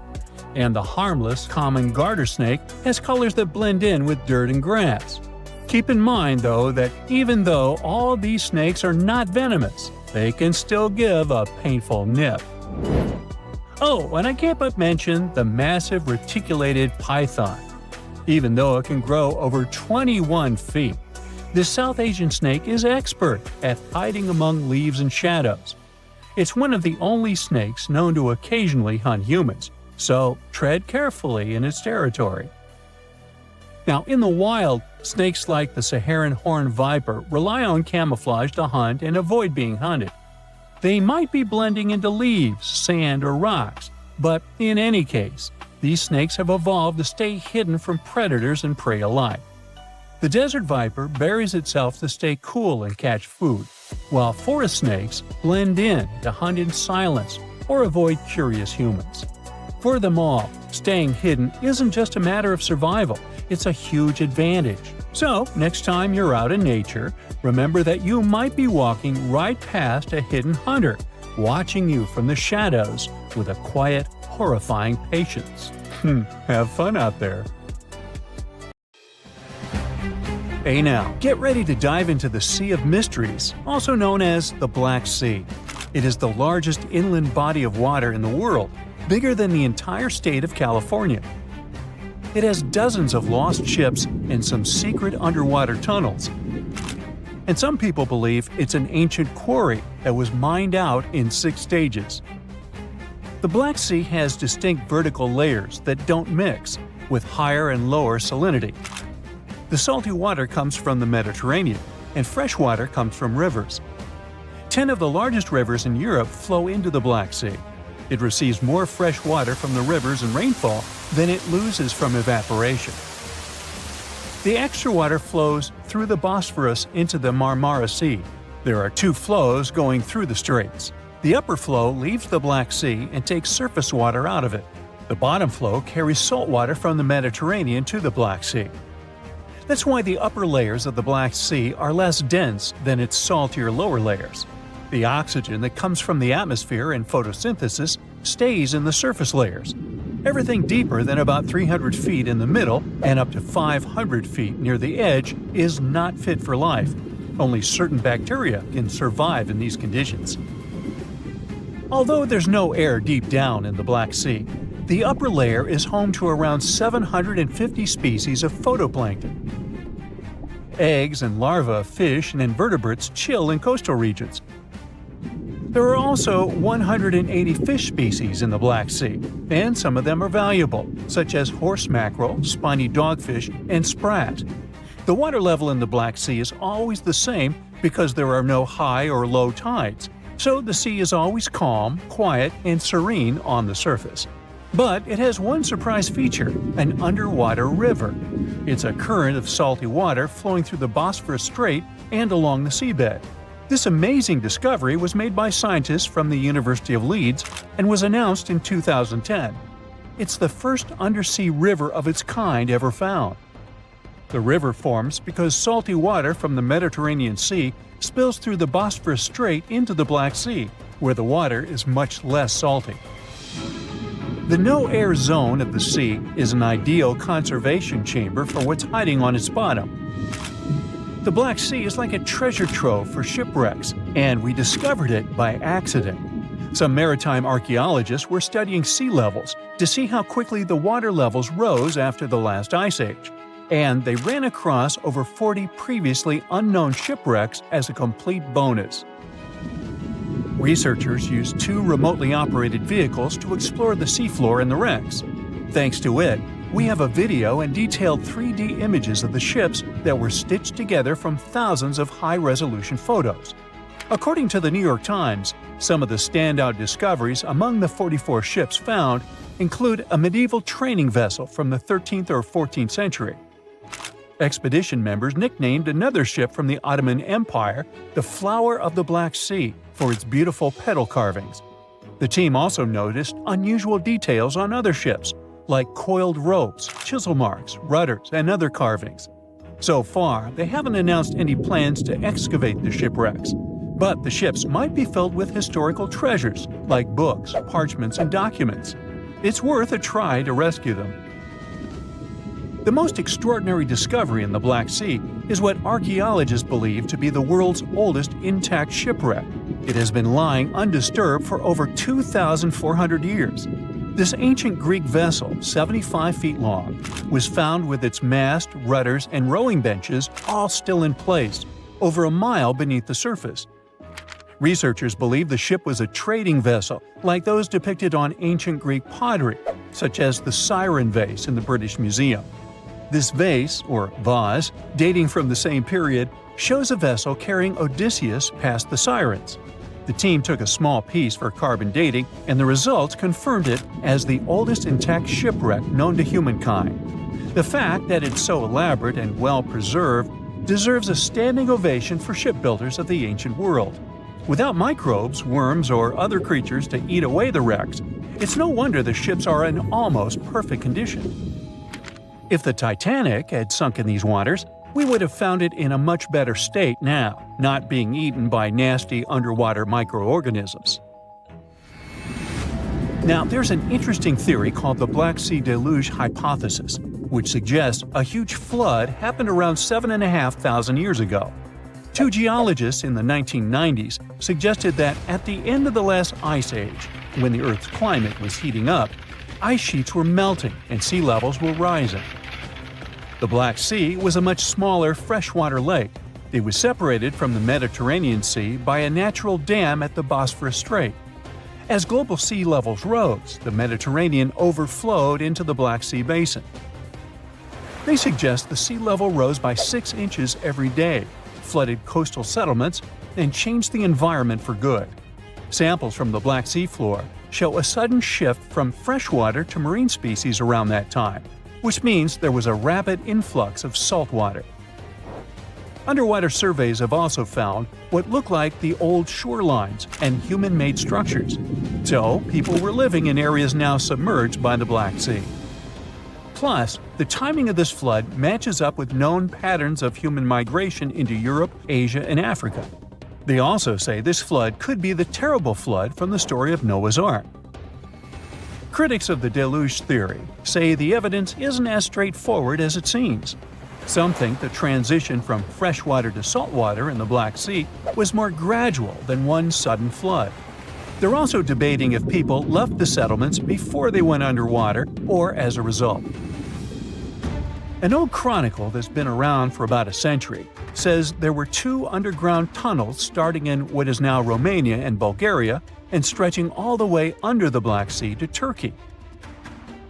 and the harmless common garter snake has colors that blend in with dirt and grass. Keep in mind, though, that even though all these snakes are not venomous, they can still give a painful nip. Oh, and I can't but mention the massive reticulated python. even though it can grow over 21 feet. This South Asian snake is expert at hiding among leaves and shadows. It's one of the only snakes known to occasionally hunt humans, so tread carefully in its territory. Now, in the wild, snakes like the Saharan horned viper rely on camouflage to hunt and avoid being hunted. They might be blending into leaves, sand, or rocks, but in any case, these snakes have evolved to stay hidden from predators and prey alike. The desert viper buries itself to stay cool and catch food, while forest snakes blend in to hunt in silence or avoid curious humans. For them all, staying hidden isn't just a matter of survival, it's a huge advantage. So, next time you're out in nature, remember that you might be walking right past a hidden hunter, watching you from the shadows with a quiet, horrifying patience. Have fun out there. Hey now, get ready to dive into the Sea of Mysteries, also known as the Black Sea. It is the largest inland body of water in the world, bigger than the entire state of California. It has dozens of lost ships and some secret underwater tunnels. And some people believe it's an ancient quarry that was mined out in 6 stages. The Black Sea has distinct vertical layers that don't mix, with higher and lower salinity. The salty water comes from the Mediterranean, and fresh water comes from rivers. 10 of the largest rivers in Europe flow into the Black Sea. It receives more fresh water from the rivers and rainfall than it loses from evaporation. The extra water flows through the Bosphorus into the Marmara Sea. There are 2 flows going through the straits. The upper flow leaves the Black Sea and takes surface water out of it. The bottom flow carries salt water from the Mediterranean to the Black Sea. That's why the upper layers of the Black Sea are less dense than its saltier lower layers. The oxygen that comes from the atmosphere and photosynthesis stays in the surface layers. Everything deeper than about 300 feet in the middle and up to 500 feet near the edge is not fit for life. Only certain bacteria can survive in these conditions. Although there's no air deep down in the Black Sea, the upper layer is home to around 750 species of phytoplankton. Eggs and larvae of fish and invertebrates chill in coastal regions. There are also 180 fish species in the Black Sea, and some of them are valuable, such as horse mackerel, spiny dogfish, and sprat. The water level in the Black Sea is always the same because there are no high or low tides, so the sea is always calm, quiet, and serene on the surface. But it has one surprise feature, an underwater river. It's a current of salty water flowing through the Bosphorus Strait and along the seabed. This amazing discovery was made by scientists from the University of Leeds and was announced in 2010. It's the first undersea river of its kind ever found. The river forms because salty water from the Mediterranean Sea spills through the Bosphorus Strait into the Black Sea, where the water is much less salty. The no-air zone of the sea is an ideal conservation chamber for what's hiding on its bottom. The Black Sea is like a treasure trove for shipwrecks, and we discovered it by accident. Some maritime archaeologists were studying sea levels to see how quickly the water levels rose after the last ice age, and they ran across over 40 previously unknown shipwrecks as a complete bonus. Researchers used 2 remotely operated vehicles to explore the seafloor and the wrecks. Thanks to it, we have a video and detailed 3D images of the ships that were stitched together from thousands of high-resolution photos. According to the New York Times, some of the standout discoveries among the 44 ships found include a medieval training vessel from the 13th or 14th century. Expedition members nicknamed another ship from the Ottoman Empire the Flower of the Black Sea for its beautiful petal carvings. The team also noticed unusual details on other ships, like coiled ropes, chisel marks, rudders, and other carvings. So far, they haven't announced any plans to excavate the shipwrecks, but the ships might be filled with historical treasures like books, parchments, and documents. It's worth a try to rescue them. The most extraordinary discovery in the Black Sea is what archaeologists believe to be the world's oldest intact shipwreck. It has been lying undisturbed for over 2,400 years. This ancient Greek vessel, 75 feet long, was found with its mast, rudders, and rowing benches all still in place, over a mile beneath the surface. Researchers believe the ship was a trading vessel, like those depicted on ancient Greek pottery, such as the Siren vase in the British Museum. This vase, or vase, dating from the same period, shows a vessel carrying Odysseus past the Sirens. The team took a small piece for carbon dating, and the results confirmed it as the oldest intact shipwreck known to humankind. The fact that it's so elaborate and well preserved deserves a standing ovation for shipbuilders of the ancient world. Without microbes, worms, or other creatures to eat away the wrecks, it's no wonder the ships are in almost perfect condition. If the Titanic had sunk in these waters, we would have found it in a much better state now, not being eaten by nasty underwater microorganisms. Now, there's an interesting theory called the Black Sea Deluge hypothesis, which suggests a huge flood happened around 7,500 years ago. Two geologists in the 1990s suggested that at the end of the last ice age, when the Earth's climate was heating up, ice sheets were melting and sea levels were rising. The Black Sea was a much smaller freshwater lake. It was separated from the Mediterranean Sea by a natural dam at the Bosphorus Strait. As global sea levels rose, the Mediterranean overflowed into the Black Sea basin. They suggest the sea level rose by 6 inches every day, flooded coastal settlements, and changed the environment for good. Samples from the Black Sea floor show a sudden shift from freshwater to marine species around that time, which means there was a rapid influx of salt water. Underwater surveys have also found what look like the old shorelines and human-made structures. So, people were living in areas now submerged by the Black Sea. Plus, the timing of this flood matches up with known patterns of human migration into Europe, Asia, and Africa. They also say this flood could be the terrible flood from the story of Noah's Ark. Critics of the deluge theory say the evidence isn't as straightforward as it seems. Some think the transition from freshwater to saltwater in the Black Sea was more gradual than one sudden flood. They're also debating if people left the settlements before they went underwater or as a result. An old chronicle that's been around for about a century says there were 2 underground tunnels starting in what is now Romania and Bulgaria and stretching all the way under the Black Sea to Turkey.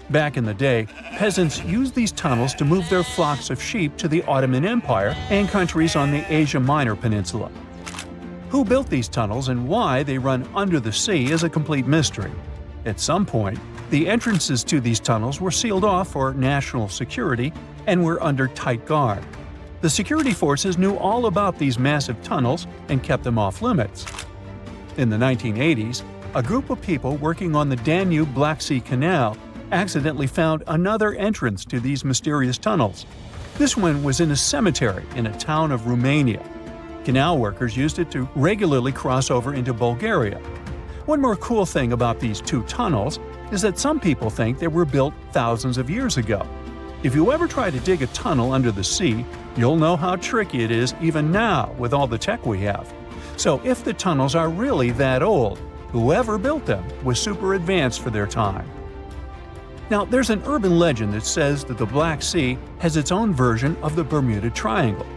Back in the day, peasants used these tunnels to move their flocks of sheep to the Ottoman Empire and countries on the Asia Minor Peninsula. Who built these tunnels and why they run under the sea is a complete mystery. At some point, the entrances to these tunnels were sealed off for national security and were under tight guard. The security forces knew all about these massive tunnels and kept them off limits. In the 1980s, a group of people working on the Danube-Black Sea Canal accidentally found another entrance to these mysterious tunnels. This one was in a cemetery in a town of Romania. Canal workers used it to regularly cross over into Bulgaria. One more cool thing about these 2 tunnels is that some people think they were built thousands of years ago. If you ever try to dig a tunnel under the sea, you'll know how tricky it is even now with all the tech we have. So if the tunnels are really that old, whoever built them was super advanced for their time. Now, there's an urban legend that says that the Black Sea has its own version of the Bermuda Triangle.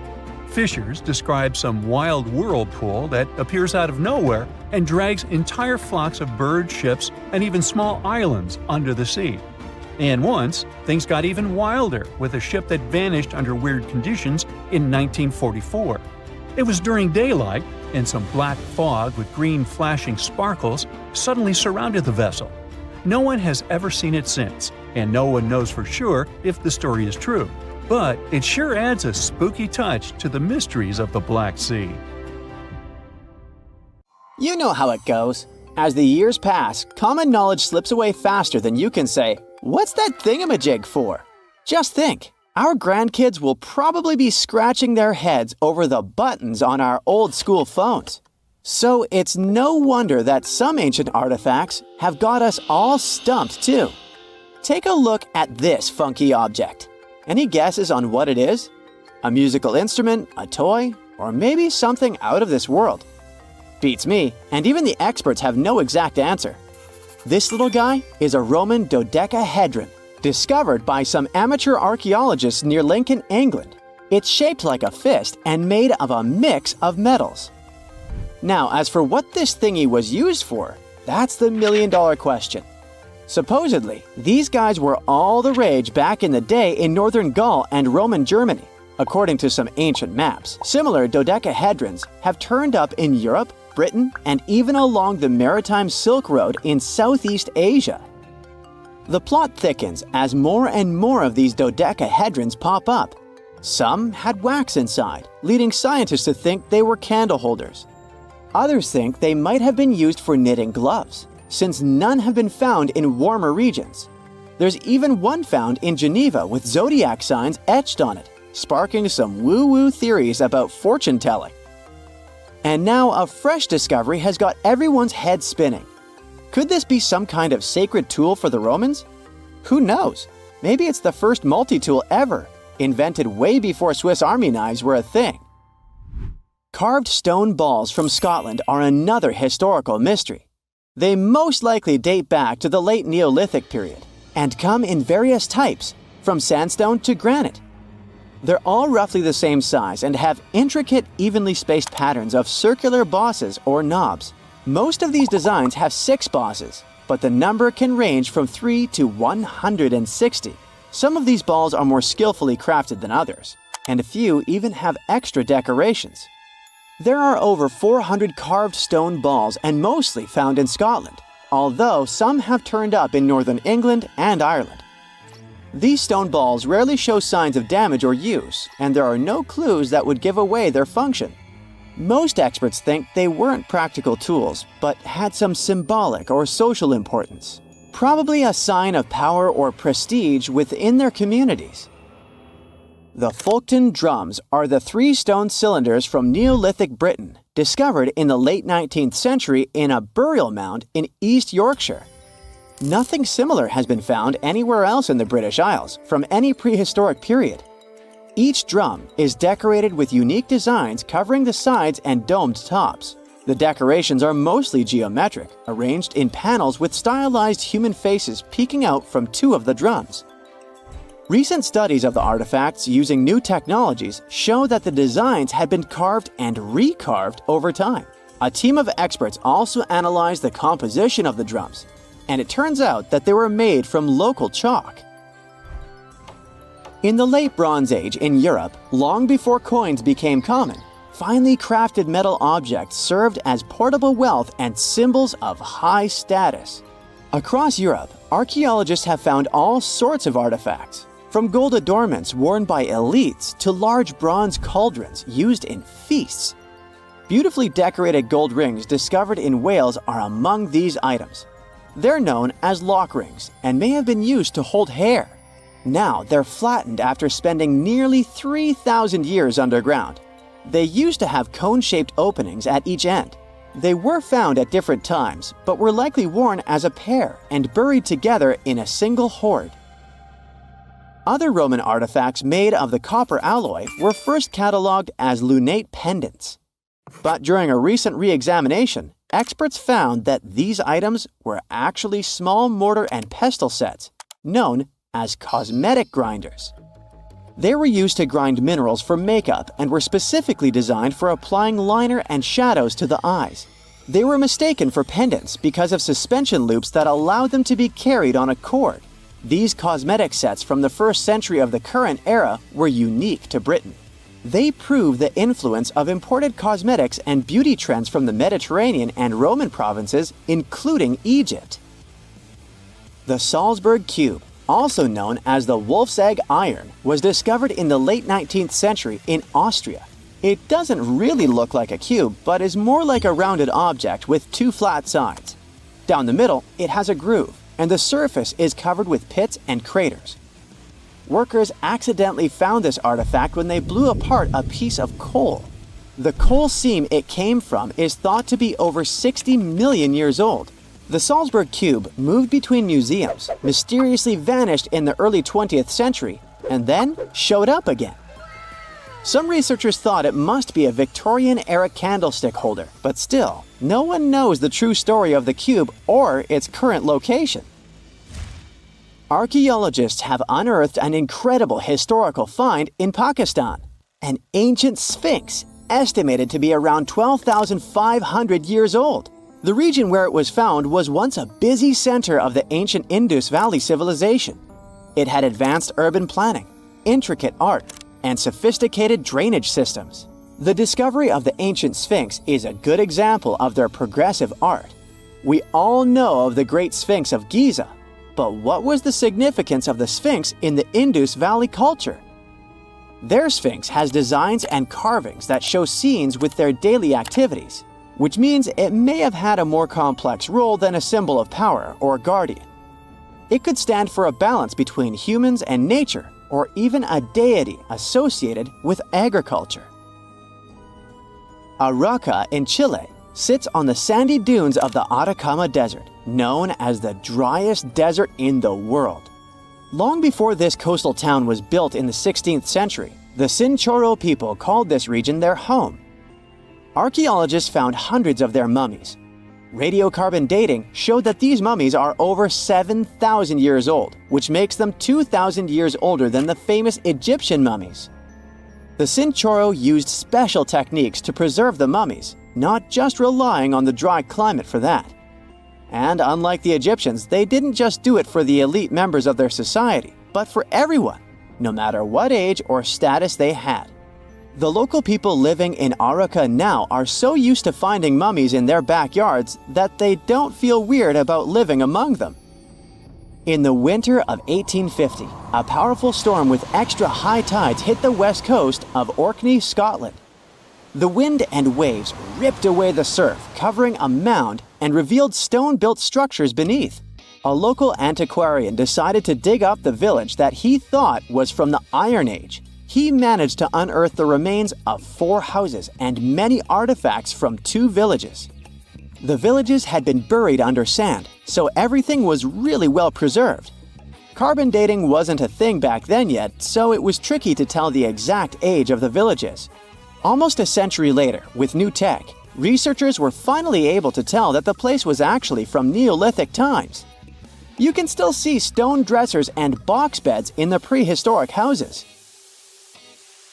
Fishers describe some wild whirlpool that appears out of nowhere and drags entire flocks of birds, ships, and even small islands under the sea. And once, things got even wilder with a ship that vanished under weird conditions in 1944. It was during daylight, and some black fog with green flashing sparkles suddenly surrounded the vessel. No one has ever seen it since, and no one knows for sure if the story is true. But it sure adds a spooky touch to the mysteries of the Black Sea. You know how it goes. As the years pass, common knowledge slips away faster than you can say, "What's that thingamajig for?" Just think, our grandkids will probably be scratching their heads over the buttons on our old school phones. So it's no wonder that some ancient artifacts have got us all stumped too. Take a look at this funky object. Any guesses on what it is? A musical instrument, a toy, or maybe something out of this world? Beats me, and even the experts have no exact answer. This little guy is a Roman dodecahedron, discovered by some amateur archaeologists near Lincoln, England. It's shaped like a fist and made of a mix of metals. Now, as for what this thingy was used for, that's the million-dollar question. Supposedly, these guys were all the rage back in the day in northern Gaul and Roman Germany. According to some ancient maps, similar dodecahedrons have turned up in Europe, Britain, and even along the maritime Silk Road in Southeast Asia. The plot thickens as more and more of these dodecahedrons pop up. Some had wax inside, leading scientists to think they were candle holders. Others think they might have been used for knitting gloves, since none have been found in warmer regions. There's even one found in Geneva with zodiac signs etched on it, sparking some woo-woo theories about fortune-telling. And now a fresh discovery has got everyone's head spinning. Could this be some kind of sacred tool for the Romans? Who knows? Maybe it's the first multi-tool ever, invented way before Swiss Army knives were a thing. Carved stone balls from Scotland are another historical mystery. They most likely date back to the late Neolithic period and come in various types, from sandstone to granite. They're all roughly the same size and have intricate, evenly spaced patterns of circular bosses or knobs. Most of these designs have 6 bosses, but the number can range from 3 to 160. Some of these balls are more skillfully crafted than others, and a few even have extra decorations. There are over 400 carved stone balls and mostly found in Scotland, although some have turned up in northern England and Ireland. These stone balls rarely show signs of damage or use, and there are no clues that would give away their function. Most experts think they weren't practical tools, but had some symbolic or social importance, probably a sign of power or prestige within their communities. The Folkestone drums are the 3 stone cylinders from Neolithic Britain, discovered in the late 19th century in a burial mound in East Yorkshire. Nothing similar has been found anywhere else in the British Isles from any prehistoric period. Each drum is decorated with unique designs covering the sides and domed tops. The decorations are mostly geometric, arranged in panels with stylized human faces peeking out from 2 of the drums. Recent studies of the artifacts using new technologies show that the designs had been carved and recarved over time. A team of experts also analyzed the composition of the drums, and it turns out that they were made from local chalk. In the late Bronze Age in Europe, long before coins became common, finely crafted metal objects served as portable wealth and symbols of high status. Across Europe, archaeologists have found all sorts of artifacts, from gold adornments worn by elites to large bronze cauldrons used in feasts. Beautifully decorated gold rings discovered in Wales are among these items. They're known as lock rings and may have been used to hold hair. Now they're flattened after spending nearly 3,000 years underground. They used to have cone-shaped openings at each end. They were found at different times, but were likely worn as a pair and buried together in a single hoard. Other Roman artifacts made of the copper alloy were first catalogued as lunate pendants. But during a recent re-examination, experts found that these items were actually small mortar and pestle sets, known as cosmetic grinders. They were used to grind minerals for makeup and were specifically designed for applying liner and shadows to the eyes. They were mistaken for pendants because of suspension loops that allowed them to be carried on a cord. These cosmetic sets from the 1st century of the current era were unique to Britain. They prove the influence of imported cosmetics and beauty trends from the Mediterranean and Roman provinces, including Egypt. The Salzburg Cube, also known as the Wolf's Egg Iron, was discovered in the late 19th century in Austria. It doesn't really look like a cube, but is more like a rounded object with 2 flat sides. Down the middle, it has a groove, and the surface is covered with pits and craters. Workers accidentally found this artifact when they blew apart a piece of coal. The coal seam it came from is thought to be over 60 million years old. The Salzburg Cube moved between museums, mysteriously vanished in the early 20th century, and then showed up again. Some researchers thought it must be a Victorian-era candlestick holder, but still, no one knows the true story of the cube or its current location. Archaeologists have unearthed an incredible historical find in Pakistan, an ancient sphinx estimated to be around 12,500 years old. The region where it was found was once a busy center of the ancient Indus Valley civilization. It had advanced urban planning, intricate art, and sophisticated drainage systems. The discovery of the ancient Sphinx is a good example of their progressive art. We all know of the Great Sphinx of Giza, but what was the significance of the Sphinx in the Indus Valley culture? Their Sphinx has designs and carvings that show scenes with their daily activities, which means it may have had a more complex role than a symbol of power or guardian. It could stand for a balance between humans and nature, or even a deity associated with agriculture. Arauca in Chile sits on the sandy dunes of the Atacama Desert, known as the driest desert in the world. Long before this coastal town was built in the 16th century, the Chinchorro people called this region their home. Archaeologists found hundreds of their mummies. Radiocarbon dating showed that these mummies are over 7,000 years old, which makes them 2,000 years older than the famous Egyptian mummies. The Chinchorro used special techniques to preserve the mummies, not just relying on the dry climate for that. And unlike the Egyptians, they didn't just do it for the elite members of their society, but for everyone, no matter what age or status they had. The local people living in Arauca now are so used to finding mummies in their backyards that they don't feel weird about living among them. In the winter of 1850, a powerful storm with extra high tides hit the west coast of Orkney, Scotland. The wind and waves ripped away the surf, covering a mound, and revealed stone-built structures beneath. A local antiquarian decided to dig up the village that he thought was from the Iron Age. He managed to unearth the remains of 4 houses and many artifacts from 2 villages. The villages had been buried under sand, so everything was really well preserved. Carbon dating wasn't a thing back then yet, so it was tricky to tell the exact age of the villages. Almost a century later, with new tech, researchers were finally able to tell that the place was actually from Neolithic times. You can still see stone dressers and box beds in the prehistoric houses.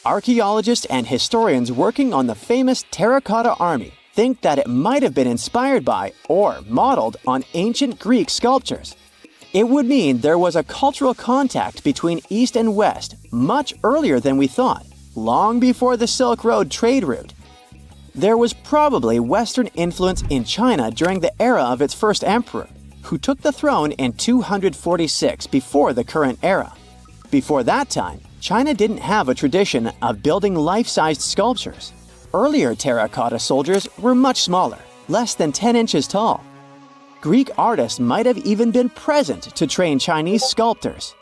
Archaeologists and historians working on the famous Terracotta Army think that it might have been inspired by or modeled on ancient Greek sculptures. It would mean there was a cultural contact between East and West much earlier than we thought, long before the Silk Road trade route. There was probably Western influence in China during the era of its first emperor, who took the throne in 246 before the current era. Before that time, China didn't have a tradition of building life-sized sculptures. Earlier terracotta soldiers were much smaller, less than 10 inches tall. Greek artists might have even been present to train Chinese sculptors.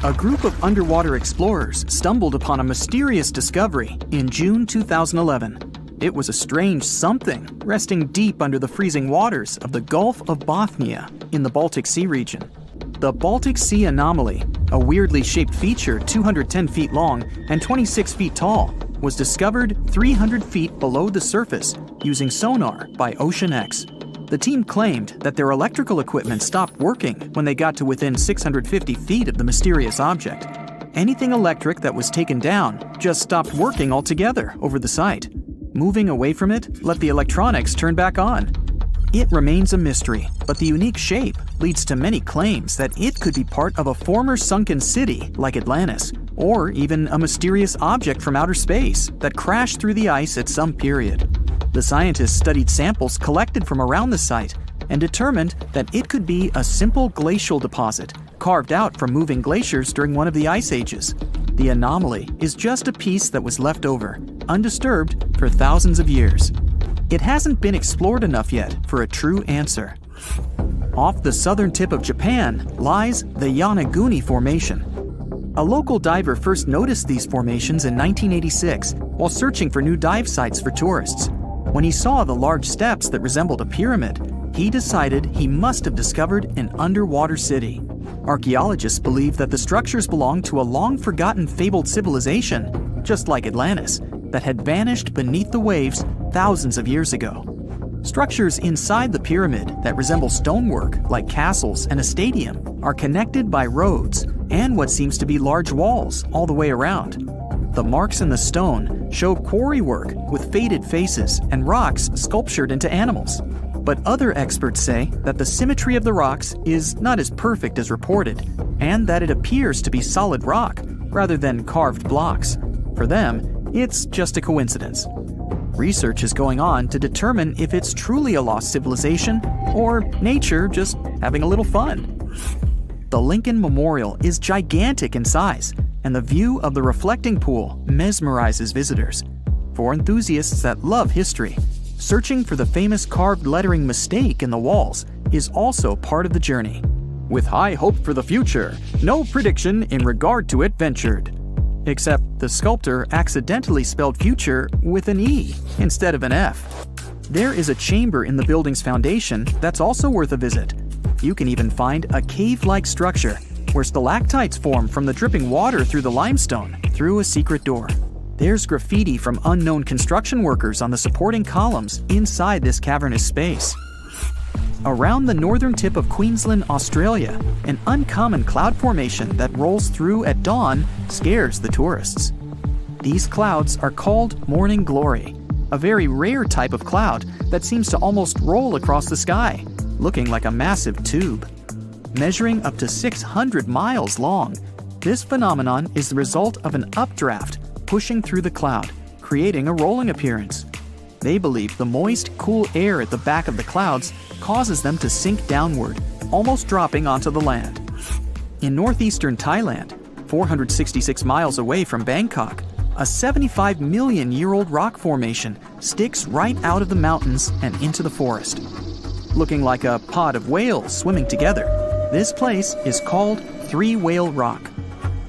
A group of underwater explorers stumbled upon a mysterious discovery in June 2011. It was a strange something resting deep under the freezing waters of the Gulf of Bothnia in the Baltic Sea region. The Baltic Sea anomaly, a weirdly shaped feature 210 feet long and 26 feet tall, was discovered 300 feet below the surface using sonar by OceanX. The team claimed that their electrical equipment stopped working when they got to within 650 feet of the mysterious object. Anything electric that was taken down just stopped working altogether over the site. Moving away from it let the electronics turn back on. It remains a mystery, but the unique shape leads to many claims that it could be part of a former sunken city like Atlantis, or even a mysterious object from outer space that crashed through the ice at some period. The scientists studied samples collected from around the site and determined that it could be a simple glacial deposit carved out from moving glaciers during one of the ice ages. The anomaly is just a piece that was left over, undisturbed for thousands of years. It hasn't been explored enough yet for a true answer. Off the southern tip of Japan lies the Yonaguni Formation. A local diver first noticed these formations in 1986 while searching for new dive sites for tourists. When he saw the large steps that resembled a pyramid, he decided he must have discovered an underwater city. Archaeologists believe that the structures belong to a long-forgotten fabled civilization, just like Atlantis, that had vanished beneath the waves thousands of years ago. Structures inside the pyramid that resemble stonework, like castles and a stadium, are connected by roads and what seems to be large walls all the way around. The marks in the stone show quarry work with faded faces and rocks sculptured into animals. But other experts say that the symmetry of the rocks is not as perfect as reported, and that it appears to be solid rock rather than carved blocks. For them, it's just a coincidence. Research is going on to determine if it's truly a lost civilization or nature just having a little fun. The Lincoln Memorial is gigantic in size, and the view of the reflecting pool mesmerizes visitors. For enthusiasts that love history, searching for the famous carved lettering mistake in the walls is also part of the journey. With high hope for the future, no prediction in regard to it ventured. Except the sculptor accidentally spelled future with an E instead of an F. There is a chamber in the building's foundation that's also worth a visit. You can even find a cave-like structure where stalactites form from the dripping water through the limestone through a secret door. There's graffiti from unknown construction workers on the supporting columns inside this cavernous space. Around the northern tip of Queensland, Australia, an uncommon cloud formation that rolls through at dawn scares the tourists. These clouds are called morning glory, a very rare type of cloud that seems to almost roll across the sky, looking like a massive tube. Measuring up to 600 miles long, this phenomenon is the result of an updraft pushing through the cloud, creating a rolling appearance. They believe the moist, cool air at the back of the clouds causes them to sink downward, almost dropping onto the land. In northeastern Thailand, 466 miles away from Bangkok, a 75 million year old rock formation sticks right out of the mountains and into the forest. Looking like a pod of whales swimming together, this place is called Three Whale Rock.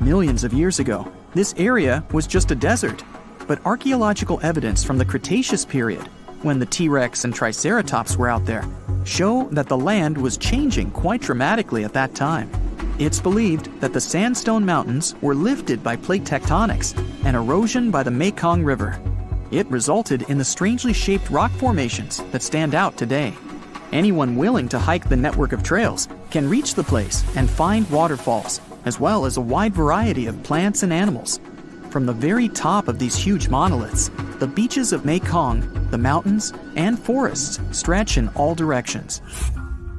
Millions of years ago, this area was just a desert, but archaeological evidence from the Cretaceous period, when the T-Rex and Triceratops were out there, show that the land was changing quite dramatically at that time. It's believed that the sandstone mountains were lifted by plate tectonics and erosion by the Mekong River. It resulted in the strangely shaped rock formations that stand out today. Anyone willing to hike the network of trails can reach the place and find waterfalls, as well as a wide variety of plants and animals. From the very top of these huge monoliths, the beaches of Mekong, the mountains, and forests stretch in all directions.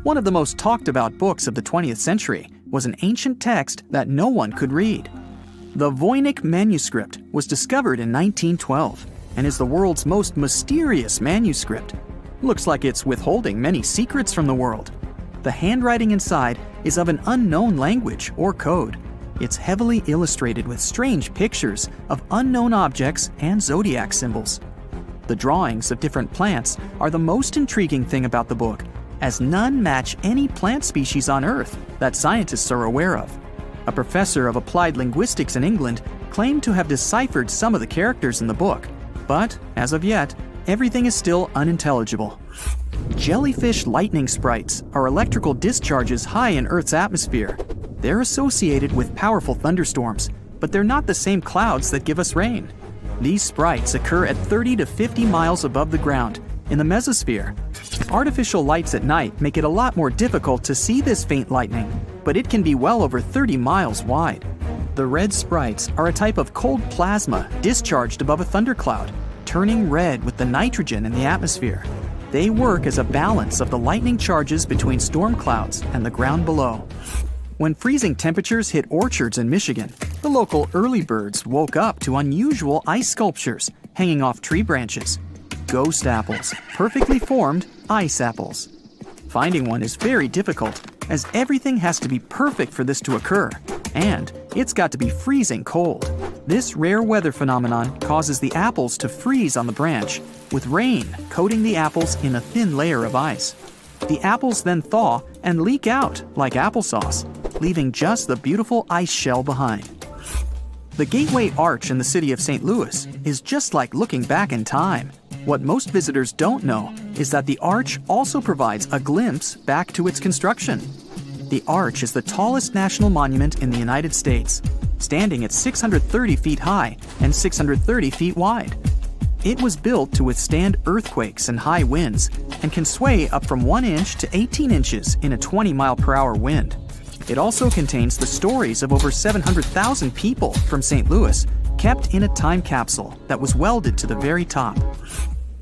One of the most talked about books of the 20th century was an ancient text that no one could read. The Voynich manuscript was discovered in 1912 and is the world's most mysterious manuscript. Looks like it's withholding many secrets from the world. The handwriting inside is of an unknown language or code. It's heavily illustrated with strange pictures of unknown objects and zodiac symbols. The drawings of different plants are the most intriguing thing about the book, as none match any plant species on Earth that scientists are aware of. A professor of applied linguistics in England claimed to have deciphered some of the characters in the book, but as of yet, everything is still unintelligible. Jellyfish lightning sprites are electrical discharges high in Earth's atmosphere. They're associated with powerful thunderstorms, but they're not the same clouds that give us rain. These sprites occur at 30 to 50 miles above the ground, in the mesosphere. Artificial lights at night make it a lot more difficult to see this faint lightning, but it can be well over 30 miles wide. The red sprites are a type of cold plasma discharged above a thundercloud, turning red with the nitrogen in the atmosphere. They work as a balance of the lightning charges between storm clouds and the ground below. When freezing temperatures hit orchards in Michigan, the local early birds woke up to unusual ice sculptures hanging off tree branches. Ghost apples, perfectly formed ice apples. Finding one is very difficult, as everything has to be perfect for this to occur, and it's got to be freezing cold. This rare weather phenomenon causes the apples to freeze on the branch, with rain coating the apples in a thin layer of ice. The apples then thaw and leak out like applesauce, leaving just the beautiful ice shell behind. The Gateway Arch in the city of St. Louis is just like looking back in time. What most visitors don't know is that the arch also provides a glimpse back to its construction. The arch is the tallest national monument in the United States, standing at 630 feet high and 630 feet wide. It was built to withstand earthquakes and high winds and can sway up from 1 inch to 18 inches in a 20-mile-per-hour wind. It also contains the stories of over 700,000 people from St. Louis kept in a time capsule that was welded to the very top.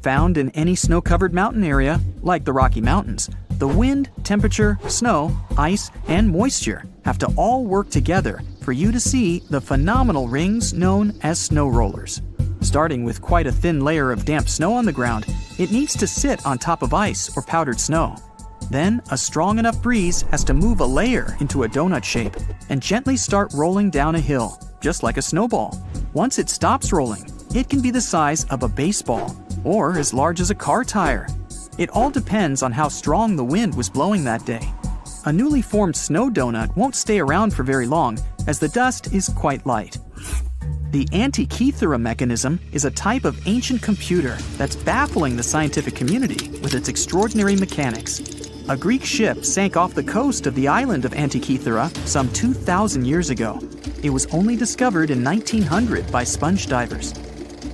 Found in any snow-covered mountain area, like the Rocky Mountains, the wind, temperature, snow, ice, and moisture have to all work together for you to see the phenomenal rings known as snow rollers. Starting with quite a thin layer of damp snow on the ground, it needs to sit on top of ice or powdered snow. Then, a strong enough breeze has to move a layer into a donut shape and gently start rolling down a hill, just like a snowball. Once it stops rolling, it can be the size of a baseball or as large as a car tire. It all depends on how strong the wind was blowing that day. A newly formed snow donut won't stay around for very long, as the dust is quite light. The Antikythera mechanism is a type of ancient computer that's baffling the scientific community with its extraordinary mechanics. A Greek ship sank off the coast of the island of Antikythera some 2,000 years ago. It was only discovered in 1900 by sponge divers.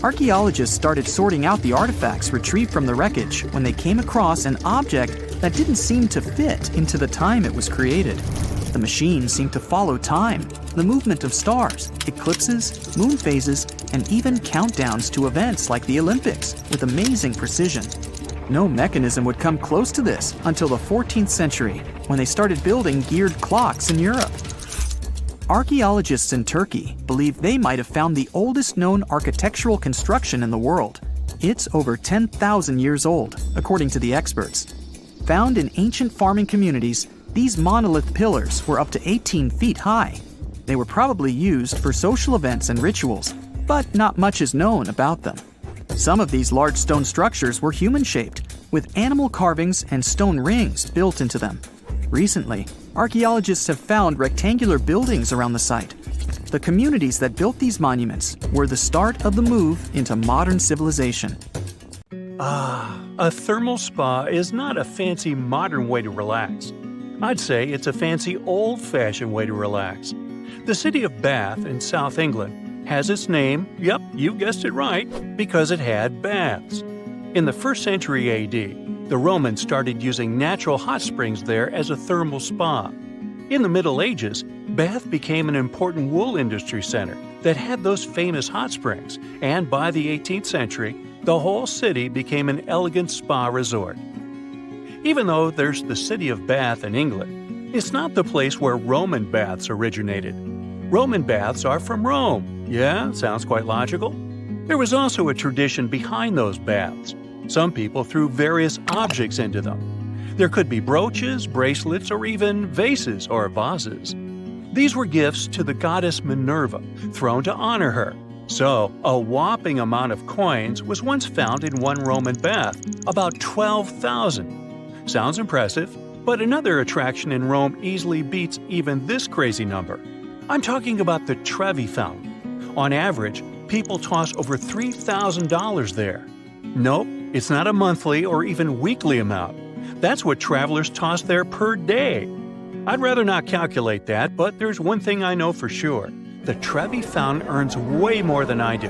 Archaeologists started sorting out the artifacts retrieved from the wreckage when they came across an object that didn't seem to fit into the time it was created. The machine seemed to follow time, the movement of stars, eclipses, moon phases, and even countdowns to events like the Olympics with amazing precision. No mechanism would come close to this until the 14th century, when they started building geared clocks in Europe. Archaeologists in Turkey believe they might have found the oldest known architectural construction in the world. It's over 10,000 years old, according to the experts. Found in ancient farming communities, these monolith pillars were up to 18 feet high. They were probably used for social events and rituals, but not much is known about them. Some of these large stone structures were human-shaped, with animal carvings and stone rings built into them. Recently, archaeologists have found rectangular buildings around the site. The communities that built these monuments were the start of the move into modern civilization. A thermal spa is not a fancy modern way to relax. I'd say it's a fancy old-fashioned way to relax. The city of Bath in South England has its name, yep, you guessed it right, because it had baths. In the 1st century AD, the Romans started using natural hot springs there as a thermal spa. In the Middle Ages, Bath became an important wool industry center that had those famous hot springs, and by the 18th century, the whole city became an elegant spa resort. Even though there's the city of Bath in England, it's not the place where Roman baths originated. Roman baths are from Rome. Yeah, sounds quite logical. There was also a tradition behind those baths. Some people threw various objects into them. There could be brooches, bracelets, or even vases or vases. These were gifts to the goddess Minerva, thrown to honor her. So, a whopping amount of coins was once found in one Roman bath, about 12,000. Sounds impressive, but another attraction in Rome easily beats even this crazy number. I'm talking about the Trevi Fountain. On average, people toss over $3,000 there. Nope, it's not a monthly or even weekly amount. That's what travelers toss there per day. I'd rather not calculate that, but there's one thing I know for sure. The Trevi Fountain earns way more than I do.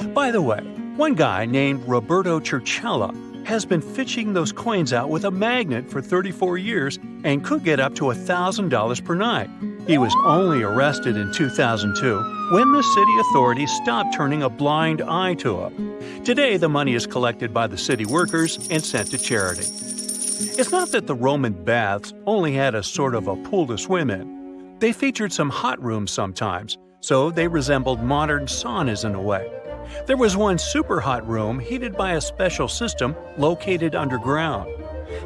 By the way, one guy named Roberto Circella has been fishing those coins out with a magnet for 34 years and could get up to $1,000 per night. He was only arrested in 2002 when the city authorities stopped turning a blind eye to him. Today, the money is collected by the city workers and sent to charity. It's not that the Roman baths only had a sort of a pool to swim in. They featured some hot rooms sometimes, so they resembled modern saunas in a way. There was one super hot room heated by a special system located underground.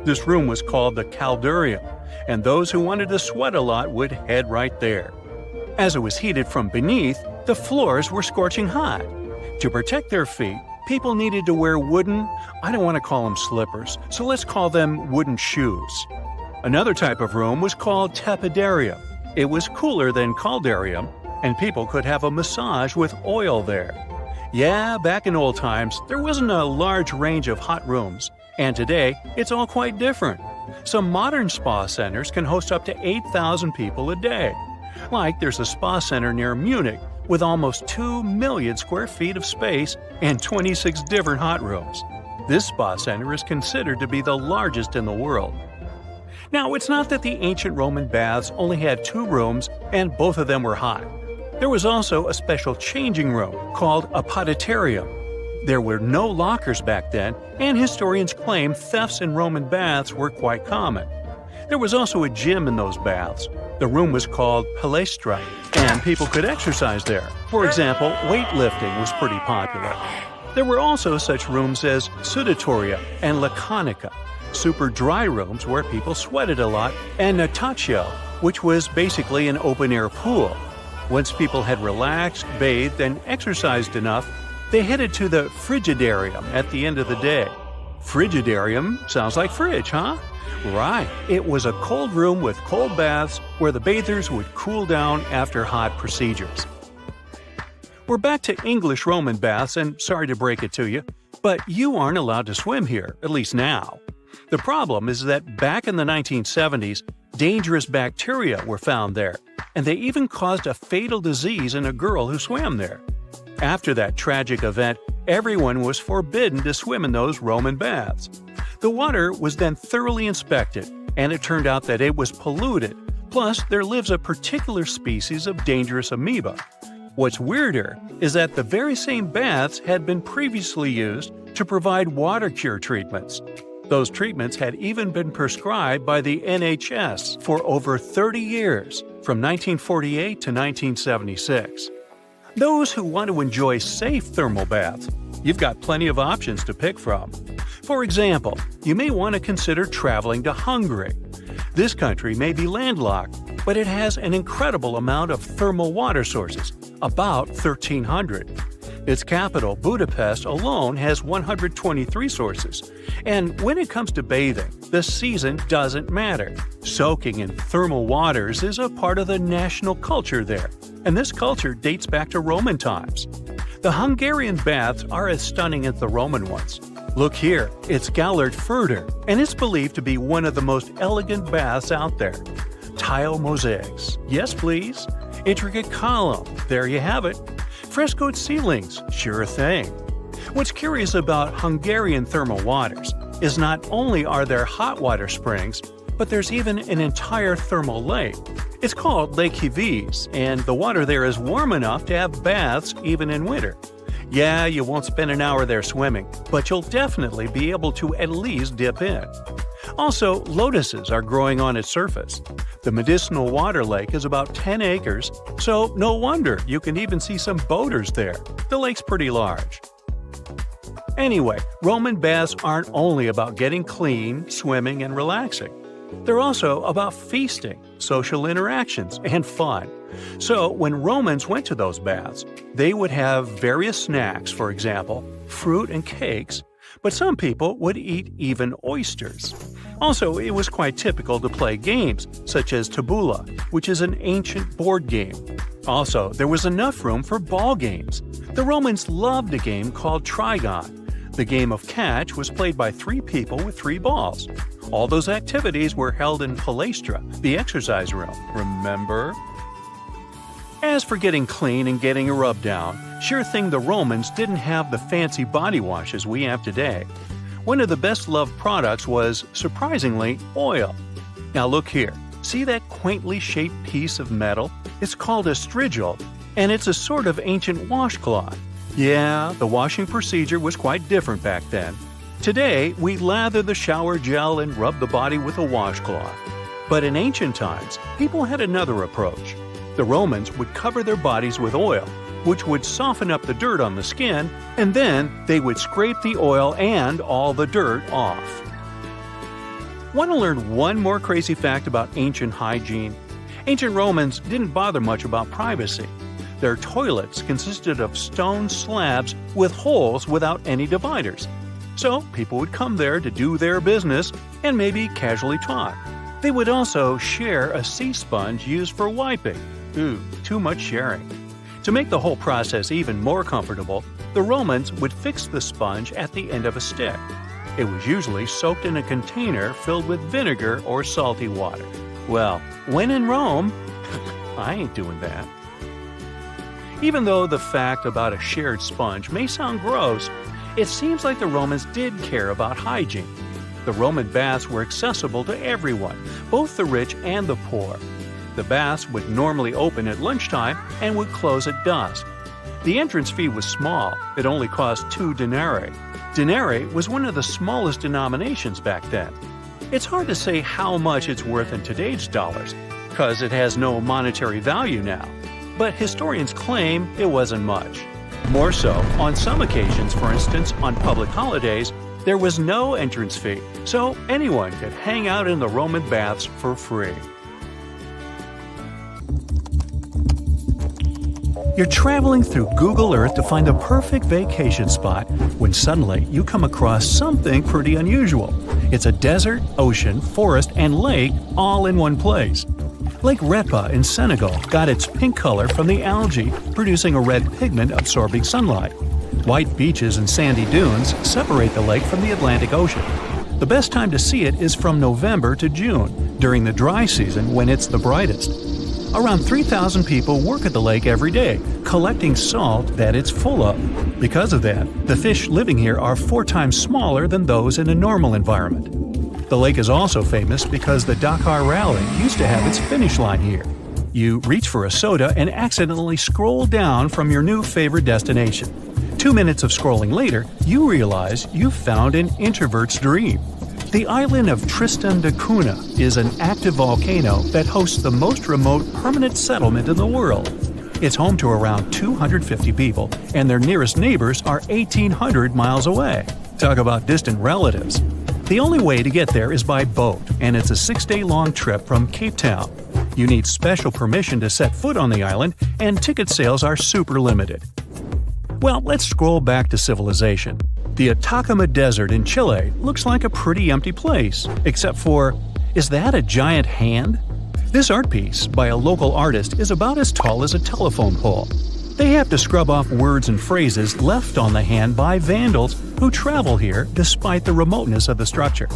This room was called the caldarium, and those who wanted to sweat a lot would head right there. As it was heated from beneath, the floors were scorching hot. To protect their feet, people needed to wear wooden, I don't want to call them slippers, so let's call them wooden shoes. Another type of room was called tepidarium. It was cooler than caldarium, and people could have a massage with oil there. Yeah, back in old times, there wasn't a large range of hot rooms, and today, it's all quite different. Some modern spa centers can host up to 8,000 people a day. Like there's a spa center near Munich with almost 2 million square feet of space and 26 different hot rooms. This spa center is considered to be the largest in the world. Now, it's not that the ancient Roman baths only had 2 rooms and both of them were hot. There was also a special changing room called a poditarium. There were no lockers back then, and historians claim thefts in Roman baths were quite common. There was also a gym in those baths. The room was called palestra, and people could exercise there. For example, weightlifting was pretty popular. There were also such rooms as sudatoria and laconica, super dry rooms where people sweated a lot, and natatio, which was basically an open-air pool. Once people had relaxed, bathed, and exercised enough, they headed to the frigidarium at the end of the day. Frigidarium sounds like fridge, huh? Right, it was a cold room with cold baths where the bathers would cool down after hot procedures. We're back to English Roman baths, and sorry to break it to you, but you aren't allowed to swim here, at least now. The problem is that back in the 1970s, dangerous bacteria were found there, and they even caused a fatal disease in a girl who swam there. After that tragic event, everyone was forbidden to swim in those Roman baths. The water was then thoroughly inspected, and it turned out that it was polluted. Plus, there lives a particular species of dangerous amoeba. What's weirder is that the very same baths had been previously used to provide water cure treatments. Those treatments had even been prescribed by the NHS for over 30 years, from 1948 to 1976. Those who want to enjoy safe thermal baths, you've got plenty of options to pick from. For example, you may want to consider traveling to Hungary. This country may be landlocked, but it has an incredible amount of thermal water sources, about 1,300. Its capital, Budapest, alone has 123 sources. And when it comes to bathing, the season doesn't matter. Soaking in thermal waters is a part of the national culture there, and this culture dates back to Roman times. The Hungarian baths are as stunning as the Roman ones. Look here, it's Gellert Furter, and it's believed to be one of the most elegant baths out there. Tile mosaics, yes please. Intricate column, there you have it. Frescoed ceilings, sure thing. What's curious about Hungarian thermal waters is not only are there hot water springs, but there's even an entire thermal lake. It's called Lake Hiviz, and the water there is warm enough to have baths even in winter. Yeah, you won't spend an hour there swimming, but you'll definitely be able to at least dip in. Also, lotuses are growing on its surface. The medicinal water lake is about 10 acres, so no wonder you can even see some boaters there. The lake's pretty large. Anyway, Roman baths aren't only about getting clean, swimming, and relaxing. They're also about feasting, social interactions, and fun. So when Romans went to those baths, they would have various snacks, for example, fruit and cakes, but some people would eat even oysters. Also, it was quite typical to play games, such as tabula, which is an ancient board game. Also, there was enough room for ball games. The Romans loved a game called trigon. The game of catch was played by 3 people with 3 balls. All those activities were held in palestra, the exercise room, remember? As for getting clean and getting a rub down, sure thing the Romans didn't have the fancy body washes we have today. One of the best-loved products was, surprisingly, oil. Now look here, see that quaintly shaped piece of metal? It's called a strigil, and it's a sort of ancient washcloth. Yeah, the washing procedure was quite different back then. Today, we lather the shower gel and rub the body with a washcloth. But in ancient times, people had another approach. The Romans would cover their bodies with oil, which would soften up the dirt on the skin, and then they would scrape the oil and all the dirt off. Want to learn one more crazy fact about ancient hygiene? Ancient Romans didn't bother much about privacy. Their toilets consisted of stone slabs with holes without any dividers. So people would come there to do their business and maybe casually talk. They would also share a sea sponge used for wiping. Ooh, too much sharing. To make the whole process even more comfortable, the Romans would fix the sponge at the end of a stick. It was usually soaked in a container filled with vinegar or salty water. Well, when in Rome, I ain't doing that. Even though the fact about a shared sponge may sound gross, it seems like the Romans did care about hygiene. The Roman baths were accessible to everyone, both the rich and the poor. The baths would normally open at lunchtime and would close at dusk. The entrance fee was small, it only cost 2 denarii. Denarii was one of the smallest denominations back then. It's hard to say how much it's worth in today's dollars, because it has no monetary value now. But historians claim it wasn't much. More so, on some occasions, for instance, on public holidays, there was no entrance fee, so anyone could hang out in the Roman baths for free. You're traveling through Google Earth to find the perfect vacation spot when suddenly you come across something pretty unusual. It's a desert, ocean, forest, and lake all in one place. Lake Retba in Senegal got its pink color from the algae producing a red pigment absorbing sunlight. White beaches and sandy dunes separate the lake from the Atlantic Ocean. The best time to see it is from November to June, during the dry season when it's the brightest. Around 3,000 people work at the lake every day, collecting salt that it's full of. Because of that, the fish living here are 4 times smaller than those in a normal environment. The lake is also famous because the Dakar Rally used to have its finish line here. You reach for a soda and accidentally scroll down from your new favorite destination. 2 minutes of scrolling later, you realize you've found an introvert's dream. The island of Tristan da Cunha is an active volcano that hosts the most remote permanent settlement in the world. It's home to around 250 people, and their nearest neighbors are 1,800 miles away. Talk about distant relatives. The only way to get there is by boat, and it's a 6-day-long trip from Cape Town. You need special permission to set foot on the island, and ticket sales are super limited. Well, let's scroll back to civilization. The Atacama Desert in Chile looks like a pretty empty place, except for, is that a giant hand? This art piece, by a local artist, is about as tall as a telephone pole. They have to scrub off words and phrases left on the hand by vandals who travel here despite the remoteness of the structure.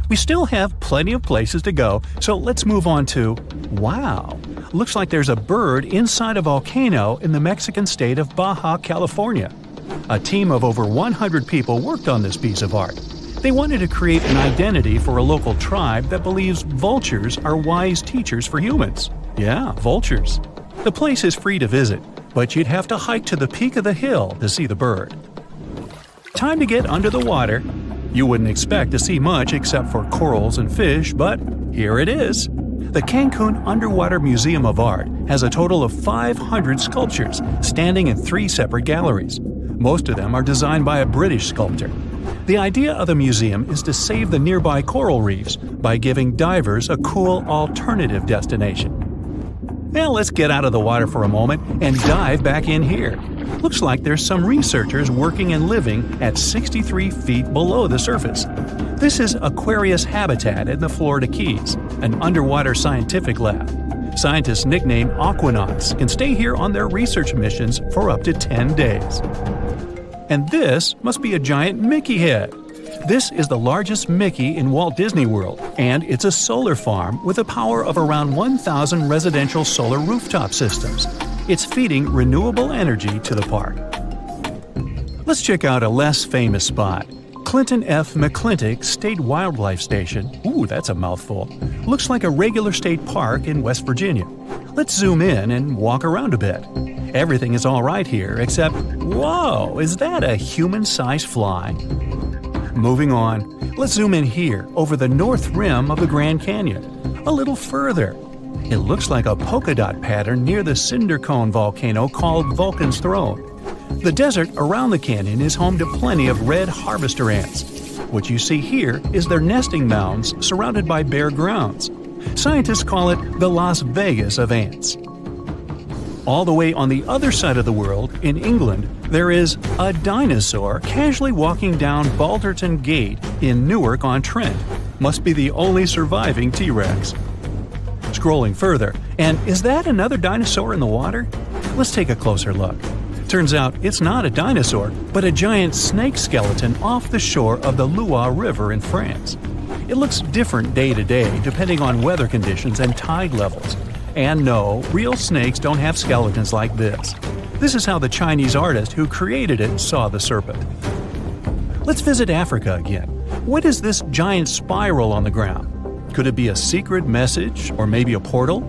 We still have plenty of places to go, so let's move on to, wow, looks like there's a bird inside a volcano in the Mexican state of Baja California. A team of over 100 people worked on this piece of art. They wanted to create an identity for a local tribe that believes vultures are wise teachers for humans. Yeah, vultures. The place is free to visit, but you'd have to hike to the peak of the hill to see the bird. Time to get under the water. You wouldn't expect to see much except for corals and fish, but here it is. The Cancun Underwater Museum of Art has a total of 500 sculptures standing in 3 separate galleries. Most of them are designed by a British sculptor. The idea of the museum is to save the nearby coral reefs by giving divers a cool alternative destination. Now let's get out of the water for a moment and dive back in here. Looks like there's some researchers working and living at 63 feet below the surface. This is Aquarius Habitat in the Florida Keys, an underwater scientific lab. Scientists nicknamed Aquanauts can stay here on their research missions for up to 10 days. And this must be a giant Mickey head. This is the largest Mickey in Walt Disney World, and it's a solar farm with a power of around 1,000 residential solar rooftop systems. It's feeding renewable energy to the park. Let's check out a less famous spot. Clinton F. McClintock State Wildlife Station, ooh, that's a mouthful, looks like a regular state park in West Virginia. Let's zoom in and walk around a bit. Everything is all right here, except, whoa, is that a human-sized fly? Moving on, let's zoom in here over the north rim of the Grand Canyon. A little further. It looks like a polka dot pattern near the cinder cone volcano called Vulcan's Throne. The desert around the canyon is home to plenty of red harvester ants. What you see here is their nesting mounds surrounded by bare grounds. Scientists call it the Las Vegas of ants. All the way on the other side of the world, in England, there is a dinosaur casually walking down Balderton Gate in Newark-on-Trent. Must be the only surviving T-Rex. Scrolling further, and is that another dinosaur in the water? Let's take a closer look. Turns out it's not a dinosaur, but a giant snake skeleton off the shore of the Loire River in France. It looks different day to day depending on weather conditions and tide levels. And no, real snakes don't have skeletons like this. This is how the Chinese artist who created it saw the serpent. Let's visit Africa again. What is this giant spiral on the ground? Could it be a secret message or maybe a portal?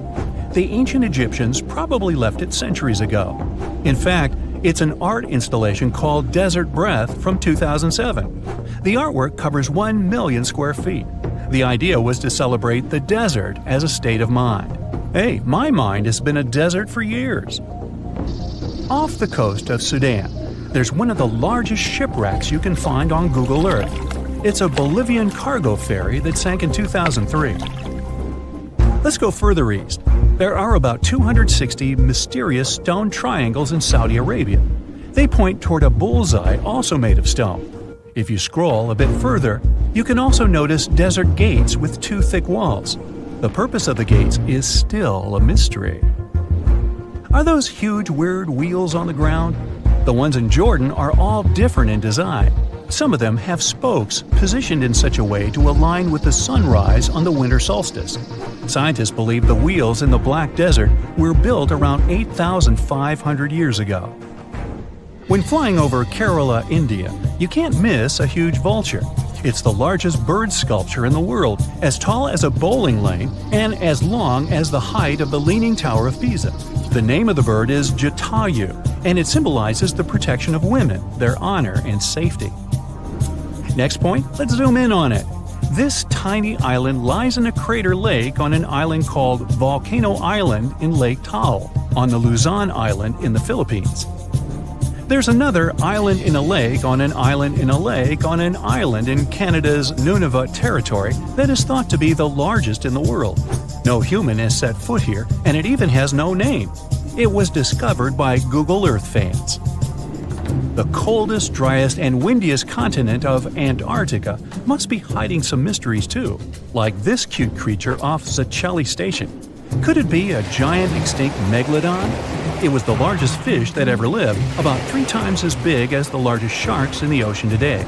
The ancient Egyptians probably left it centuries ago. In fact, it's an art installation called Desert Breath from 2007. The artwork covers 1 million square feet. The idea was to celebrate the desert as a state of mind. Hey, my mind has been a desert for years. Off the coast of Sudan, there's one of the largest shipwrecks you can find on Google Earth. It's a Bolivian cargo ferry that sank in 2003. Let's go further east. There are about 260 mysterious stone triangles in Saudi Arabia. They point toward a bullseye also made of stone. If you scroll a bit further, you can also notice desert gates with 2 thick walls. The purpose of the gates is still a mystery. Are those huge weird wheels on the ground? The ones in Jordan are all different in design. Some of them have spokes positioned in such a way to align with the sunrise on the winter solstice. Scientists believe the wheels in the Black Desert were built around 8,500 years ago. When flying over Kerala, India, you can't miss a huge vulture. It's the largest bird sculpture in the world, as tall as a bowling lane and as long as the height of the Leaning Tower of Pisa. The name of the bird is Jatayu, and it symbolizes the protection of women, their honor and safety. Next point, let's zoom in on it. This tiny island lies in a crater lake on an island called Volcano Island in Lake Taal, on the Luzon Island in the Philippines. There's another island in a lake on an island in a lake on an island in Canada's Nunavut territory that is thought to be the largest in the world. No human has set foot here, and it even has no name. It was discovered by Google Earth fans. The coldest, driest, and windiest continent of Antarctica must be hiding some mysteries too, like this cute creature off Zakiku Station. Could it be a giant extinct megalodon? It was the largest fish that ever lived, about 3 times as big as the largest sharks in the ocean today.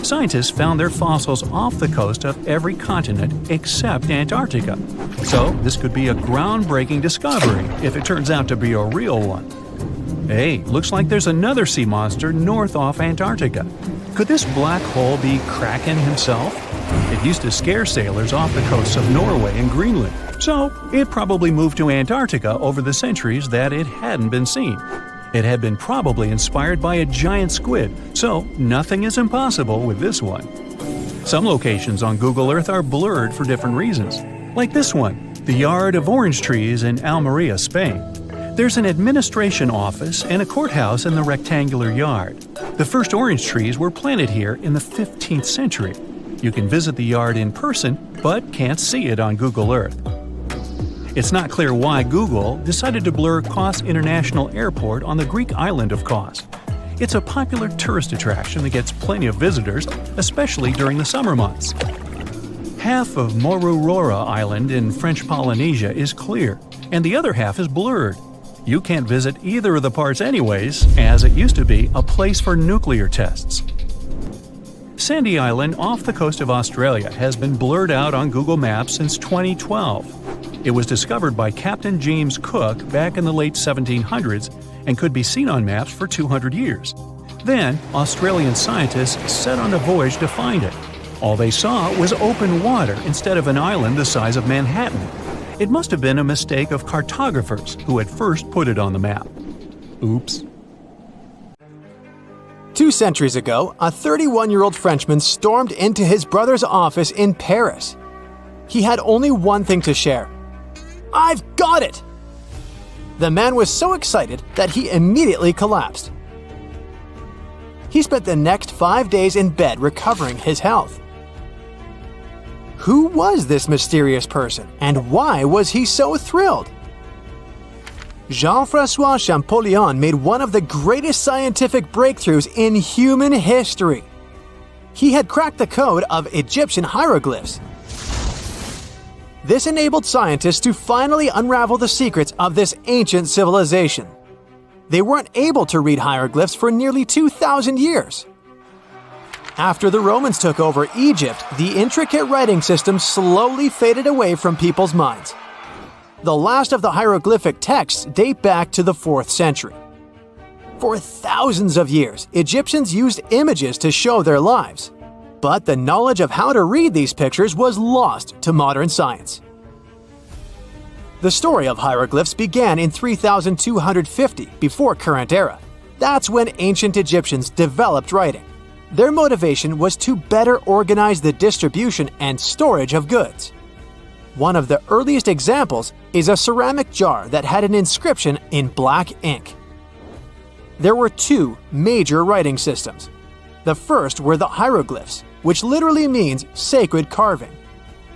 Scientists found their fossils off the coast of every continent except Antarctica. So this could be a groundbreaking discovery if it turns out to be a real one. Hey, looks like there's another sea monster north off Antarctica. Could this black hole be Kraken himself? It used to scare sailors off the coasts of Norway and Greenland, so it probably moved to Antarctica over the centuries that it hadn't been seen. It had been probably inspired by a giant squid, so nothing is impossible with this one. Some locations on Google Earth are blurred for different reasons, like this one, the Yard of Orange Trees in Almeria, Spain. There's an administration office and a courthouse in the rectangular yard. The first orange trees were planted here in the 15th century. You can visit the yard in person, but can't see it on Google Earth. It's not clear why Google decided to blur Kos International Airport on the Greek island of Kos. It's a popular tourist attraction that gets plenty of visitors, especially during the summer months. Half of Moruroa Island in French Polynesia is clear, and the other half is blurred. You can't visit either of the parts anyways, as it used to be a place for nuclear tests. Sandy Island off the coast of Australia has been blurred out on Google Maps since 2012. It was discovered by Captain James Cook back in the late 1700s and could be seen on maps for 200 years. Then, Australian scientists set on a voyage to find it. All they saw was open water instead of an island the size of Manhattan. It must have been a mistake of cartographers who had first put it on the map. Oops. 2 centuries ago, a 31-year-old Frenchman stormed into his brother's office in Paris. He had only one thing to share. "I've got it!" The man was so excited that he immediately collapsed. He spent the next 5 days in bed recovering his health. Who was this mysterious person, and why was he so thrilled? Jean-François Champollion made one of the greatest scientific breakthroughs in human history. He had cracked the code of Egyptian hieroglyphs. This enabled scientists to finally unravel the secrets of this ancient civilization. They weren't able to read hieroglyphs for nearly 2,000 years. After the Romans took over Egypt, the intricate writing system slowly faded away from people's minds. The last of the hieroglyphic texts date back to the 4th century. For thousands of years, Egyptians used images to show their lives. But the knowledge of how to read these pictures was lost to modern science. The story of hieroglyphs began in 3250 before current era. That's when ancient Egyptians developed writing. Their motivation was to better organize the distribution and storage of goods. One of the earliest examples is a ceramic jar that had an inscription in black ink. There were two major writing systems. The first were the hieroglyphs, which literally means sacred carving.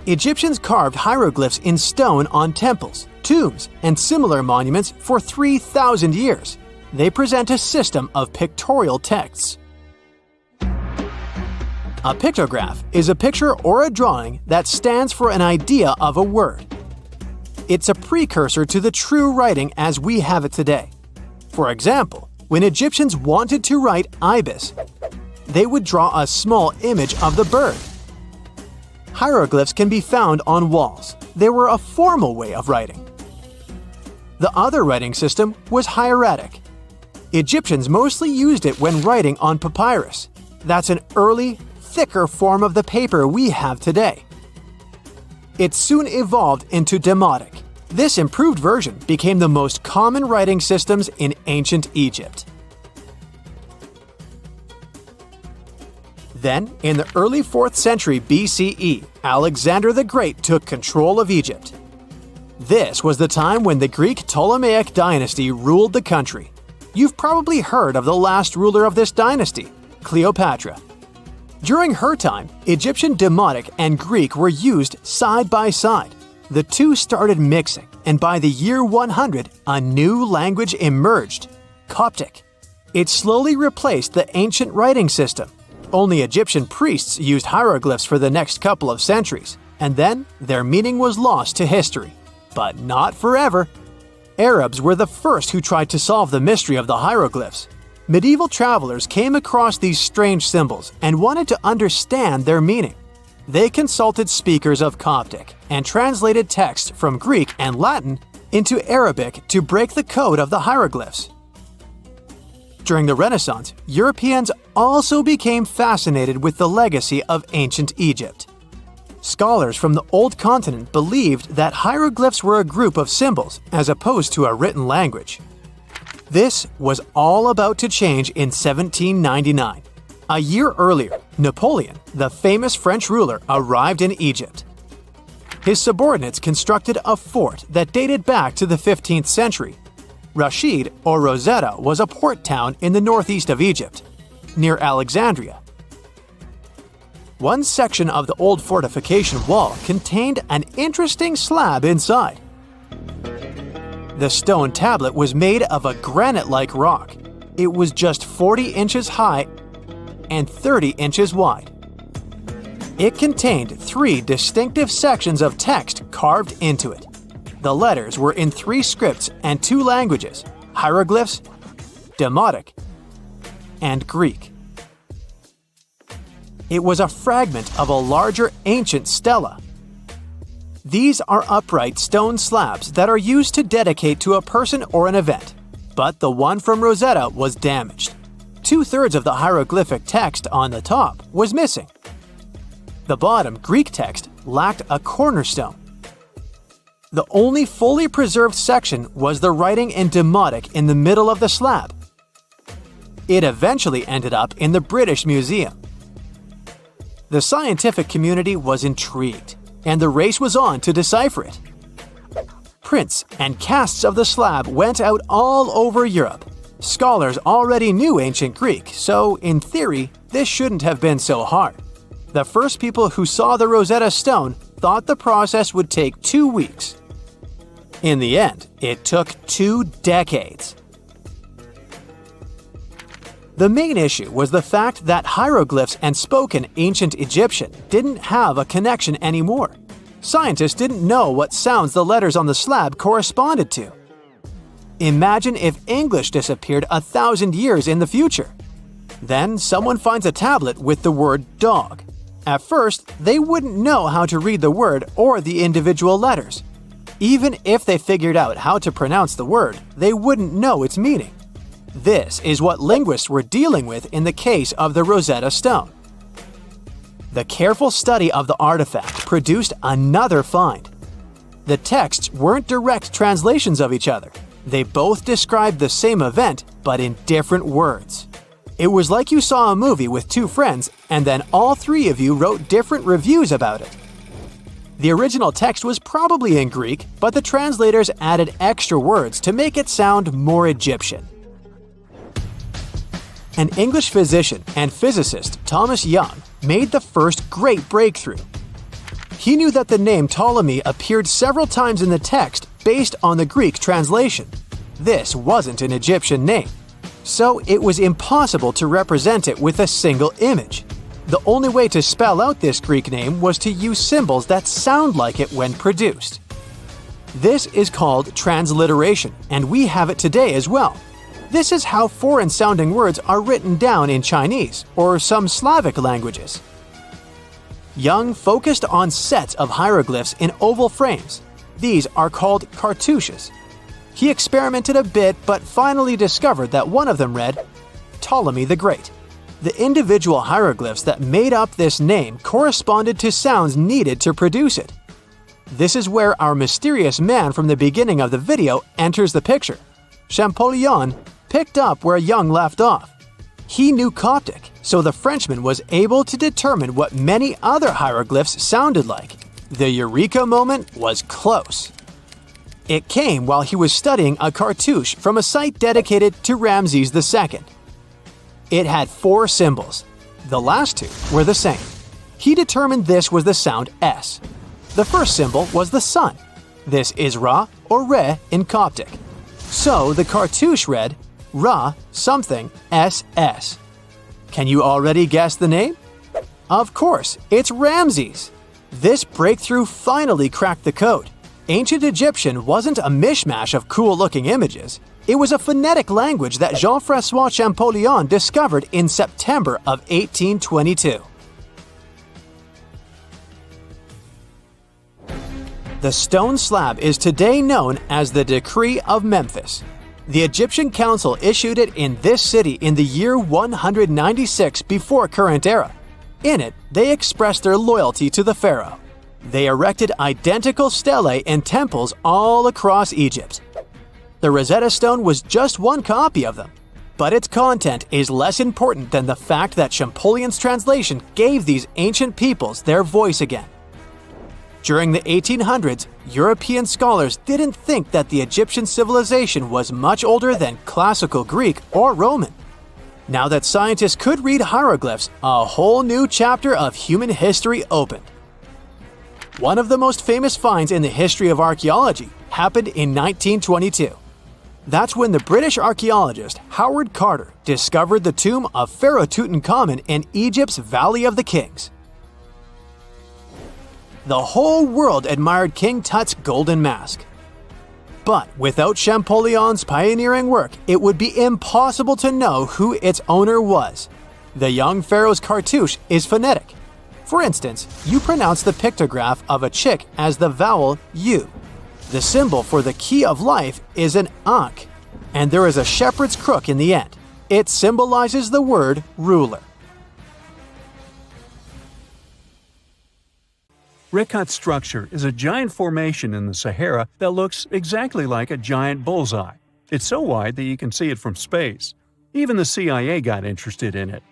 Egyptians carved hieroglyphs in stone on temples, tombs, and similar monuments for 3,000 years. They present a system of pictorial texts. A pictograph is a picture or a drawing that stands for an idea of a word. It's a precursor to the true writing as we have it today. For example, when Egyptians wanted to write ibis, they would draw a small image of the bird. Hieroglyphs can be found on walls. They were a formal way of writing. The other writing system was hieratic. Egyptians mostly used it when writing on papyrus. That's an early, thicker form of the paper we have today. It soon evolved into demotic. This improved version became the most common writing systems in ancient Egypt. Then, in the early 4th century BCE, Alexander the Great took control of Egypt. This was the time when the Greek Ptolemaic dynasty ruled the country. You've probably heard of the last ruler of this dynasty, Cleopatra. During her time, Egyptian Demotic and Greek were used side by side. The two started mixing, and by the year 100, a new language emerged, Coptic. It slowly replaced the ancient writing system. Only Egyptian priests used hieroglyphs for the next couple of centuries, and then their meaning was lost to history. But not forever. Arabs were the first who tried to solve the mystery of the hieroglyphs. Medieval travelers came across these strange symbols and wanted to understand their meaning. They consulted speakers of Coptic and translated text from Greek and Latin into Arabic to break the code of the hieroglyphs. During the Renaissance, Europeans also became fascinated with the legacy of ancient Egypt. Scholars from the Old Continent believed that hieroglyphs were a group of symbols as opposed to a written language. This was all about to change in 1799. A year earlier, Napoleon, the famous French ruler, arrived in Egypt. His subordinates constructed a fort that dated back to the 15th century. Rashid, or Rosetta, was a port town in the northeast of Egypt, near Alexandria. One section of the old fortification wall contained an interesting slab inside. The stone tablet was made of a granite-like rock. It was just 40 inches high and 30 inches wide. It contained 3 distinctive sections of text carved into it. The letters were in 3 scripts and 2 languages: hieroglyphs, Demotic, and Greek. It was a fragment of a larger ancient stela. These are upright stone slabs that are used to dedicate to a person or an event, but the one from Rosetta was damaged. 2/3 of the hieroglyphic text on the top was missing. The bottom Greek text lacked a cornerstone. The only fully preserved section was the writing in Demotic in the middle of the slab. It eventually ended up in the British Museum. The scientific community was intrigued, and the race was on to decipher it. Prints and casts of the slab went out all over Europe. Scholars already knew ancient Greek, so in theory, this shouldn't have been so hard. The first people who saw the Rosetta Stone thought the process would take 2 weeks. In the end, it took 2 decades. The main issue was the fact that hieroglyphs and spoken ancient Egyptian didn't have a connection anymore. Scientists didn't know what sounds the letters on the slab corresponded to. Imagine if English disappeared 1,000 years in the future. Then someone finds a tablet with the word dog. At first, they wouldn't know how to read the word or the individual letters. Even if they figured out how to pronounce the word, they wouldn't know its meaning. This is what linguists were dealing with in the case of the Rosetta Stone. The careful study of the artifact produced another find. The texts weren't direct translations of each other. They both described the same event, but in different words. It was like you saw a movie with two friends, and then all three of you wrote different reviews about it. The original text was probably in Greek, but the translators added extra words to make it sound more Egyptian. An English physician and physicist, Thomas Young, made the first great breakthrough. He knew that the name Ptolemy appeared several times in the text based on the Greek translation. This wasn't an Egyptian name, so it was impossible to represent it with a single image. The only way to spell out this Greek name was to use symbols that sound like it when produced. This is called transliteration, and we have it today as well. This is how foreign-sounding words are written down in Chinese or some Slavic languages. Young focused on sets of hieroglyphs in oval frames. These are called cartouches. He experimented a bit but finally discovered that one of them read, Ptolemy the Great. The individual hieroglyphs that made up this name corresponded to sounds needed to produce it. This is where our mysterious man from the beginning of the video enters the picture. Champollion picked up where Young left off. He knew Coptic, so the Frenchman was able to determine what many other hieroglyphs sounded like. The eureka moment was close. It came while he was studying a cartouche from a site dedicated to Ramses II. It had 4 symbols. The last 2 were the same. He determined this was the sound S. The first symbol was the sun. This is Ra or Re in Coptic. So the cartouche read Ra something SS. Can you already guess the name? Of course, it's Ramses. This breakthrough finally cracked the code. Ancient Egyptian wasn't a mishmash of cool-looking images. It was a phonetic language that Jean-François Champollion discovered in September of 1822. The stone slab is today known as the Decree of Memphis. The Egyptian council issued it in this city in the year 196 before current era. In it, they expressed their loyalty to the pharaoh. They erected identical stelae in temples all across Egypt. The Rosetta Stone was just one copy of them, but its content is less important than the fact that Champollion's translation gave these ancient peoples their voice again. During the 1800s, European scholars didn't think that the Egyptian civilization was much older than classical Greek or Roman. Now that scientists could read hieroglyphs, a whole new chapter of human history opened. One of the most famous finds in the history of archaeology happened in 1922. That's when the British archaeologist Howard Carter discovered the tomb of Pharaoh Tutankhamun in Egypt's Valley of the Kings. The whole world admired King Tut's golden mask. But without Champollion's pioneering work, it would be impossible to know who its owner was. The young pharaoh's cartouche is phonetic. For instance, you pronounce the pictograph of a chick as the vowel U. The symbol for the key of life is an ankh, and there is a shepherd's crook in the end. It symbolizes the word ruler. Rekat structure is a giant formation in the Sahara that looks exactly like a giant bullseye. It's so wide that you can see it from space. Even the CIA got interested in it.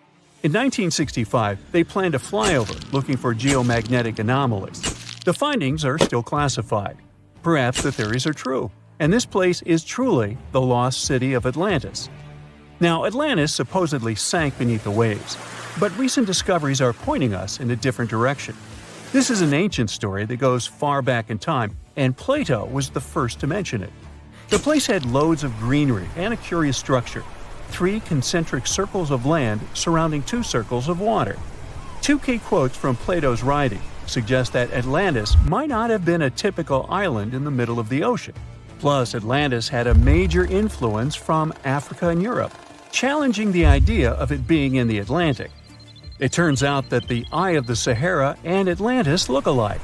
In 1965, they planned a flyover looking for geomagnetic anomalies. The findings are still classified. Perhaps the theories are true, and this place is truly the lost city of Atlantis. Now, Atlantis supposedly sank beneath the waves, but recent discoveries are pointing us in a different direction. This is an ancient story that goes far back in time, and Plato was the first to mention it. The place had loads of greenery and a curious structure. 3 concentric circles of land surrounding 2 circles of water. 2 key quotes from Plato's writing suggest that Atlantis might not have been a typical island in the middle of the ocean. Plus, Atlantis had a major influence from Africa and Europe, challenging the idea of it being in the Atlantic. It turns out that the Eye of the Sahara and Atlantis look alike.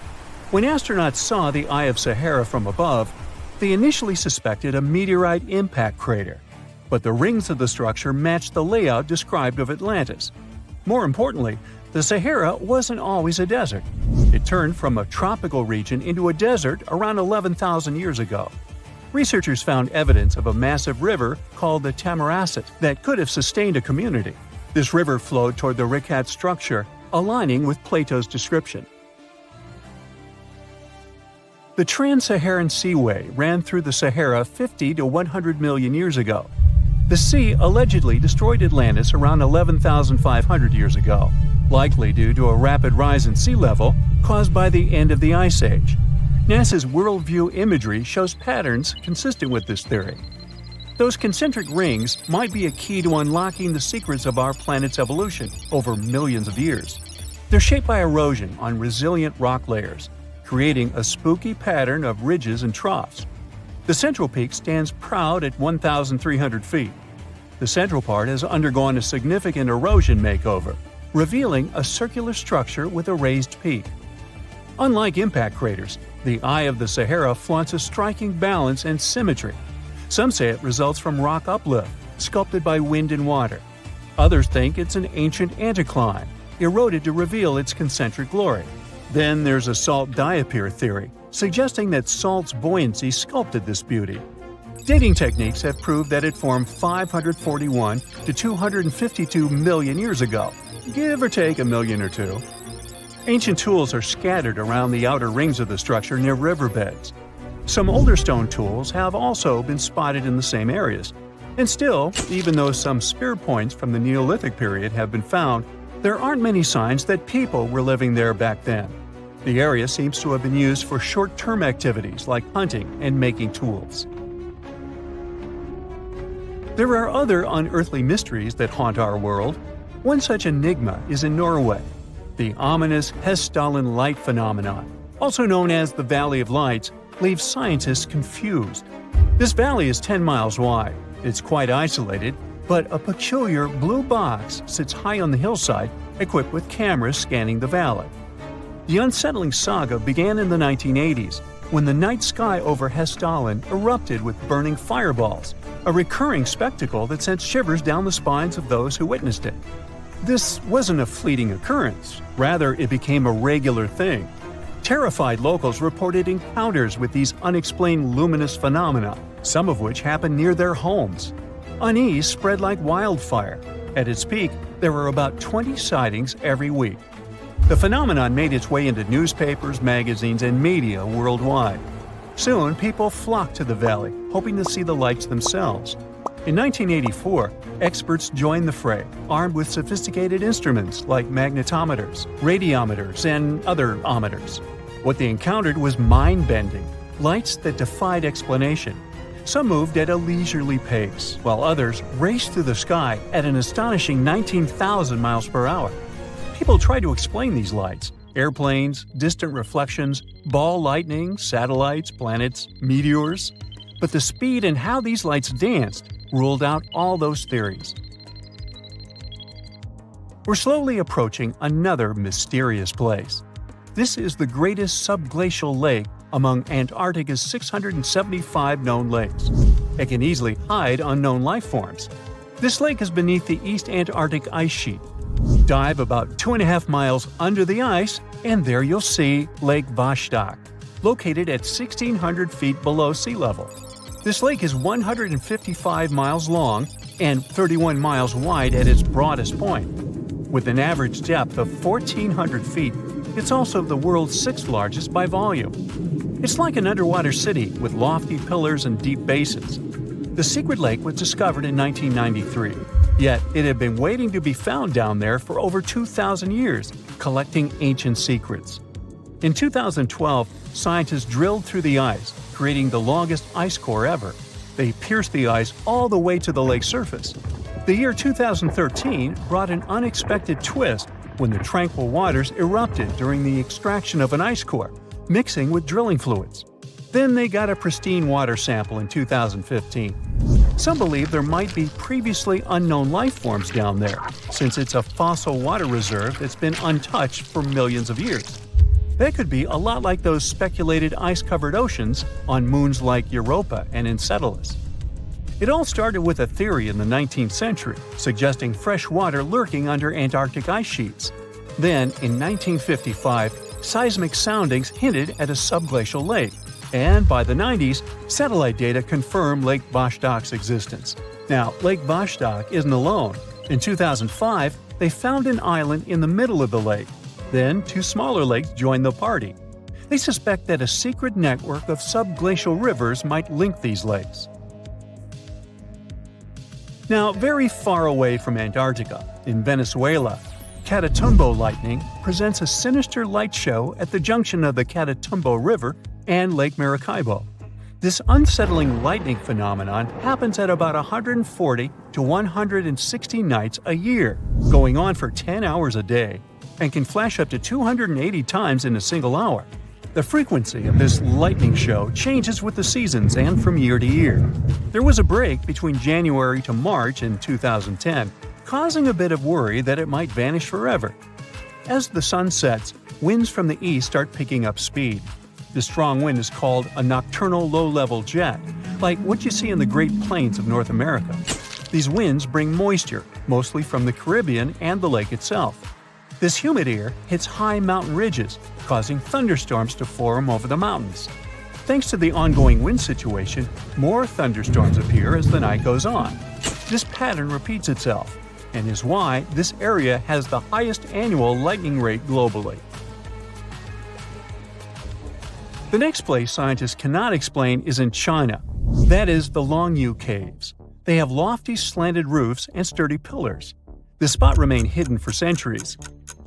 When astronauts saw the Eye of Sahara from above, they initially suspected a meteorite impact crater, but the rings of the structure matched the layout described of Atlantis. More importantly, the Sahara wasn't always a desert. It turned from a tropical region into a desert around 11,000 years ago. Researchers found evidence of a massive river called the Tamaracet that could have sustained a community. This river flowed toward the Rikat structure, aligning with Plato's description. The Trans-Saharan Seaway ran through the Sahara 50 to 100 million years ago. The sea allegedly destroyed Atlantis around 11,500 years ago, likely due to a rapid rise in sea level caused by the end of the Ice Age. NASA's worldview imagery shows patterns consistent with this theory. Those concentric rings might be a key to unlocking the secrets of our planet's evolution over millions of years. They're shaped by erosion on resilient rock layers, creating a spooky pattern of ridges and troughs. The central peak stands proud at 1,300 feet. The central part has undergone a significant erosion makeover, revealing a circular structure with a raised peak. Unlike impact craters, the Eye of the Sahara flaunts a striking balance and symmetry. Some say it results from rock uplift, sculpted by wind and water. Others think it's an ancient anticline, eroded to reveal its concentric glory. Then there's a salt diapir theory, suggesting that salt's buoyancy sculpted this beauty. Dating techniques have proved that it formed 541 to 252 million years ago, give or take a million or two. Ancient tools are scattered around the outer rings of the structure near riverbeds. Some older stone tools have also been spotted in the same areas. And still, even though some spear points from the Neolithic period have been found, there aren't many signs that people were living there back then. The area seems to have been used for short-term activities like hunting and making tools. There are other unearthly mysteries that haunt our world. One such enigma is in Norway. The ominous Hessdalen light phenomenon, also known as the Valley of Lights, leaves scientists confused. This valley is 10 miles wide. It's quite isolated, but a peculiar blue box sits high on the hillside, equipped with cameras scanning the valley. The unsettling saga began in the 1980s, when the night sky over Hessdalen erupted with burning fireballs, a recurring spectacle that sent shivers down the spines of those who witnessed it. This wasn't a fleeting occurrence, rather it became a regular thing. Terrified locals reported encounters with these unexplained luminous phenomena, some of which happened near their homes. Unease spread like wildfire. At its peak, there were about 20 sightings every week. The phenomenon made its way into newspapers, magazines, and media worldwide. Soon, people flocked to the valley, hoping to see the lights themselves. In 1984, experts joined the fray, armed with sophisticated instruments like magnetometers, radiometers, and other ometers. What they encountered was mind-bending, lights that defied explanation. Some moved at a leisurely pace, while others raced through the sky at an astonishing 19,000 miles per hour. People tried to explain these lights: airplanes, distant reflections, ball lightning, satellites, planets, meteors. But the speed and how these lights danced ruled out all those theories. We're slowly approaching another mysterious place. This is the greatest subglacial lake among Antarctica's 675 known lakes. It can easily hide unknown life forms. This lake is beneath the East Antarctic ice sheet. Dive about 2.5 miles under the ice, and there you'll see Lake Vostok, located at 1,600 feet below sea level. This lake is 155 miles long and 31 miles wide at its broadest point. With an average depth of 1,400 feet, it's also the world's sixth largest by volume. It's like an underwater city with lofty pillars and deep basins. The secret lake was discovered in 1993, yet it had been waiting to be found down there for over 2,000 years, collecting ancient secrets. In 2012, scientists drilled through the ice, creating the longest ice core ever. They pierced the ice all the way to the lake's surface. The year 2013 brought an unexpected twist when the tranquil waters erupted during the extraction of an ice core, mixing with drilling fluids. Then they got a pristine water sample in 2015. Some believe there might be previously unknown life forms down there, since it's a fossil water reserve that's been untouched for millions of years. That could be a lot like those speculated ice-covered oceans on moons like Europa and Enceladus. It all started with a theory in the 19th century, suggesting fresh water lurking under Antarctic ice sheets. Then, in 1955, seismic soundings hinted at a subglacial lake, and by the 90s, satellite data confirmed Lake Vostok's existence. Now, Lake Vostok isn't alone. In 2005, they found an island in the middle of the lake. Then, two smaller lakes joined the party. They suspect that a secret network of subglacial rivers might link these lakes. Now, very far away from Antarctica, in Venezuela, Catatumbo lightning presents a sinister light show at the junction of the Catatumbo River and Lake Maracaibo. This unsettling lightning phenomenon happens at about 140 to 160 nights a year, going on for 10 hours a day, and can flash up to 280 times in a single hour. The frequency of this lightning show changes with the seasons and from year to year. There was a break between January to March in 2010, causing a bit of worry that it might vanish forever. As the sun sets, winds from the east start picking up speed. The strong wind is called a nocturnal low-level jet, like what you see in the Great Plains of North America. These winds bring moisture, mostly from the Caribbean and the lake itself. This humid air hits high mountain ridges, causing thunderstorms to form over the mountains. Thanks to the ongoing wind situation, more thunderstorms appear as the night goes on. This pattern repeats itself, and is why this area has the highest annual lightning rate globally. The next place scientists cannot explain is in China. That is the Longyu Caves. They have lofty slanted roofs and sturdy pillars. The spot remained hidden for centuries.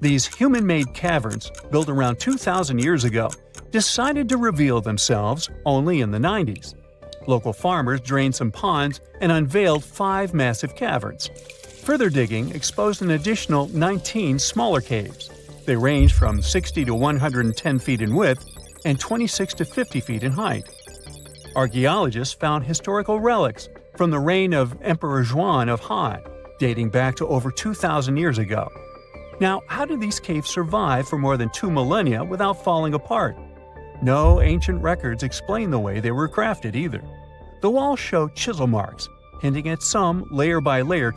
These human-made caverns, built around 2,000 years ago, decided to reveal themselves only in the 90s. Local farmers drained some ponds and unveiled 5 massive caverns. Further digging exposed an additional 19 smaller caves. They range from 60 to 110 feet in width and 26 to 50 feet in height. Archaeologists found historical relics from the reign of Emperor Zhuan of Han, dating back to over 2,000 years ago. Now, how did these caves survive for more than 2 millennia without falling apart? No ancient records explain the way they were crafted either. The walls show chisel marks, hinting at some layer-by-layer